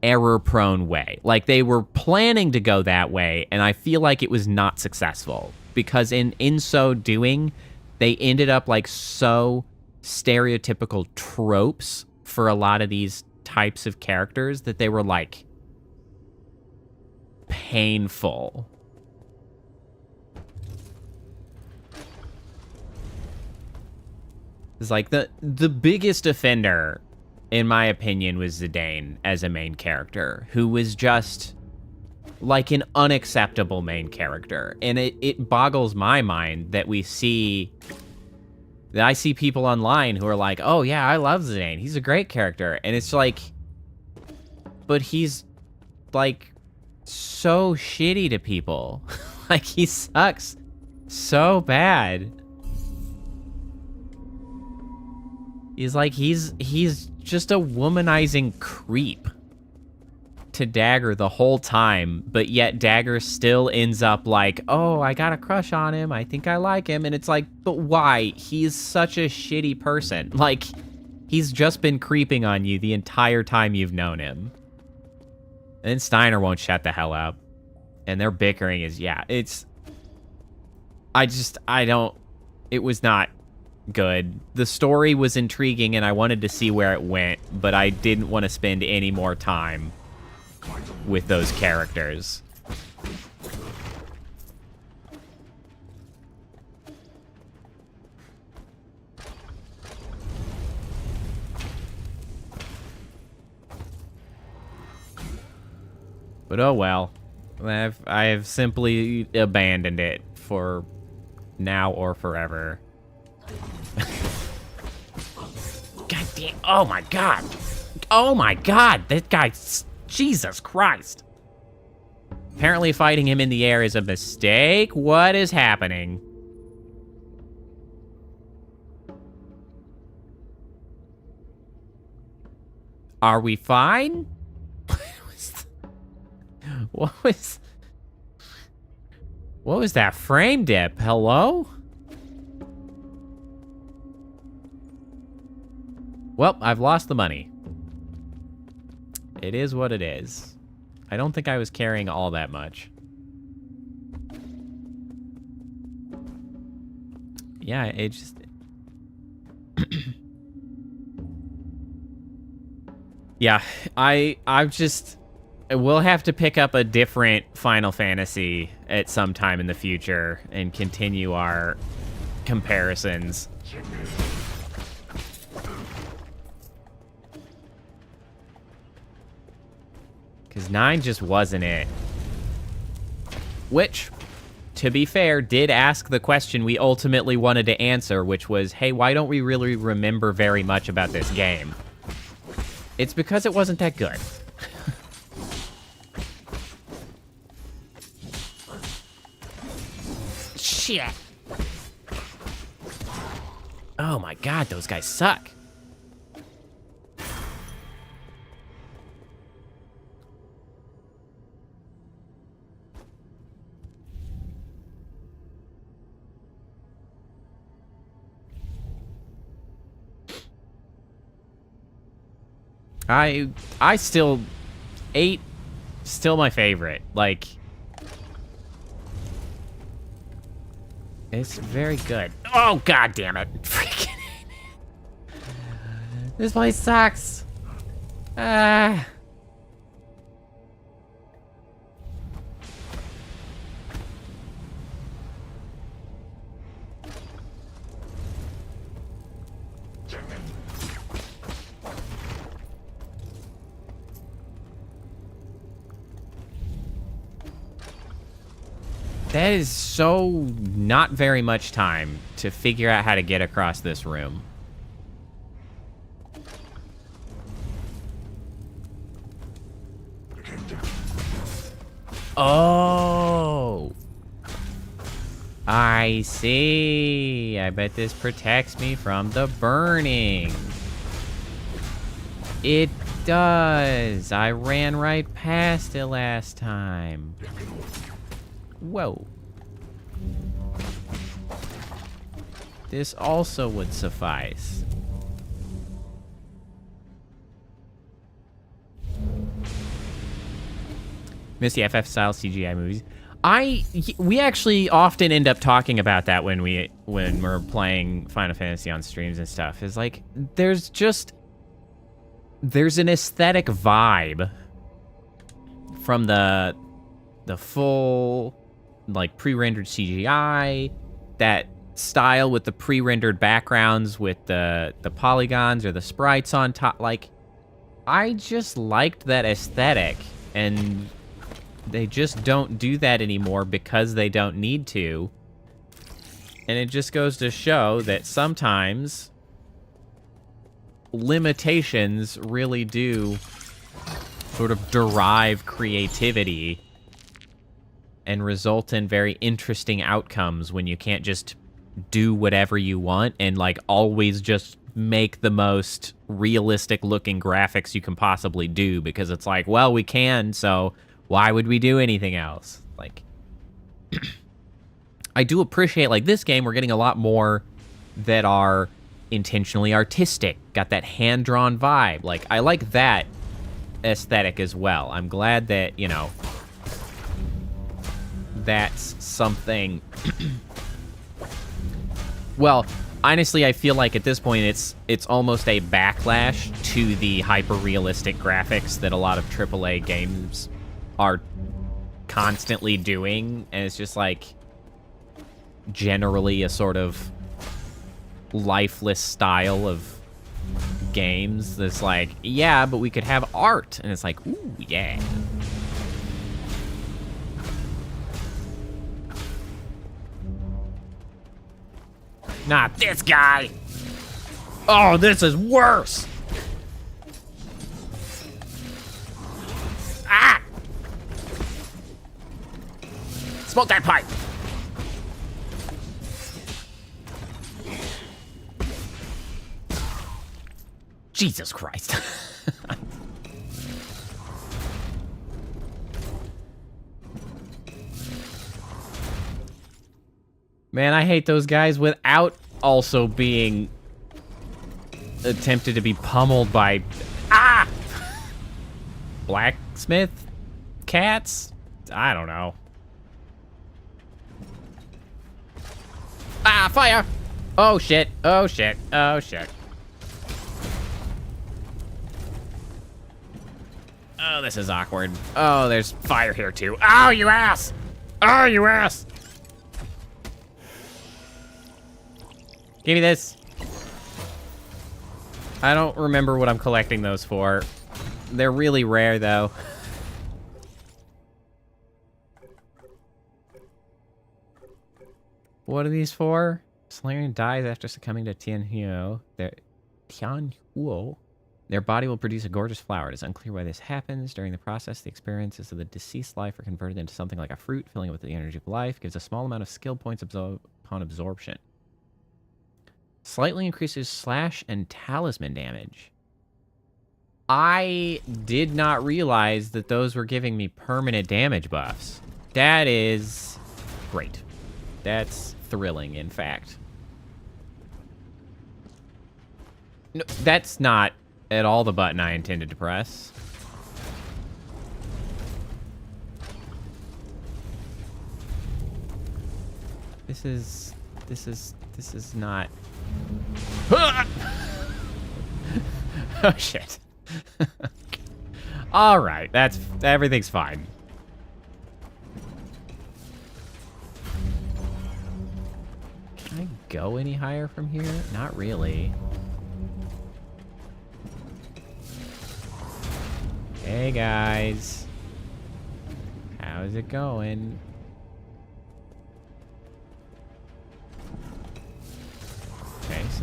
error-prone way. Like, they were planning to go that way, and I feel like it was not successful. Because in so doing, they ended up, like, so stereotypical tropes for a lot of these types of characters that they were, like, painful. It's like the biggest offender, in my opinion, was Zidane as a main character, who was just like an unacceptable main character. And it boggles my mind that I see people online who are like, oh yeah, I love Zidane. He's a great character. And it's like, but he's like so shitty to people. Like, he sucks so bad. He's like, he's just a womanizing creep to Dagger the whole time, but yet Dagger still ends up like, oh, I got a crush on him, I think I like him, and it's like, but why? He's such a shitty person. Like, he's just been creeping on you the entire time you've known him. And then Steiner won't shut the hell up. And their bickering is, yeah, it was not good. The story was intriguing and I wanted to see where it went, but I didn't want to spend any more time with those characters. But oh well. I have simply abandoned it for now or forever. God damn. Oh my god. Oh my god. That guy. Jesus Christ. Apparently fighting him in the air is a mistake. What is happening? Are we fine? What was that frame dip? Hello? Well, I've lost the money. It is what it is. I don't think I was carrying all that much. Yeah, it just... Yeah, I've just... We'll have to pick up a different Final Fantasy at some time in the future and continue our comparisons. Because 9 just wasn't it. Which, to be fair, did ask the question we ultimately wanted to answer, which was, hey, why don't we really remember very much about this game? It's because it wasn't that good. Shit. Oh my god, those guys suck. I still... 8, still my favorite. Like... It's very good. Oh, god damn it. Freaking... This place sucks. Ah... That is so not very much time to figure out how to get across this room. Oh. I see. I bet this protects me from the burning. It does. I ran right past it last time. Whoa. This also would suffice. Miss the FF style CGI movies. We actually often end up talking about that when we're playing Final Fantasy on streams and stuff. Is like there's an aesthetic vibe from the full like pre-rendered CGI, that style with the pre-rendered backgrounds with the polygons or the sprites on top. Like I just liked that aesthetic, and they just don't do that anymore because they don't need to. And it just goes to show that sometimes limitations really do sort of derive creativity and result in very interesting outcomes when you can't just do whatever you want and like always just make the most realistic looking graphics you can possibly do, because it's like, well, we can, so why would we do anything else? Like, I do appreciate, like, this game, we're getting a lot more that are intentionally artistic, got that hand-drawn vibe. Like, I like that aesthetic as well. I'm glad that, you know, that's something... Well, honestly, I feel like at this point it's almost a backlash to the hyper-realistic graphics that a lot of AAA games are constantly doing, and it's just like generally a sort of lifeless style of games that's like, yeah, but we could have art, and it's like, ooh, yeah. Not this guy. Oh, this is worse. Ah! Smoke that pipe. Jesus Christ. Man, I hate those guys without also being attempted to be pummeled by... Ah! Blacksmith? Cats? I don't know. Ah, fire! Oh, shit. Oh, shit. Oh, shit. Oh, this is awkward. Oh, there's fire here, too. Oh, you ass! Oh, you ass! Give me this. I don't remember what I'm collecting those for. They're really rare, though. What are these for? Solarian dies after succumbing to Tianhuo. Their body will produce a gorgeous flower. It is unclear why this happens. During the process, the experiences of the deceased life are converted into something like a fruit, filling it with the energy of life. Gives a small amount of skill points upon absorption. Slightly increases slash and talisman damage. I did not realize that those were giving me permanent damage buffs. That is great. That's thrilling, in fact. No, that's not at all the button I intended to press. This is not... Oh, shit. All right, everything's fine. Can I go any higher from here? Not really. Hey, guys. How's it going?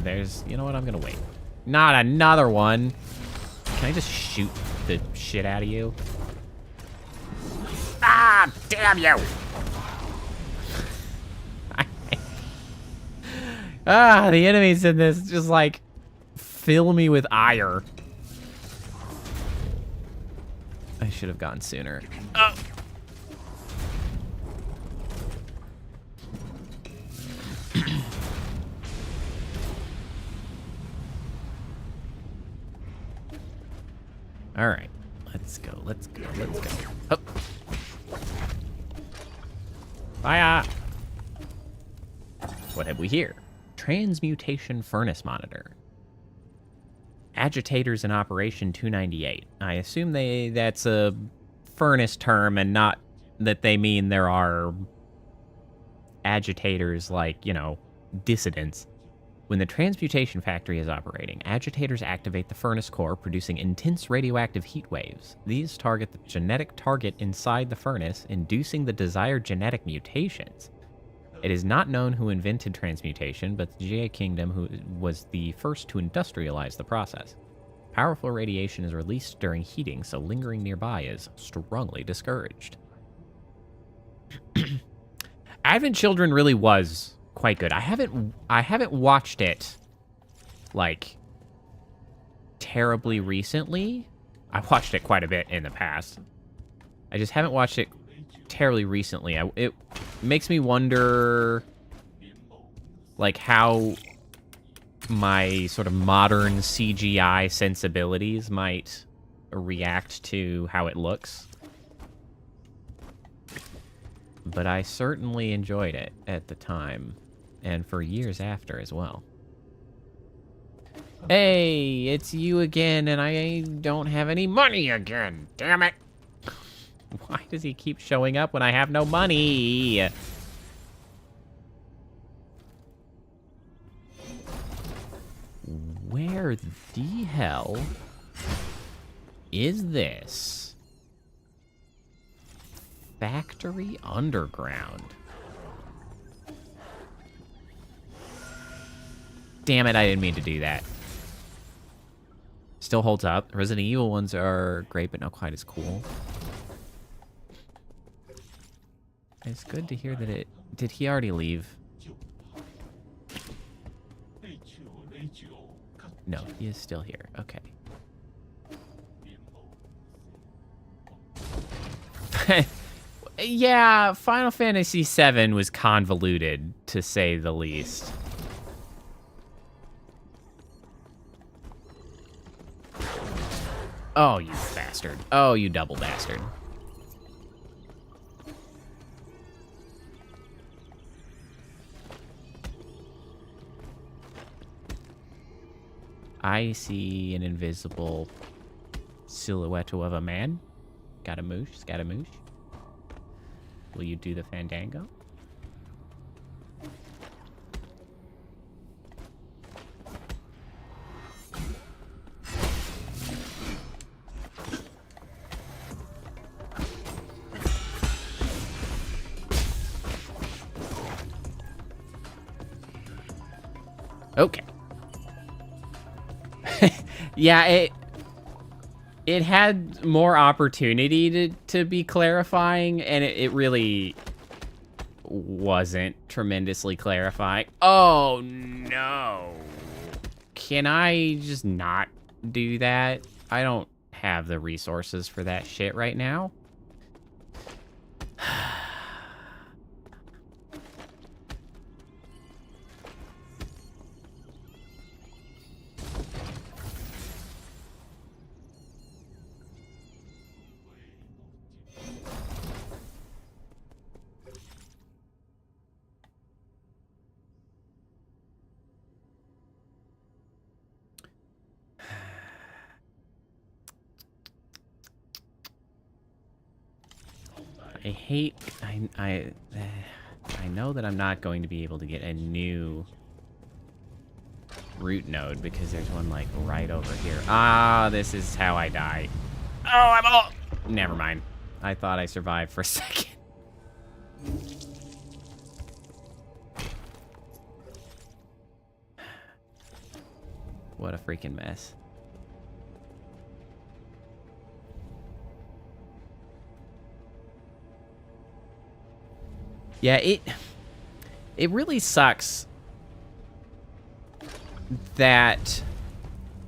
There's... You know what? I'm gonna wait. Not another one! Can I just shoot the shit out of you? Ah! Damn you! The enemies in this just, like, fill me with ire. I should have gone sooner. Oh. All right, let's go. Let's go. Let's go. Oh. Fire! What have we here? Transmutation furnace monitor. Agitators in operation 298. I assume that's a furnace term and not that they mean there are agitators like, you know, dissidents. When the transmutation factory is operating, agitators activate the furnace core, producing intense radioactive heat waves. These target the genetic target inside the furnace, inducing the desired genetic mutations. It is not known who invented transmutation, but the Jia Kingdom who was the first to industrialize the process. Powerful radiation is released during heating, so lingering nearby is strongly discouraged. Advent Children really was quite good. I haven't watched it like terribly recently. I watched it quite a bit in the past. I just haven't watched it terribly recently. It makes me wonder like how my sort of modern CGI sensibilities might react to how it looks. But I certainly enjoyed it at the time, and for years after as well. Hey, it's you again, and I don't have any money again. Damn it. Why does he keep showing up when I have no money? Where the hell is this? Factory Underground. Damn it, I didn't mean to do that. Still holds up. Resident Evil ones are great, but not quite as cool. It's good to hear that it... Did he already leave? No, he is still here. Okay. Yeah, Final Fantasy VII was convoluted, to say the least. Oh, you bastard. Oh, you double bastard. I see an invisible silhouette of a man. Scaramouche, Scaramouche. Will you do the fandango? Okay. Yeah, it had more opportunity to be clarifying, and it really wasn't tremendously clarifying. Oh, no. Can I just not do that? I don't have the resources for that shit right now. I know that I'm not going to be able to get a new root node because there's one like right over here. Ah, this is how I die. Oh, I'm all... Never mind. I thought I survived for a second. What a freaking mess. Yeah, it really sucks that...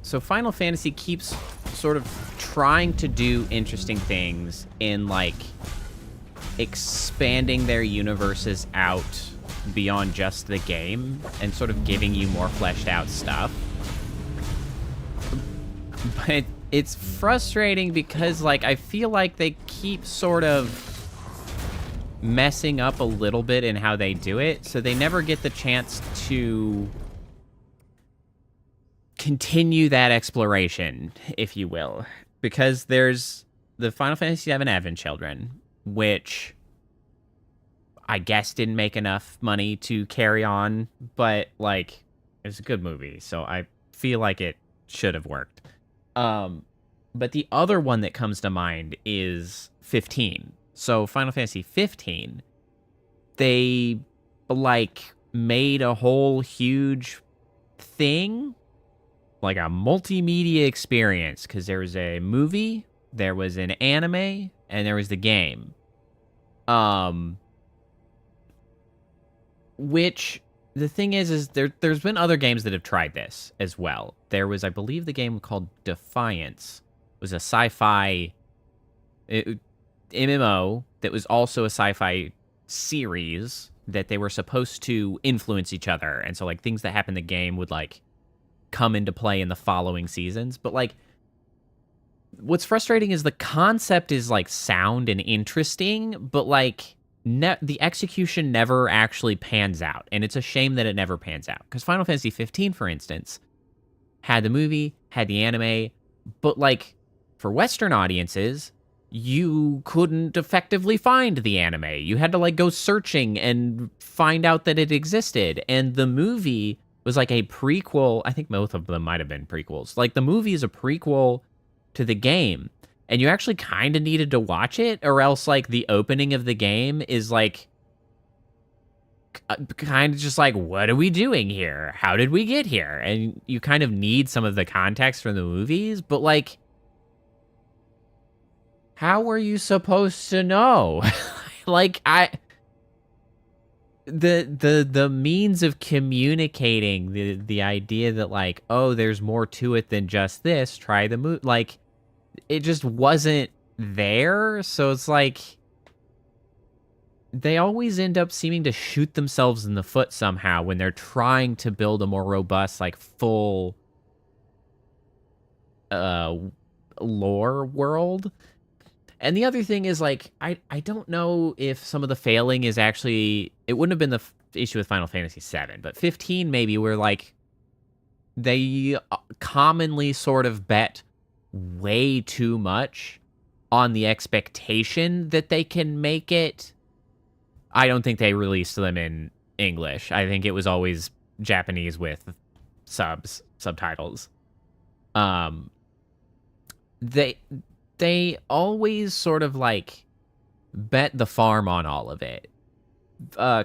So Final Fantasy keeps sort of trying to do interesting things in, like, expanding their universes out beyond just the game and sort of giving you more fleshed out stuff. But it's frustrating because, like, I feel like they keep sort of messing up a little bit in how they do it, so they never get the chance to continue that exploration, if you will. Because there's the Final Fantasy VII Advent Children, which I guess didn't make enough money to carry on, but, like, it's a good movie, so I feel like it should have worked. But the other one that comes to mind is 15. So Final Fantasy 15, they, like, made a whole huge thing, like a multimedia experience, because there was a movie, there was an anime, and there was the game. Which, the thing is there's been other games that have tried this as well. There was, I believe, the game called Defiance. It was a sci-fi MMO that was also a sci-fi series that they were supposed to influence each other. And so, like, things that happen in the game would, like, come into play in the following seasons. But, like, what's frustrating is the concept is, like, sound and interesting, but, like, the execution never actually pans out. And it's a shame that it never pans out. Because Final Fantasy 15, for instance, had the movie, had the anime, but, like, for Western audiences, you couldn't effectively find the anime. You had to, like, go searching and find out that it existed. And the movie was, like, a prequel. I think both of them might have been prequels. Like, the movie is a prequel to the game. And you actually kind of needed to watch it, or else, like, the opening of the game is, like, kind of just like, what are we doing here? How did we get here? And you kind of need some of the context from the movies, but, like, how are you supposed to know? Like, the means of communicating the idea that, like, oh, there's more to it than just this, try the movie, like, it just wasn't there. So it's like they always end up seeming to shoot themselves in the foot somehow when they're trying to build a more robust, like, full lore world. And the other thing is, like, I don't know if some of the failing is actually... It wouldn't have been the issue with Final Fantasy VII, but 15 maybe, where, like, they commonly sort of bet way too much on the expectation that they can make it. I don't think they released them in English. I think it was always Japanese with subtitles. They always sort of, like, bet the farm on all of it.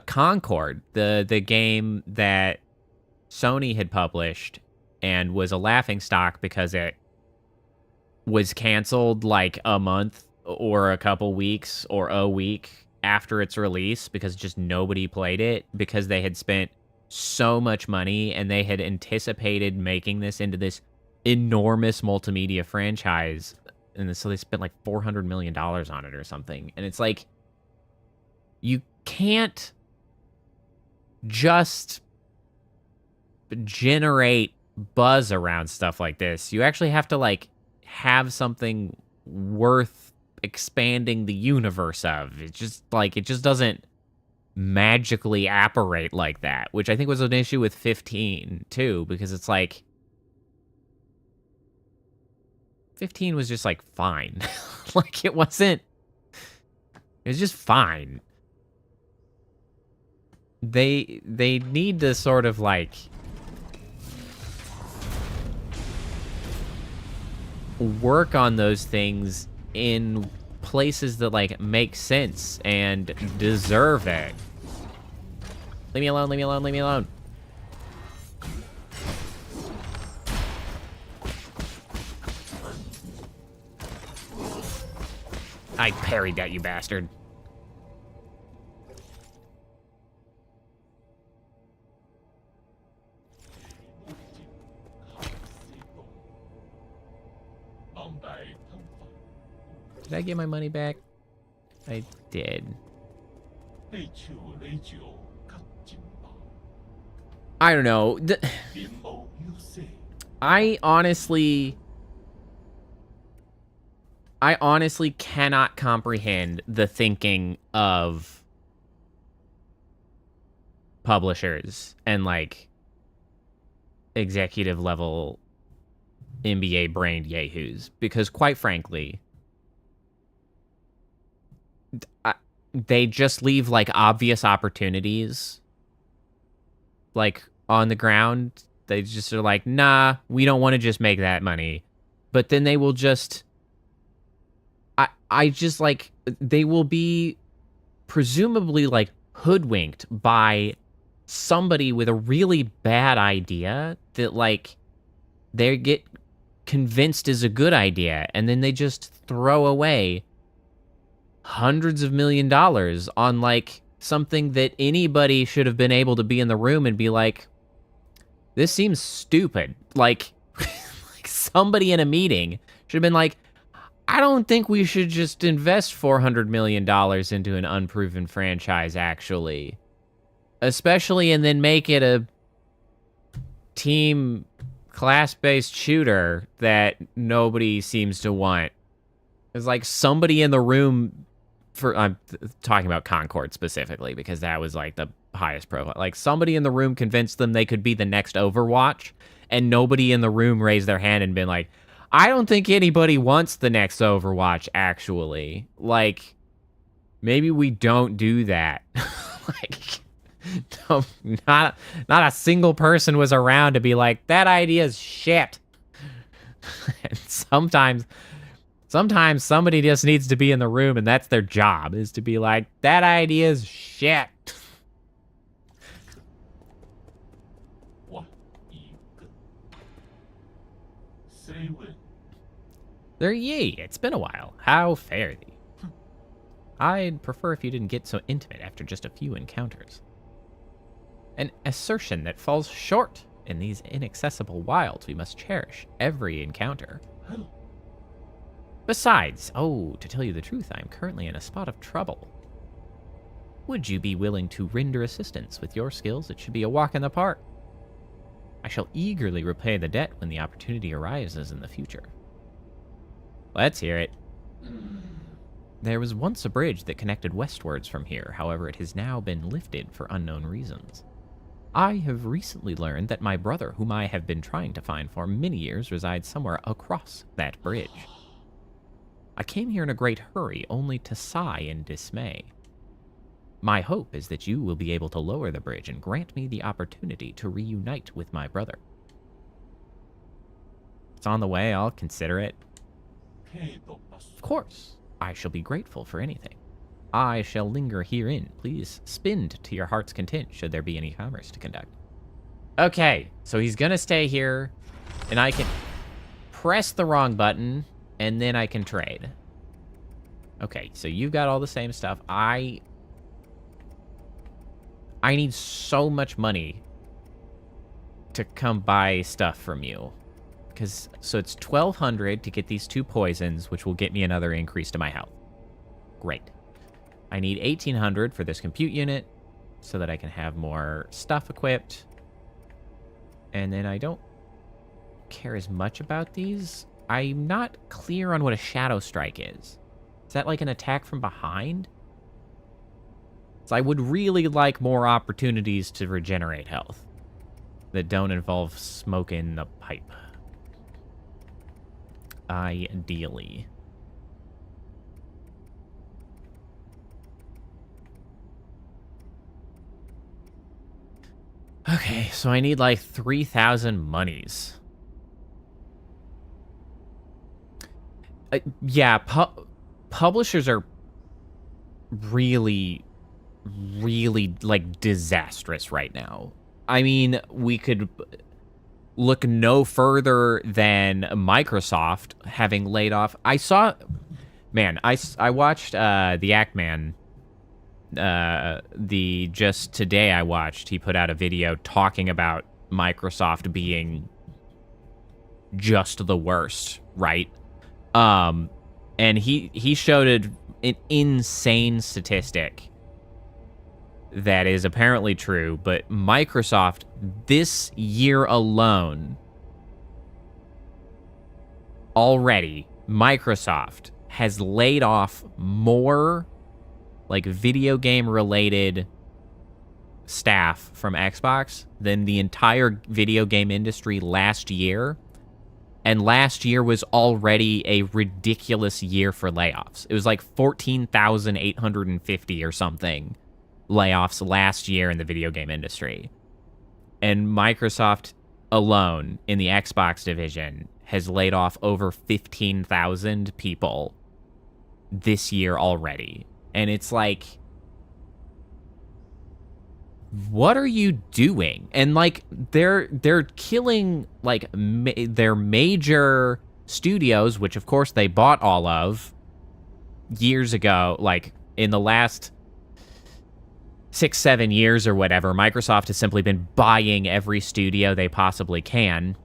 Concord, the game that Sony had published and was a laughingstock because it was canceled, like, a month or a couple weeks or a week after its release because just nobody played it, because they had spent so much money and they had anticipated making this into this enormous multimedia franchise. And so they spent like $400 million on it or something. And it's like, you can't just generate buzz around stuff like this. You actually have to, like, have something worth expanding the universe of. It's just, like, it just doesn't magically apparate like that, which I think was an issue with 15, too, because it's like, 15 was just, like, fine. Like, it was just fine. They need to sort of, like, work on those things in places that, like, make sense and deserve it. Leave me alone, leave me alone, leave me alone. I parried that, you bastard. Did I get my money back? I did. I don't know. I honestly cannot comprehend the thinking of publishers and, like, executive level NBA brained yahoos, because quite frankly, they just leave, like, obvious opportunities, like, on the ground. They just are like, nah, we don't want to just make that money. But then they will just... I just, like, they will be presumably, like, hoodwinked by somebody with a really bad idea that, like, they get convinced is a good idea, and then they just throw away hundreds of $1 million on, like, something that anybody should have been able to be in the room and be like, this seems stupid. Like, like somebody in a meeting should have been like, I don't think we should just invest $400 million into an unproven franchise, actually. Especially, and then make it a team class-based shooter that nobody seems to want. It's like somebody in the room... I'm talking about Concord specifically, because that was, like, the highest profile. Like, somebody in the room convinced them they could be the next Overwatch, and nobody in the room raised their hand and been like, I don't think anybody wants the next Overwatch, actually. Like, maybe we don't do that. Like, no, not a single person was around to be like, that idea's shit. And sometimes somebody just needs to be in the room, and that's their job, is to be like, that idea's shit. There ye, it's been a while. How fare thee? I'd prefer if you didn't get so intimate after just a few encounters. An assertion that falls short. In these inaccessible wilds, we must cherish every encounter. Besides, to tell you the truth, I am currently in a spot of trouble. Would you be willing to render assistance with your skills? It should be a walk in the park. I shall eagerly repay the debt when the opportunity arises in the future. Let's hear it. There was once a bridge that connected westwards from here, however it has now been lifted for unknown reasons. I have recently learned that my brother, whom I have been trying to find for many years, resides somewhere across that bridge. I came here in a great hurry, only to sigh in dismay. My hope is that you will be able to lower the bridge and grant me the opportunity to reunite with my brother. It's on the way, I'll consider it. Of course, I shall be grateful for anything. I shall linger herein. Please spend to your heart's content should there be any commerce to conduct. Okay, so he's gonna stay here, and I can press the wrong button, and then I can trade. Okay, so you've got all the same stuff. I need so much money to come buy stuff from you. So it's 1,200 to get these 2 poisons, which will get me another increase to my health. Great. I need 1,800 for this compute unit so that I can have more stuff equipped. And then I don't care as much about these. I'm not clear on what a Shadow Strike is. Is that like an attack from behind? So I would really like more opportunities to regenerate health that don't involve smoking the pipe. Ideally. Okay, so I need like 3,000 monies. Yeah, publishers are really, really, like, disastrous right now. I mean, we could look no further than Microsoft having laid off. I saw Man, I watched the Act Man. Just today I watched, he put out a video talking about Microsoft being just the worst, right? And he showed an insane statistic that is apparently true, but Microsoft this year alone already, Microsoft has laid off more like video game related staff from Xbox than the entire video game industry last year. And last year was already a ridiculous year for layoffs. It was like 14,850 or something layoffs last year in the video game industry. And Microsoft alone in the Xbox division has laid off over 15,000 people this year already. And it's like, what are you doing? And like they're killing like their major studios, which of course they bought all of years ago, like in the last 6-7 years or whatever. Microsoft has simply been buying every studio they possibly can,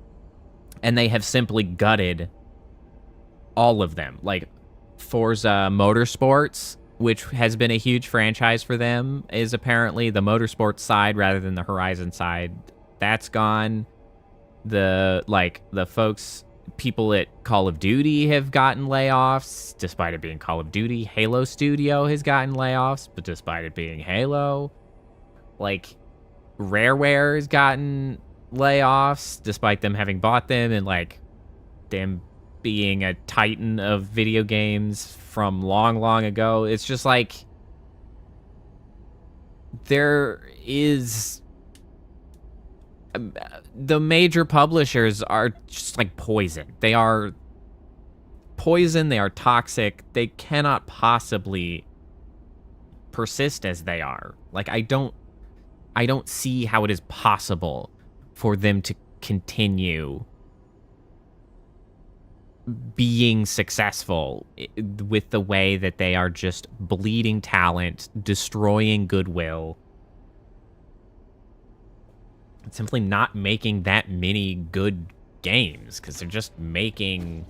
and they have simply gutted all of them. Like Forza Motorsports, which has been a huge franchise for them, is apparently the motorsports side rather than the Horizon side. That's gone. The people at Call of Duty have gotten layoffs, despite it being Call of Duty. Halo Studio has gotten layoffs, but despite it being Halo. Like, Rareware has gotten layoffs, despite them having bought them, and like, them being a titan of video games from long, long ago. It's just like, there is... the major publishers are just like poison. They are poison, they are toxic, they cannot possibly persist as they are. Like, I don't see how it is possible for them to continue being successful with the way that they are just bleeding talent, destroying goodwill, simply not making that many good games, because they're just making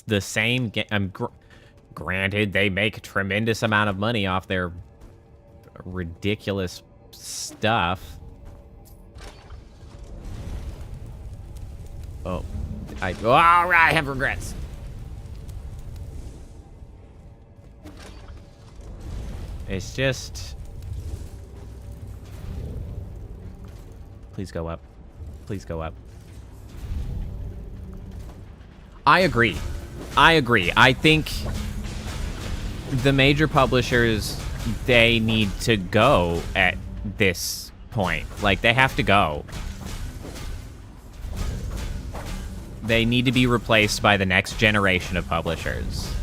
the same game. Granted, they make a tremendous amount of money off their ridiculous stuff. Oh, all right, I have regrets. It's just... Please go up. Please go up. I agree. I think the major publishers, they need to go at this point. Like, they have to go. They need to be replaced by the next generation of publishers.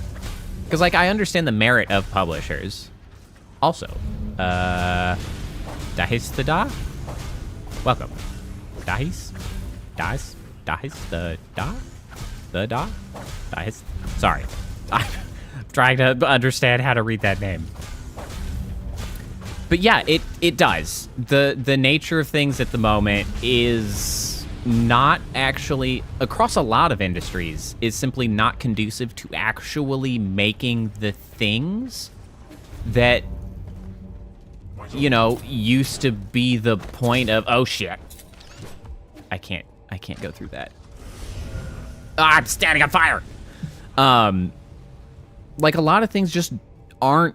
Because, like, I understand the merit of publishers. Also, Dahis the Da? Welcome. Dahis? The Da? Dahis? Sorry. I'm trying to understand how to read that name. But yeah, it does. The nature of things at the moment is not actually, across a lot of industries, is simply not conducive to actually making the things that, you know, used to be the point of, oh shit. I can't go through that. Ah, I'm standing on fire. Like, a lot of things just aren't,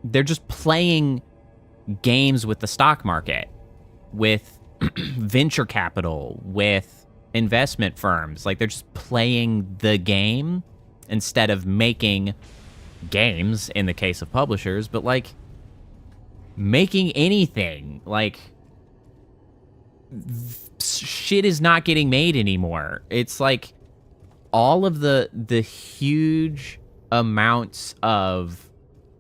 they're just playing games with the stock market, with venture capital, with investment firms. Like, they're just playing the game instead of making games in the case of publishers, but like making anything. Like, shit is not getting made anymore. It's like all of the huge amounts of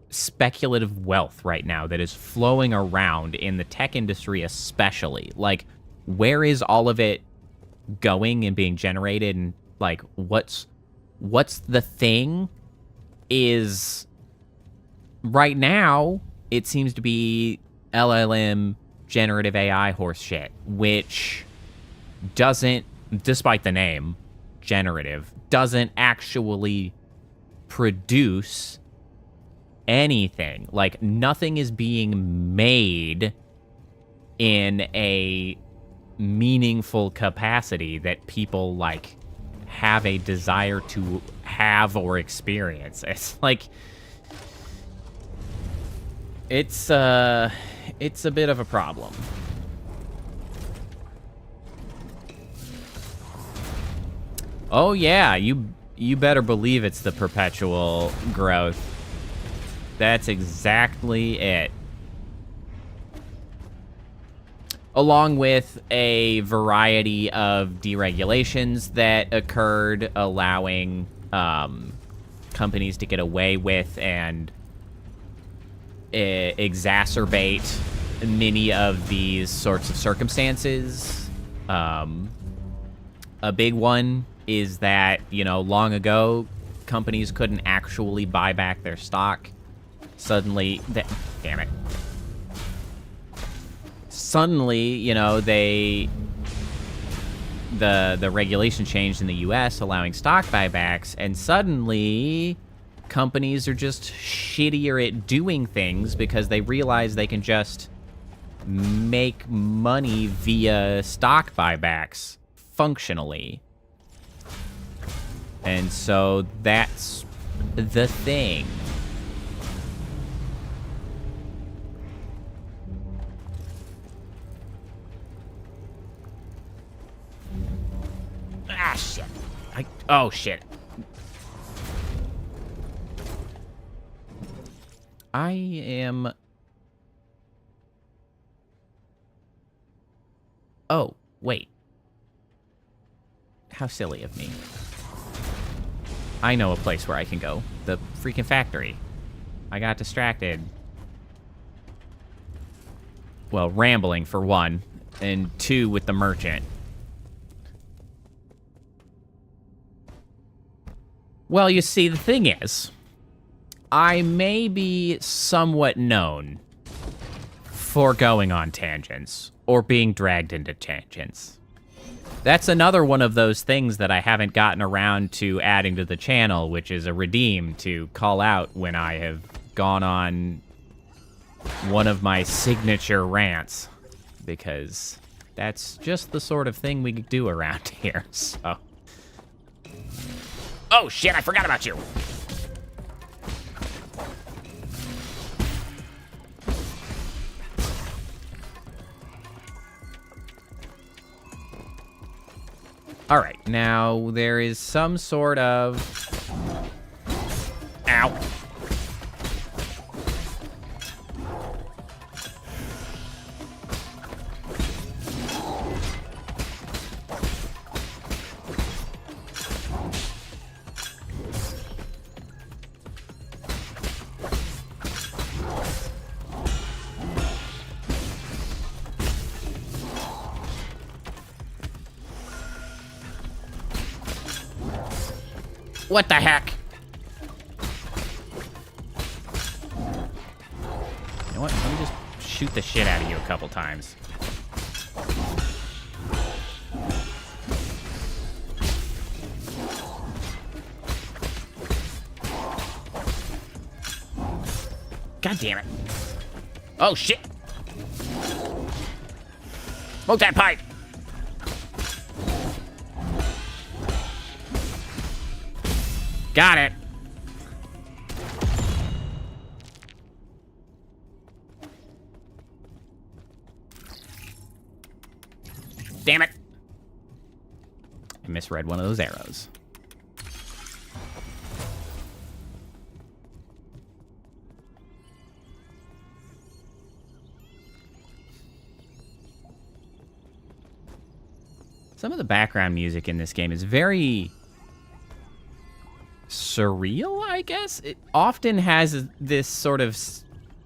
speculative wealth right now that is flowing around in the tech industry especially. Like, where is all of it going and being generated, and like what's what's the thing is right now it seems to be LLM generative AI horse shit, which doesn't, despite the name, generative, doesn't actually produce anything. Like, nothing is being made in a meaningful capacity that people, like, have a desire to have or experience. It's like, it's a bit of a problem. Oh yeah, you better believe it's the perpetual growth. That's exactly it. Along with a variety of deregulations that occurred, allowing companies to get away with and exacerbate many of these sorts of circumstances. A big one is that, you know, long ago, companies couldn't actually buy back their stock. Suddenly, damn it. Suddenly, you know, the regulation changed in the US, allowing stock buybacks, and suddenly companies are just shittier at doing things because they realize they can just make money via stock buybacks functionally. And so that's the thing. Ah, shit. Oh, shit. I am... Oh, wait. How silly of me. I know a place where I can go. The freaking factory. I got distracted. Well, rambling, for one. And two, with the merchant. Well, you see, the thing is, I may be somewhat known for going on tangents, or being dragged into tangents. That's another one of those things that I haven't gotten around to adding to the channel, which is a redeem to call out when I have gone on one of my signature rants, because that's just the sort of thing we do around here, so... Oh, shit, I forgot about you! Alright, now there is some sort of... Ow. What the heck? You know what? Let me just shoot the shit out of you a couple times. God damn it. Oh, shit. Smoke that pipe. Got it. Damn it. I misread one of those arrows. Some of the background music in this game is very surreal, I guess. It often has this sort of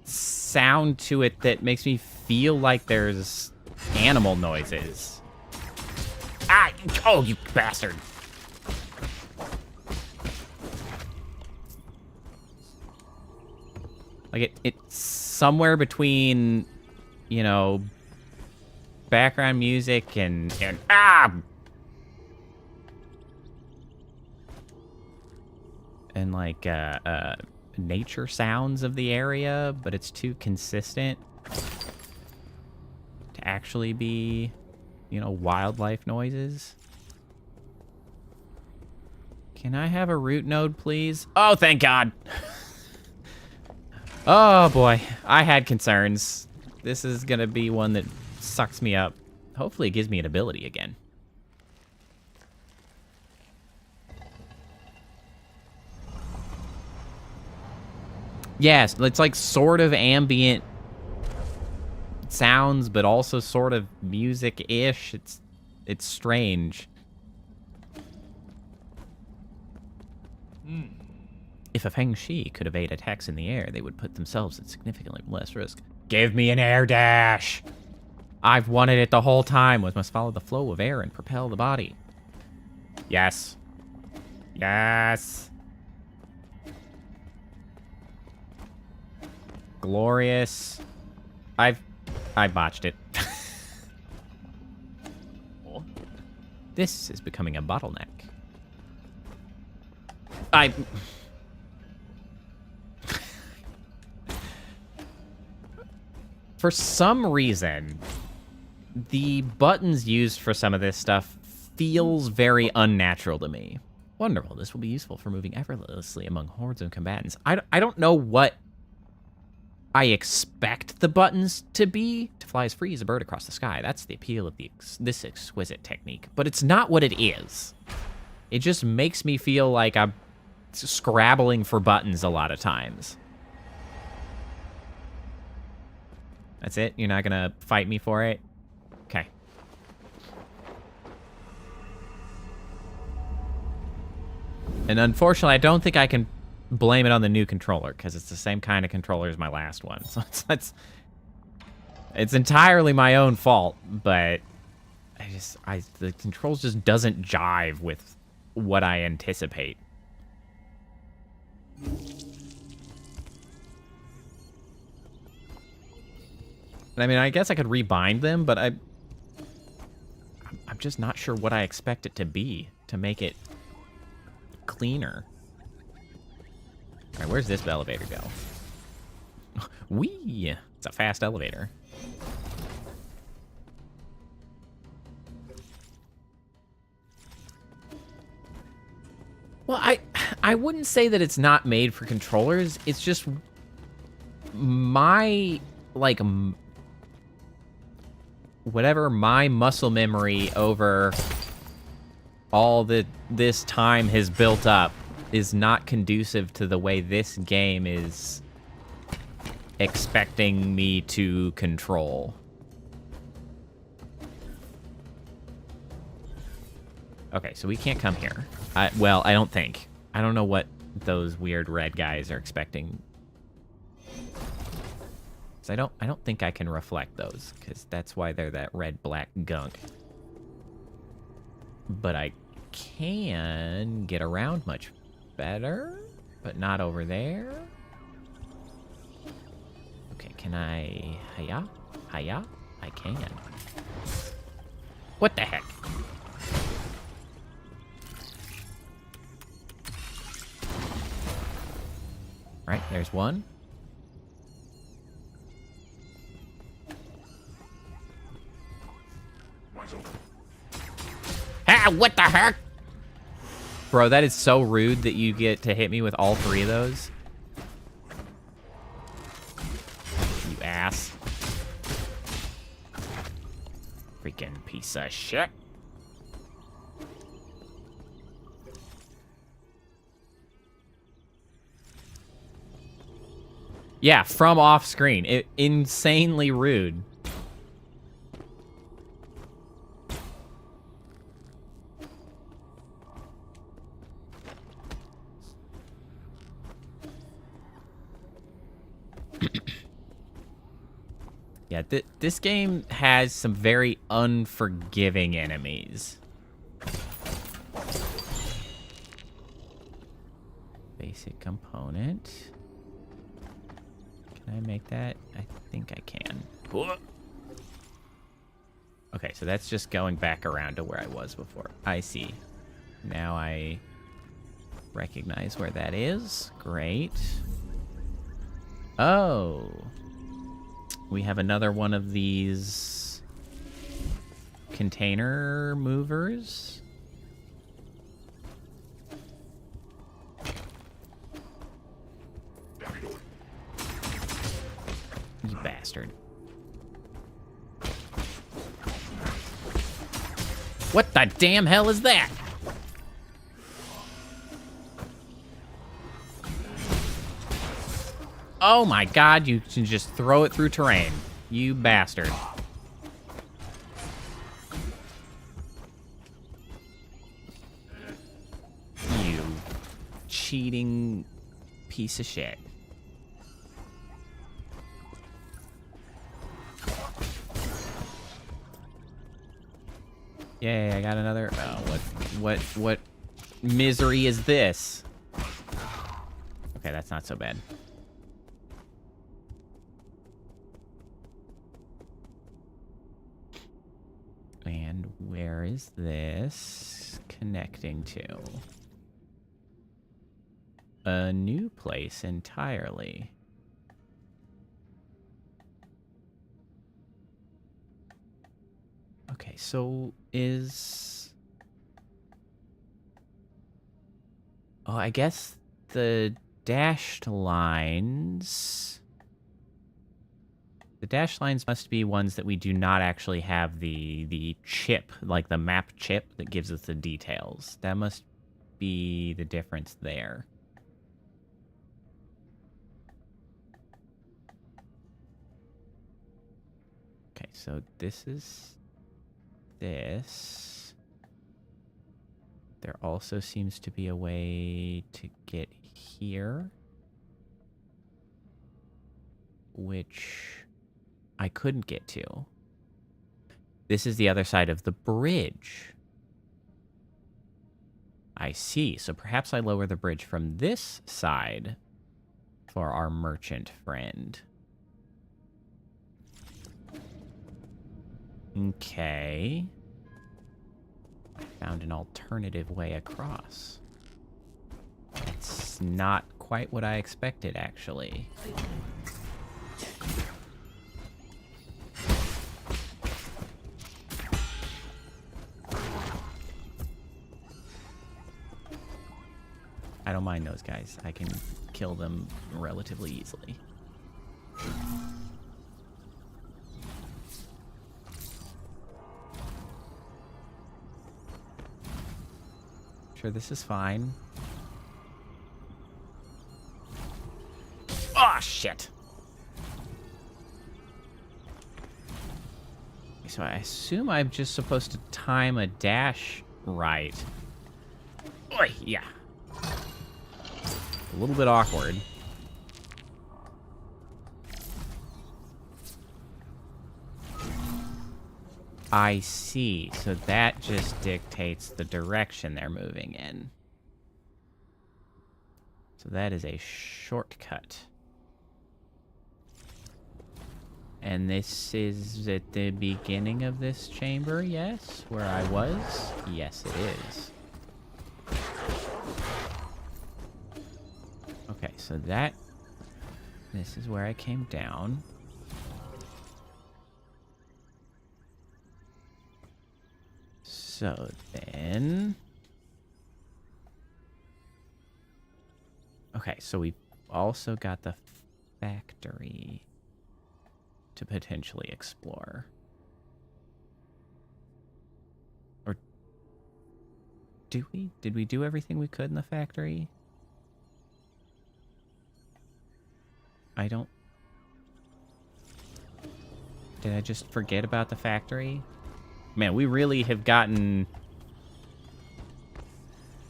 sound to it that makes me feel like there's animal noises. Ah! Oh, you bastard! Like, it's somewhere between, you know, background music and and like nature sounds of the area, but it's too consistent to actually be, you know, wildlife noises. Can I have a root node, please? Oh, thank God. Oh boy, I had concerns. This is gonna be one that sucks me up. Hopefully it gives me an ability again. Yes, it's like sort of ambient sounds, but also sort of music-ish. It's strange. If a Feng Shi could evade attacks in the air, they would put themselves at significantly less risk. Give me an air dash! I've wanted it the whole time. We must follow the flow of air and propel the body. Yes. Yes. Glorious. I botched it. This is becoming a bottleneck. For some reason, the buttons used for some of this stuff feels very unnatural to me. Wonderful. This will be useful for moving effortlessly among hordes of combatants. I don't know what I expect the buttons to be. To fly as free as a bird across the sky. That's the appeal of this exquisite technique. But it's not what it is. It just makes me feel like I'm scrabbling for buttons a lot of times. That's it? You're not gonna fight me for it? Okay. And unfortunately, I don't think I can blame it on the new controller, because it's the same kind of controller as my last one. So it's entirely my own fault, but the controls just doesn't jive with what I anticipate. I mean, I guess I could rebind them, but I'm just not sure what I expect it to be to make it cleaner. All right, where's this elevator go? Whee! It's a fast elevator. Well, I wouldn't say that it's not made for controllers. It's just my, like, whatever my muscle memory over all this time has built up is not conducive to the way this game is expecting me to control. Okay, so we can't come here. Well, I don't think. I don't know what those weird red guys are expecting. 'Cause I don't think I can reflect those, because that's why they're that red-black gunk. But I can get around much better, but not over there. Okay, can I... Hiya? Hiya? I can. What the heck? Right, there's one. Ah, what the heck? Bro, that is so rude that you get to hit me with all three of those. You ass. Freaking piece of shit. Yeah, from off screen. Insanely rude. Yeah, this game has some very unforgiving enemies. Basic component. Can I make that? I think I can. Okay, so that's just going back around to where I was before. I see. Now I recognize where that is. Great. Oh. We have another one of these container movers. You bastard. What the damn hell is that? Oh my god, you can just throw it through terrain. You bastard. You cheating piece of shit. Yay, I got another. Oh, what misery is this? Okay, that's not so bad. And where is this connecting to? A new place entirely. Okay, so is... Oh, I guess the dashed lines... The dashed lines must be ones that we do not actually have the chip, like the map chip that gives us the details. That must be the difference there. Okay, so this is this. There also seems to be a way to get here, which I couldn't get to. This is the other side of the bridge. I see. So perhaps I lower the bridge from this side for our merchant friend. Okay. I found an alternative way across. It's not quite what I expected, actually. I don't mind those guys. I can kill them relatively easily. Sure, this is fine. Oh, shit! So I assume I'm just supposed to time a dash right. Oi, yeah. A little bit awkward. I see. So that just dictates the direction they're moving in. So that is a shortcut. And this is at the beginning of this chamber, yes? Where I was? Yes, it is. Okay, so this is where I came down. So then... Okay, so we also got the factory to potentially explore. Or do we? Did we do everything we could in the factory? I don't... Did I just forget about the factory? Man, we really have gotten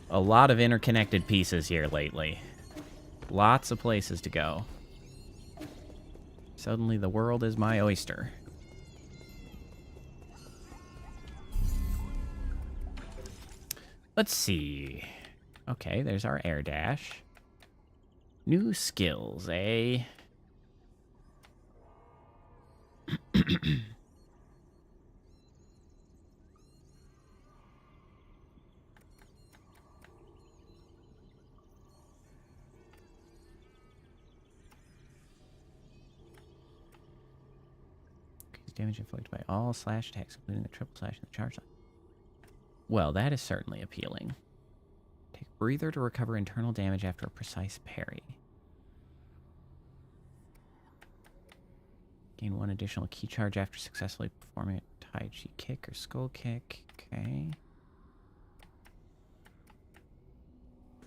a lot of interconnected pieces here lately. Lots of places to go. Suddenly the world is my oyster. Let's see. Okay, there's our air dash. New skills, eh? Damage inflicted by all slash attacks, including the triple slash and the charge line. Well, that is certainly appealing. Take a breather to recover internal damage after a precise parry. Gain 1 additional key charge after successfully performing a Tai Chi kick or skull kick. Okay.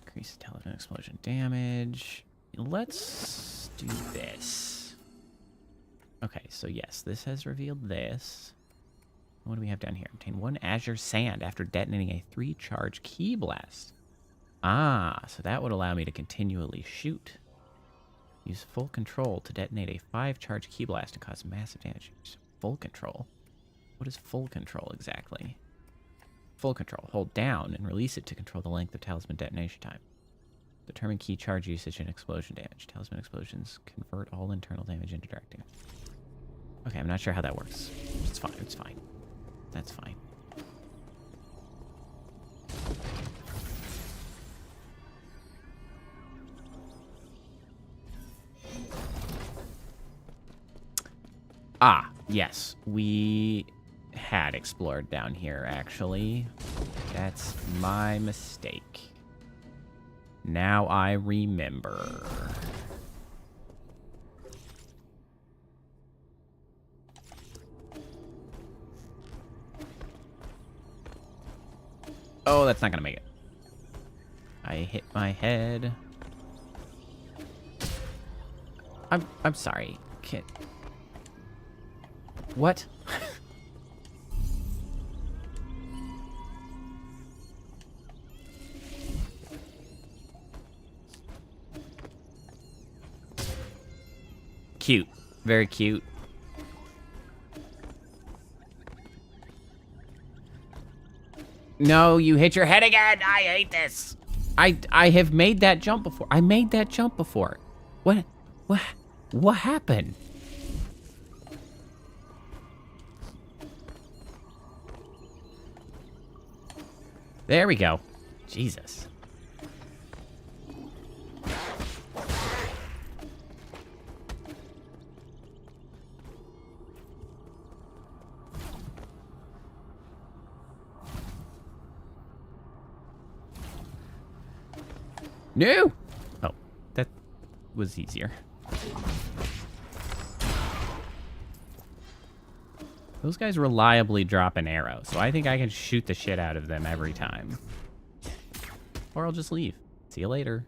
Increase intelligent explosion damage. Let's do this. Okay, so yes, this has revealed this. What do we have down here? Obtain 1 Azure Sand after detonating a 3-charge Ki Blast. Ah, so that would allow me to continually shoot. Use full control to detonate a 5-charge Ki Blast and cause massive damage. Full control? What is full control exactly? Full control. Hold down and release it to control the length of talisman detonation time. Determine key charge usage and explosion damage. Talisman explosions convert all internal damage into direct damage. Okay, I'm not sure how that works. It's fine, it's fine. That's fine. Ah, yes. We had explored down here, actually. That's my mistake. Now I remember. Oh, that's not gonna make it. I hit my head. I'm sorry. Kid. What? Cute. Very cute. No, you hit your head again. I hate this. I have made that jump before. I made that jump before. What happened? There we go. Jesus. No! Oh, that was easier. Those guys reliably drop an arrow, so I think I can shoot the shit out of them every time. Or I'll just leave. See you later.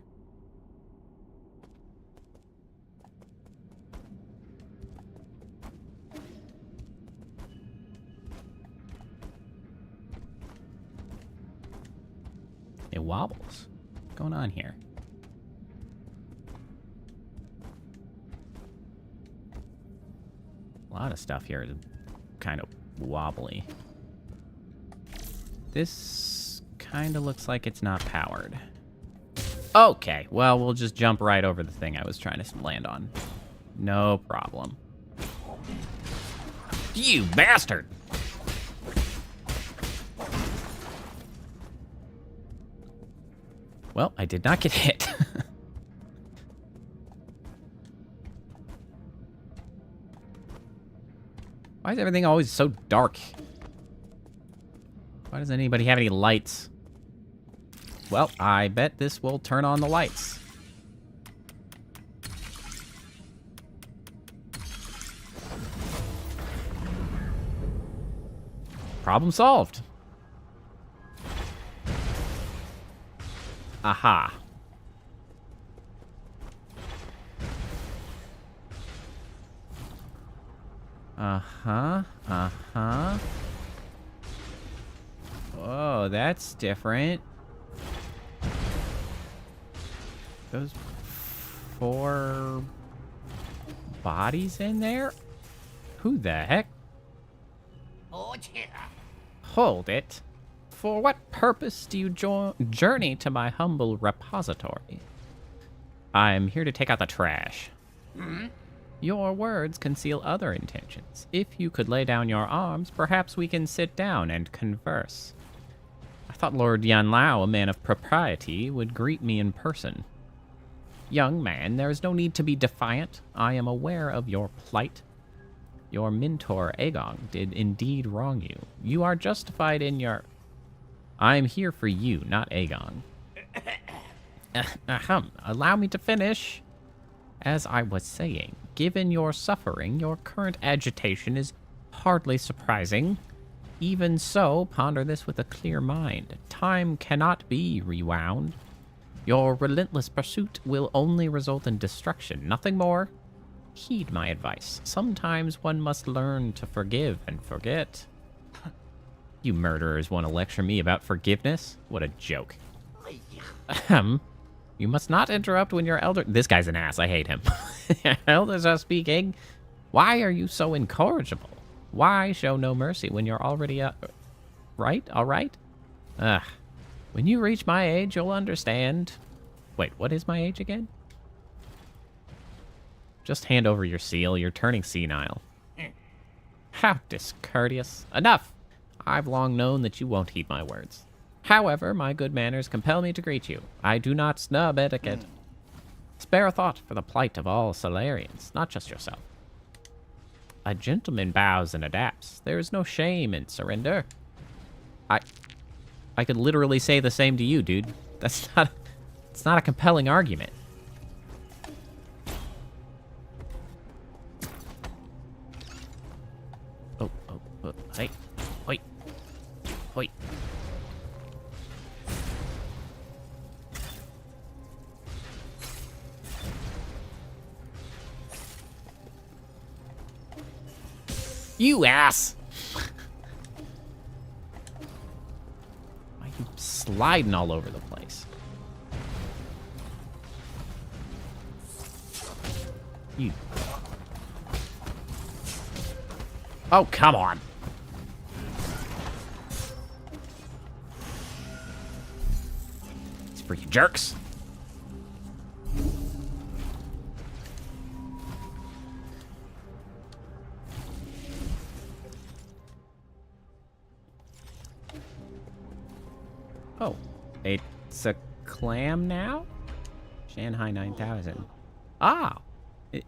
It wobbles. What's going on here? A lot of stuff here is kind of wobbly. This kind of looks like it's not powered. Okay, well, we'll just jump right over the thing I was trying to land on. No problem. You bastard! Well, I did not get hit. Why is everything always so dark? Why doesn't anybody have any lights? Well, I bet this will turn on the lights. Problem solved. Aha. Uh-huh. Uh-huh. Oh, that's different. Those 4 bodies in there? Who the heck? Hold it. For what purpose do you journey to my humble repository? I'm here to take out the trash. Your words conceal other intentions. If you could lay down your arms, perhaps we can sit down and converse. I thought Lord Yan Lao, a man of propriety, would greet me in person. Young man, there is no need to be defiant. I am aware of your plight. Your mentor, Agong, did indeed wrong you. You are justified in your... I am here for you, not Agong. Allow me to finish. As I was saying, given your suffering, your current agitation is hardly surprising. Even so, ponder this with a clear mind. Time cannot be rewound. Your relentless pursuit will only result in destruction, nothing more. Heed my advice. Sometimes one must learn to forgive and forget. You murderers want to lecture me about forgiveness? What a joke. You must not interrupt when your elder... This guy's an ass. I hate him. Elders are speaking. Why are you so incorrigible? Why show no mercy when you're already... Right? All right? When you reach my age, you'll understand. Wait, what is my age again? Just hand over your seal. You're turning senile. How discourteous. Enough! I've long known that you won't heed my words. However, my good manners compel me to greet you. I do not snub etiquette. Spare a thought for the plight of all Solarians, not just yourself. A gentleman bows and adapts. There is no shame in surrender. I could literally say the same to you, dude. It's not a compelling argument. Oh, hey, wait, wait. You ass! Why are you sliding all over the place? You... Oh, come on! It's for you jerks! Oh, it's a clam now? Shanghai 9000. Ah!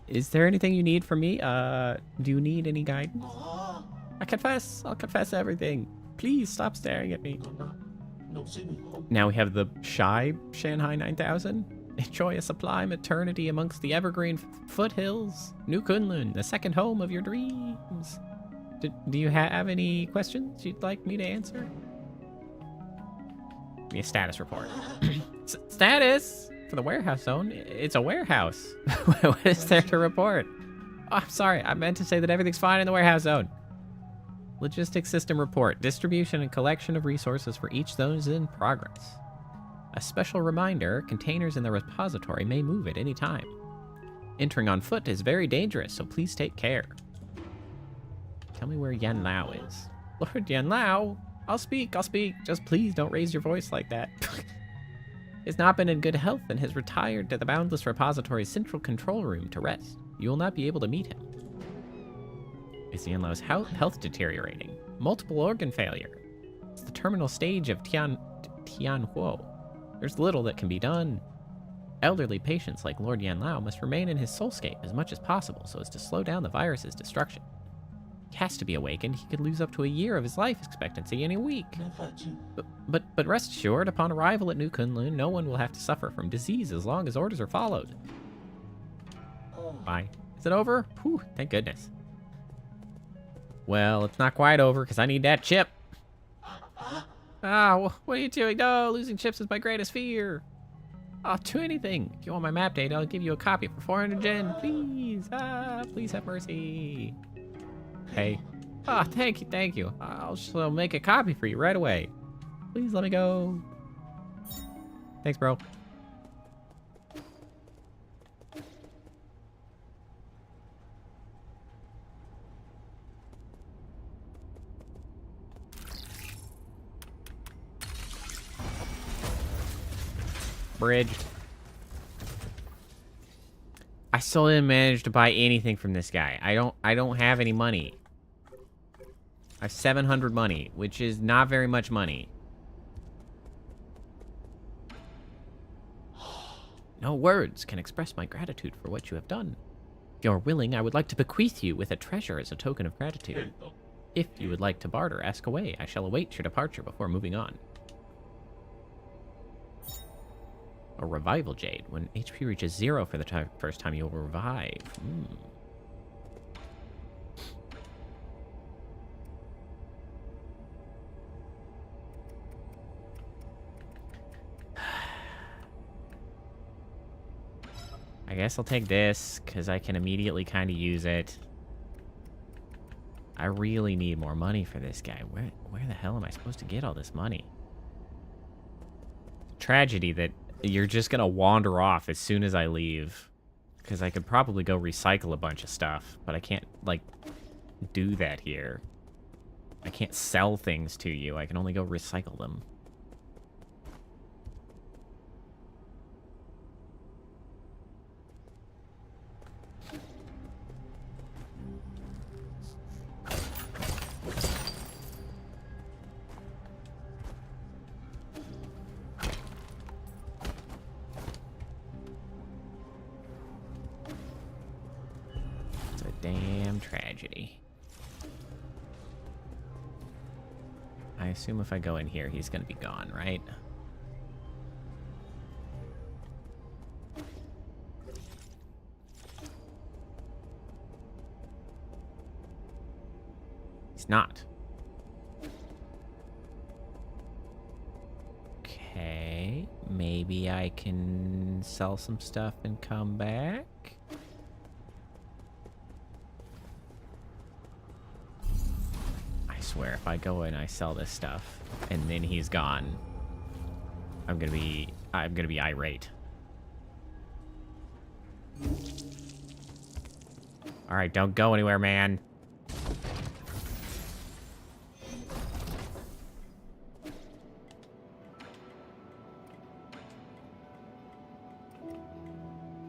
Is there anything you need from me? Do you need any guidance? I confess. I'll confess everything. Please stop staring at me. Now we have the shy Shanghai 9000. Enjoy a sublime eternity amongst the evergreen foothills. New Kunlun, the second home of your dreams. Do you have any questions you'd like me to answer? Give me a status report. Status for the warehouse zone. It's a warehouse. What is there to report? Oh, I'm sorry. I meant to say that everything's fine in the warehouse zone. Logistics system report. Distribution and collection of resources for each zone is in progress. A special reminder, containers in the repository may move at any time. Entering on foot is very dangerous, so please take care. Tell me where Yan Lao is. Lord Yan Lao? I'll speak. Just please don't raise your voice like that. He's not been in good health and has retired to the Boundless Repository's central control room to rest. You will not be able to meet him. Is Yan Lao's health deteriorating? Multiple organ failure. It's the terminal stage of Tianhuo. There's little that can be done. Elderly patients like Lord Yan Lao must remain in his soulscape as much as possible so as to slow down the virus's destruction. He has to be awakened. He could lose up to a year of his life expectancy in a week. But rest assured, upon arrival at New Kunlun, no one will have to suffer from disease as long as orders are followed. Bye. Is it over? Whew, thank goodness. Well, it's not quite over because I need that chip. Ah, what are you doing? No, losing chips is my greatest fear. I'll do anything. If you want my map data, I'll give you a copy for 400 gen. Please. Please have mercy. Hey. Ah, thank you. I'll make a copy for you right away. Please let me go. Thanks, bro. Bridge. I I still didn't manage to buy anything from this guy. I don't have any money. I have 700 money, which is not very much money. No words can express my gratitude for what you have done. If you're willing, I would like to bequeath you with a treasure as a token of gratitude. If you would like to barter, ask away. I shall await your departure before moving on. A revival jade. When HP reaches 0 for the first time, you will revive. I guess I'll take this, because I can immediately kind of use it. I really need more money for this guy. Where the hell am I supposed to get all this money? Tragedy that you're just going to wander off as soon as I leave. Because I could probably go recycle a bunch of stuff, but I can't, like, do that here. I can't sell things to you. I can only go recycle them. Damn tragedy. I assume if I go in here, he's gonna be gone, right? He's not. Okay, maybe I can sell some stuff and come back. I swear, if I go in, I sell this stuff, and then he's gone, I'm gonna be irate. All right, don't go anywhere, man.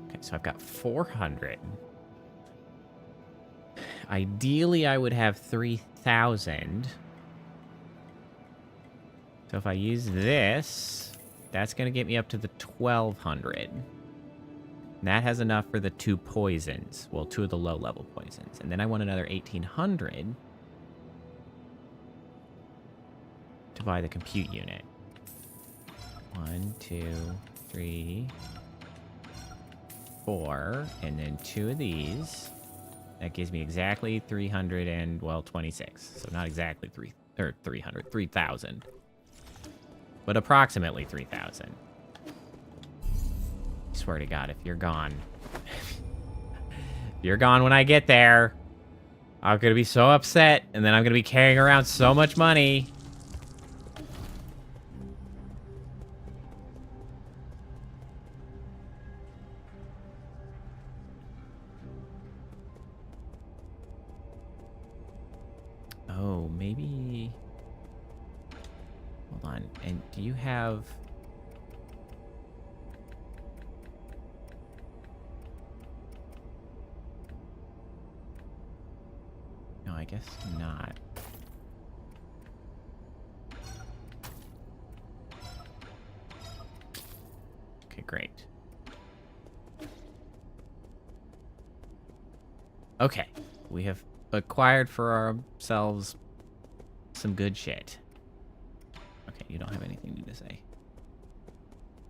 Okay, so I've got 400. Ideally, I would have 3,000. So if I use this, that's going to get me up to the 1,200. And that has enough for the 2 poisons. Well, 2 of the low-level poisons. And then I want another 1,800 to buy the compute unit. 1, 2, 3, 4, and then 2 of these. That gives me exactly 300 and, well, 26. So not exactly 3,000. But approximately 3,000. I swear to God, if you're gone. If you're gone when I get there, I'm going to be so upset, and then I'm going to be carrying around so much money. Oh, maybe... Hold on. And do you have... No, I guess not. Okay, great. Okay, we have acquired for ourselves some good shit. Okay, you don't have anything new to say.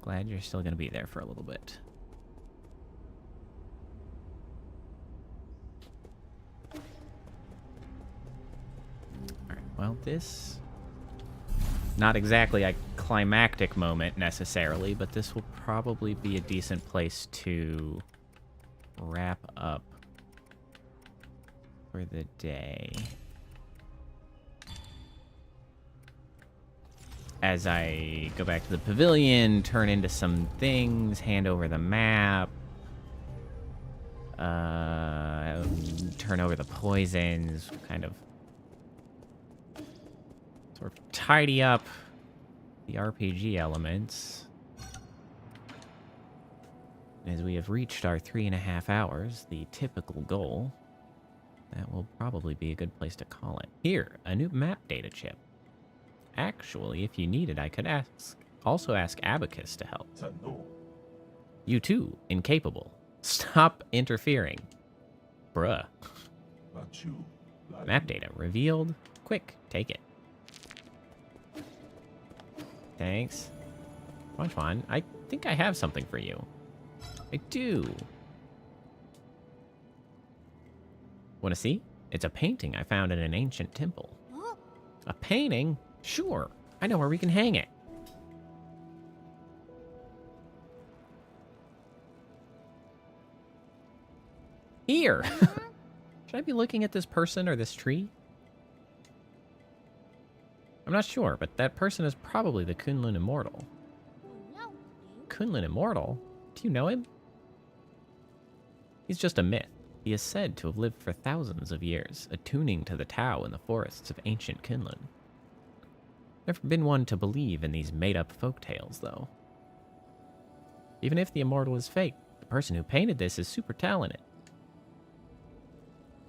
Glad you're still gonna be there for a little bit. Alright, well, this... Not exactly a climactic moment, necessarily, but this will probably be a decent place to wrap up for the day. As I go back to the pavilion, turn into some things, hand over the map, turn over the poisons, kind of sort of tidy up the RPG elements. As we have reached our 3.5 hours, the typical goal, that will probably be a good place to call it. Here, a new map data chip. Actually, if you need it, I could also ask Abacus to help. You too, incapable. Stop interfering. Bruh. Map data revealed. Quick, take it. Thanks. Which one? I think I have something for you. I do. Want to see? It's a painting I found in an ancient temple. A painting? Sure. I know where we can hang it. Here. Should I be looking at this person or this tree? I'm not sure, but that person is probably the Kunlun Immortal. Kunlun Immortal? Do you know him? He's just a myth. He is said to have lived for thousands of years, attuning to the Tao in the forests of ancient Kunlun. Never been one to believe in these made-up folktales, though. Even if the Immortal is fake, the person who painted this is super talented.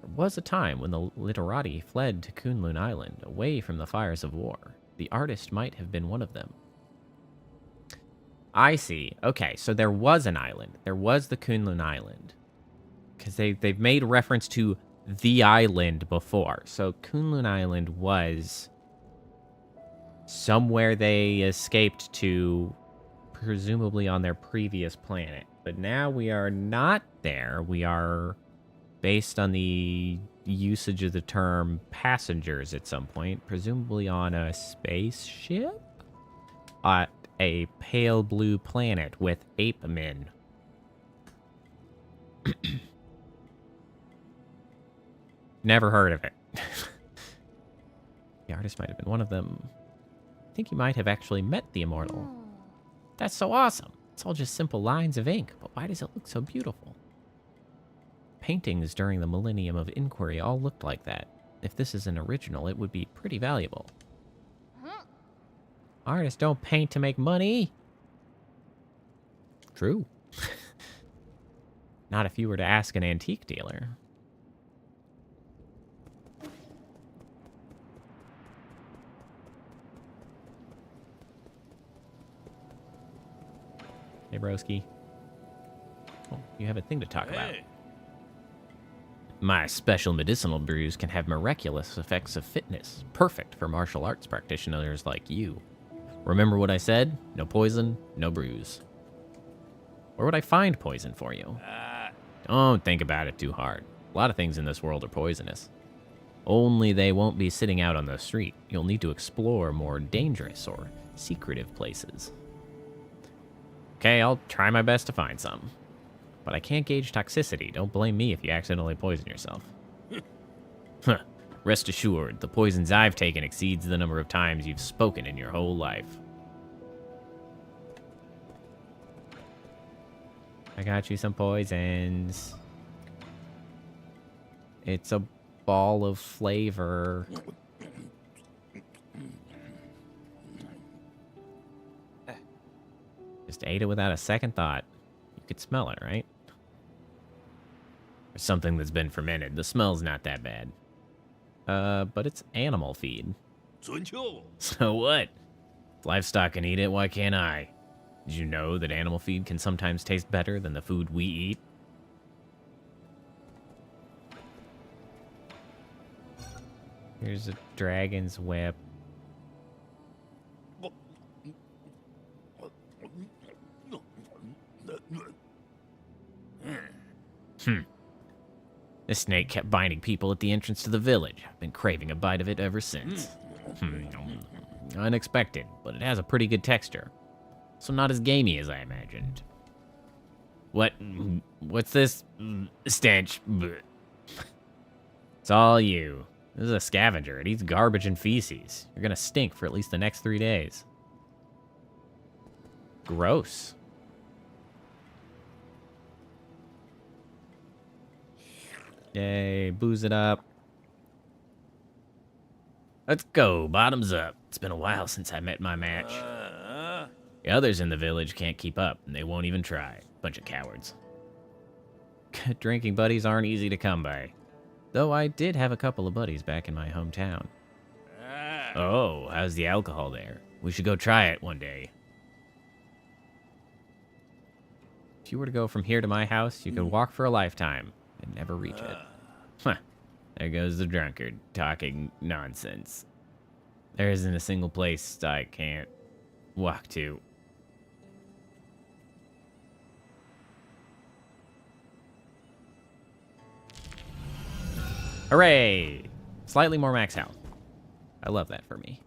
There was a time when the literati fled to Kunlun Island, away from the fires of war. The artist might have been one of them. I see. Okay, so there was an island. There was the Kunlun Island. Because they've made reference to the island before. So Kunlun Island was somewhere they escaped to, presumably on their previous planet. But now we are not there. We are, based on the usage of the term, passengers at some point, presumably on a spaceship? At a pale blue planet with ape men. Never heard of it. The artist might have been one of them. I think you might have actually met the Immortal. That's so awesome. It's all just simple lines of ink, but why does it look so beautiful? Paintings during the Millennium of Inquiry all looked like that. If this is an original, it would be pretty valuable. Artists don't paint to make money. True. Not if you were to ask an antique dealer. Hey, broski. Oh, you have a thing to talk about. My special medicinal brews can have miraculous effects of fitness. Perfect for martial arts practitioners like you. Remember what I said? No poison, no brews. Where would I find poison for you? Don't think about it too hard. A lot of things in this world are poisonous. Only they won't be sitting out on the street. You'll need to explore more dangerous or secretive places. Okay, I'll try my best to find some. But I can't gauge toxicity. Don't blame me if you accidentally poison yourself. Huh. Rest assured, the poisons I've taken exceeds the number of times you've spoken in your whole life. I got you some poisons. It's a ball of flavor. Just ate it without a second thought. You could smell it, right? Or something that's been fermented. The smell's not that bad. But it's animal feed. So what? If livestock can eat it, why can't I? Did you know that animal feed can sometimes taste better than the food we eat? Here's a dragon's whip. The snake kept binding people at the entrance to the village. I've been craving a bite of it ever since. Unexpected, but it has a pretty good texture. So not as gamey as I imagined. What's this stench? It's all you. This is a scavenger. It eats garbage and feces. You're gonna stink for at least the next 3 days. Gross. Yay, booze it up. Let's go, bottoms up. It's been a while since I met my match. The others in the village can't keep up, and they won't even try. Bunch of cowards. Drinking buddies aren't easy to come by. Though I did have a couple of buddies back in my hometown. Oh, how's the alcohol there? We should go try it one day. If you were to go from here to my house, you could walk for a lifetime and never reach it. Huh. There goes the drunkard, talking nonsense. There isn't a single place I can't walk to. Hooray! Slightly more max health. I love that for me.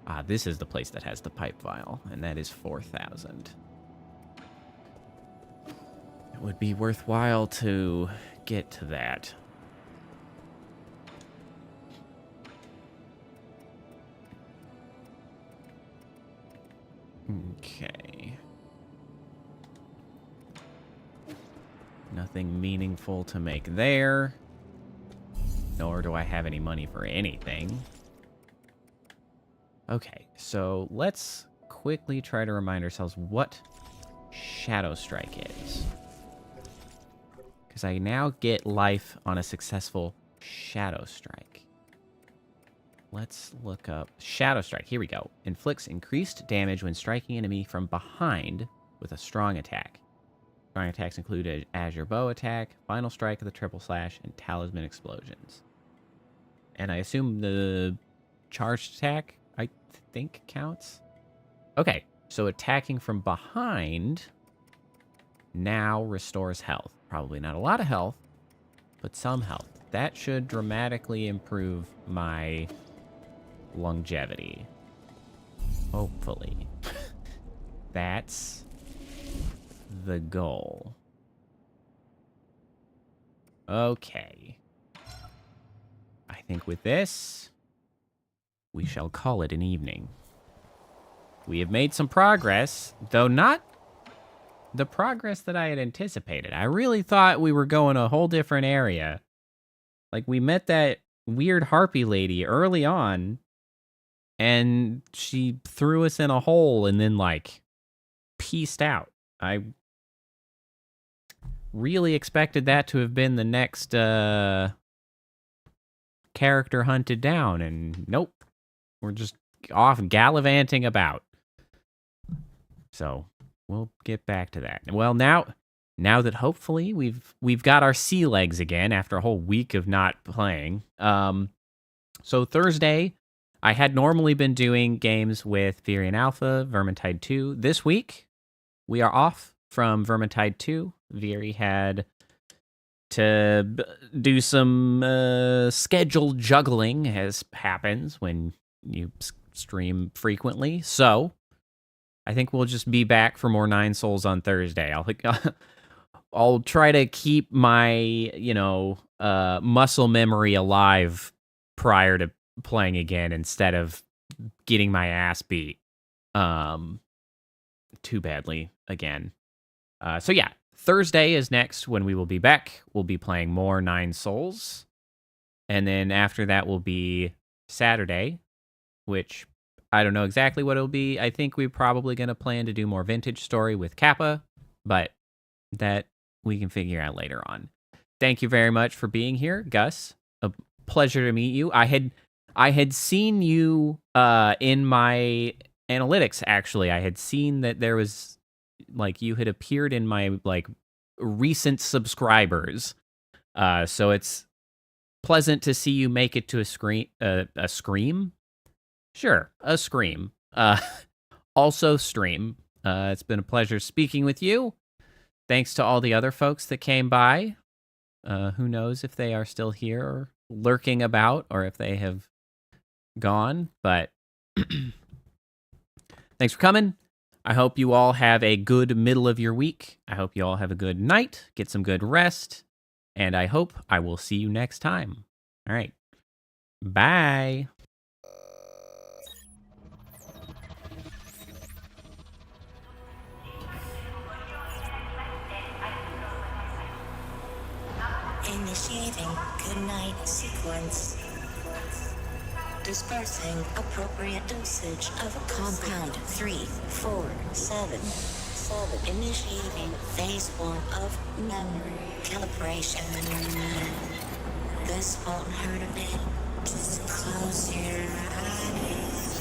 Ah, this is the place that has the pipe vial, and that is 4,000. It would be worthwhile to get to that. Okay. Nothing meaningful to make there. Nor do I have any money for anything. Okay, so let's quickly try to remind ourselves what Shadow Strike is. Because I now get life on a successful Shadow Strike. Let's look up Shadow Strike. Here we go. Inflicts increased damage when striking enemy from behind with a strong attack. Strong attacks include an Azure Bow attack, Final Strike of the Triple Slash, and Talisman Explosions. And I assume the charged attack, I think, counts? Okay, so attacking from behind now restores health. Probably not a lot of health, but some health. That should dramatically improve my longevity. Hopefully. That's the goal. Okay. I think with this, we shall call it an evening. We have made some progress, though not the progress that I had anticipated. I really thought we were going a whole different area. Like, we met that weird harpy lady early on, and she threw us in a hole and then, like, peaced out. I really expected that to have been the next character hunted down, and nope. We're just off gallivanting about. So, we'll get back to that. Well, now that hopefully we've got our sea legs again after a whole week of not playing. So Thursday, I had normally been doing games with Virion Alpha, Vermintide 2. This week, we are off from Vermintide 2. Viri had to do some schedule juggling, as happens when you stream frequently. So, I think we'll just be back for more Nine Souls on Thursday. I'll try to keep my, muscle memory alive prior to playing again instead of getting my ass beat too badly again. So yeah, Thursday is next when we will be back. We'll be playing more Nine Souls. And then after that will be Saturday, which I don't know exactly what it'll be. I think we're probably going to plan to do more Vintage Story with Kappa, but that we can figure out later on. Thank you very much for being here, Gus. A pleasure to meet you. I had seen you in my analytics, actually. I had seen that there was, like, you had appeared in my, like, recent subscribers. So it's pleasant to see you make it to a scream. Sure, a scream. Also stream. It's been a pleasure speaking with you. Thanks to all the other folks that came by. Who knows if they are still here or lurking about or if they have gone, but thanks for coming. I hope you all have a good middle of your week. I hope you all have a good night, get some good rest, and I hope I will see you next time. All right. Bye. In this Initiating goodnight sequence. Dispersing appropriate dosage of compound 347. Initiating phase 1 of memory calibration. This won't hurt a bit. Just close your eyes.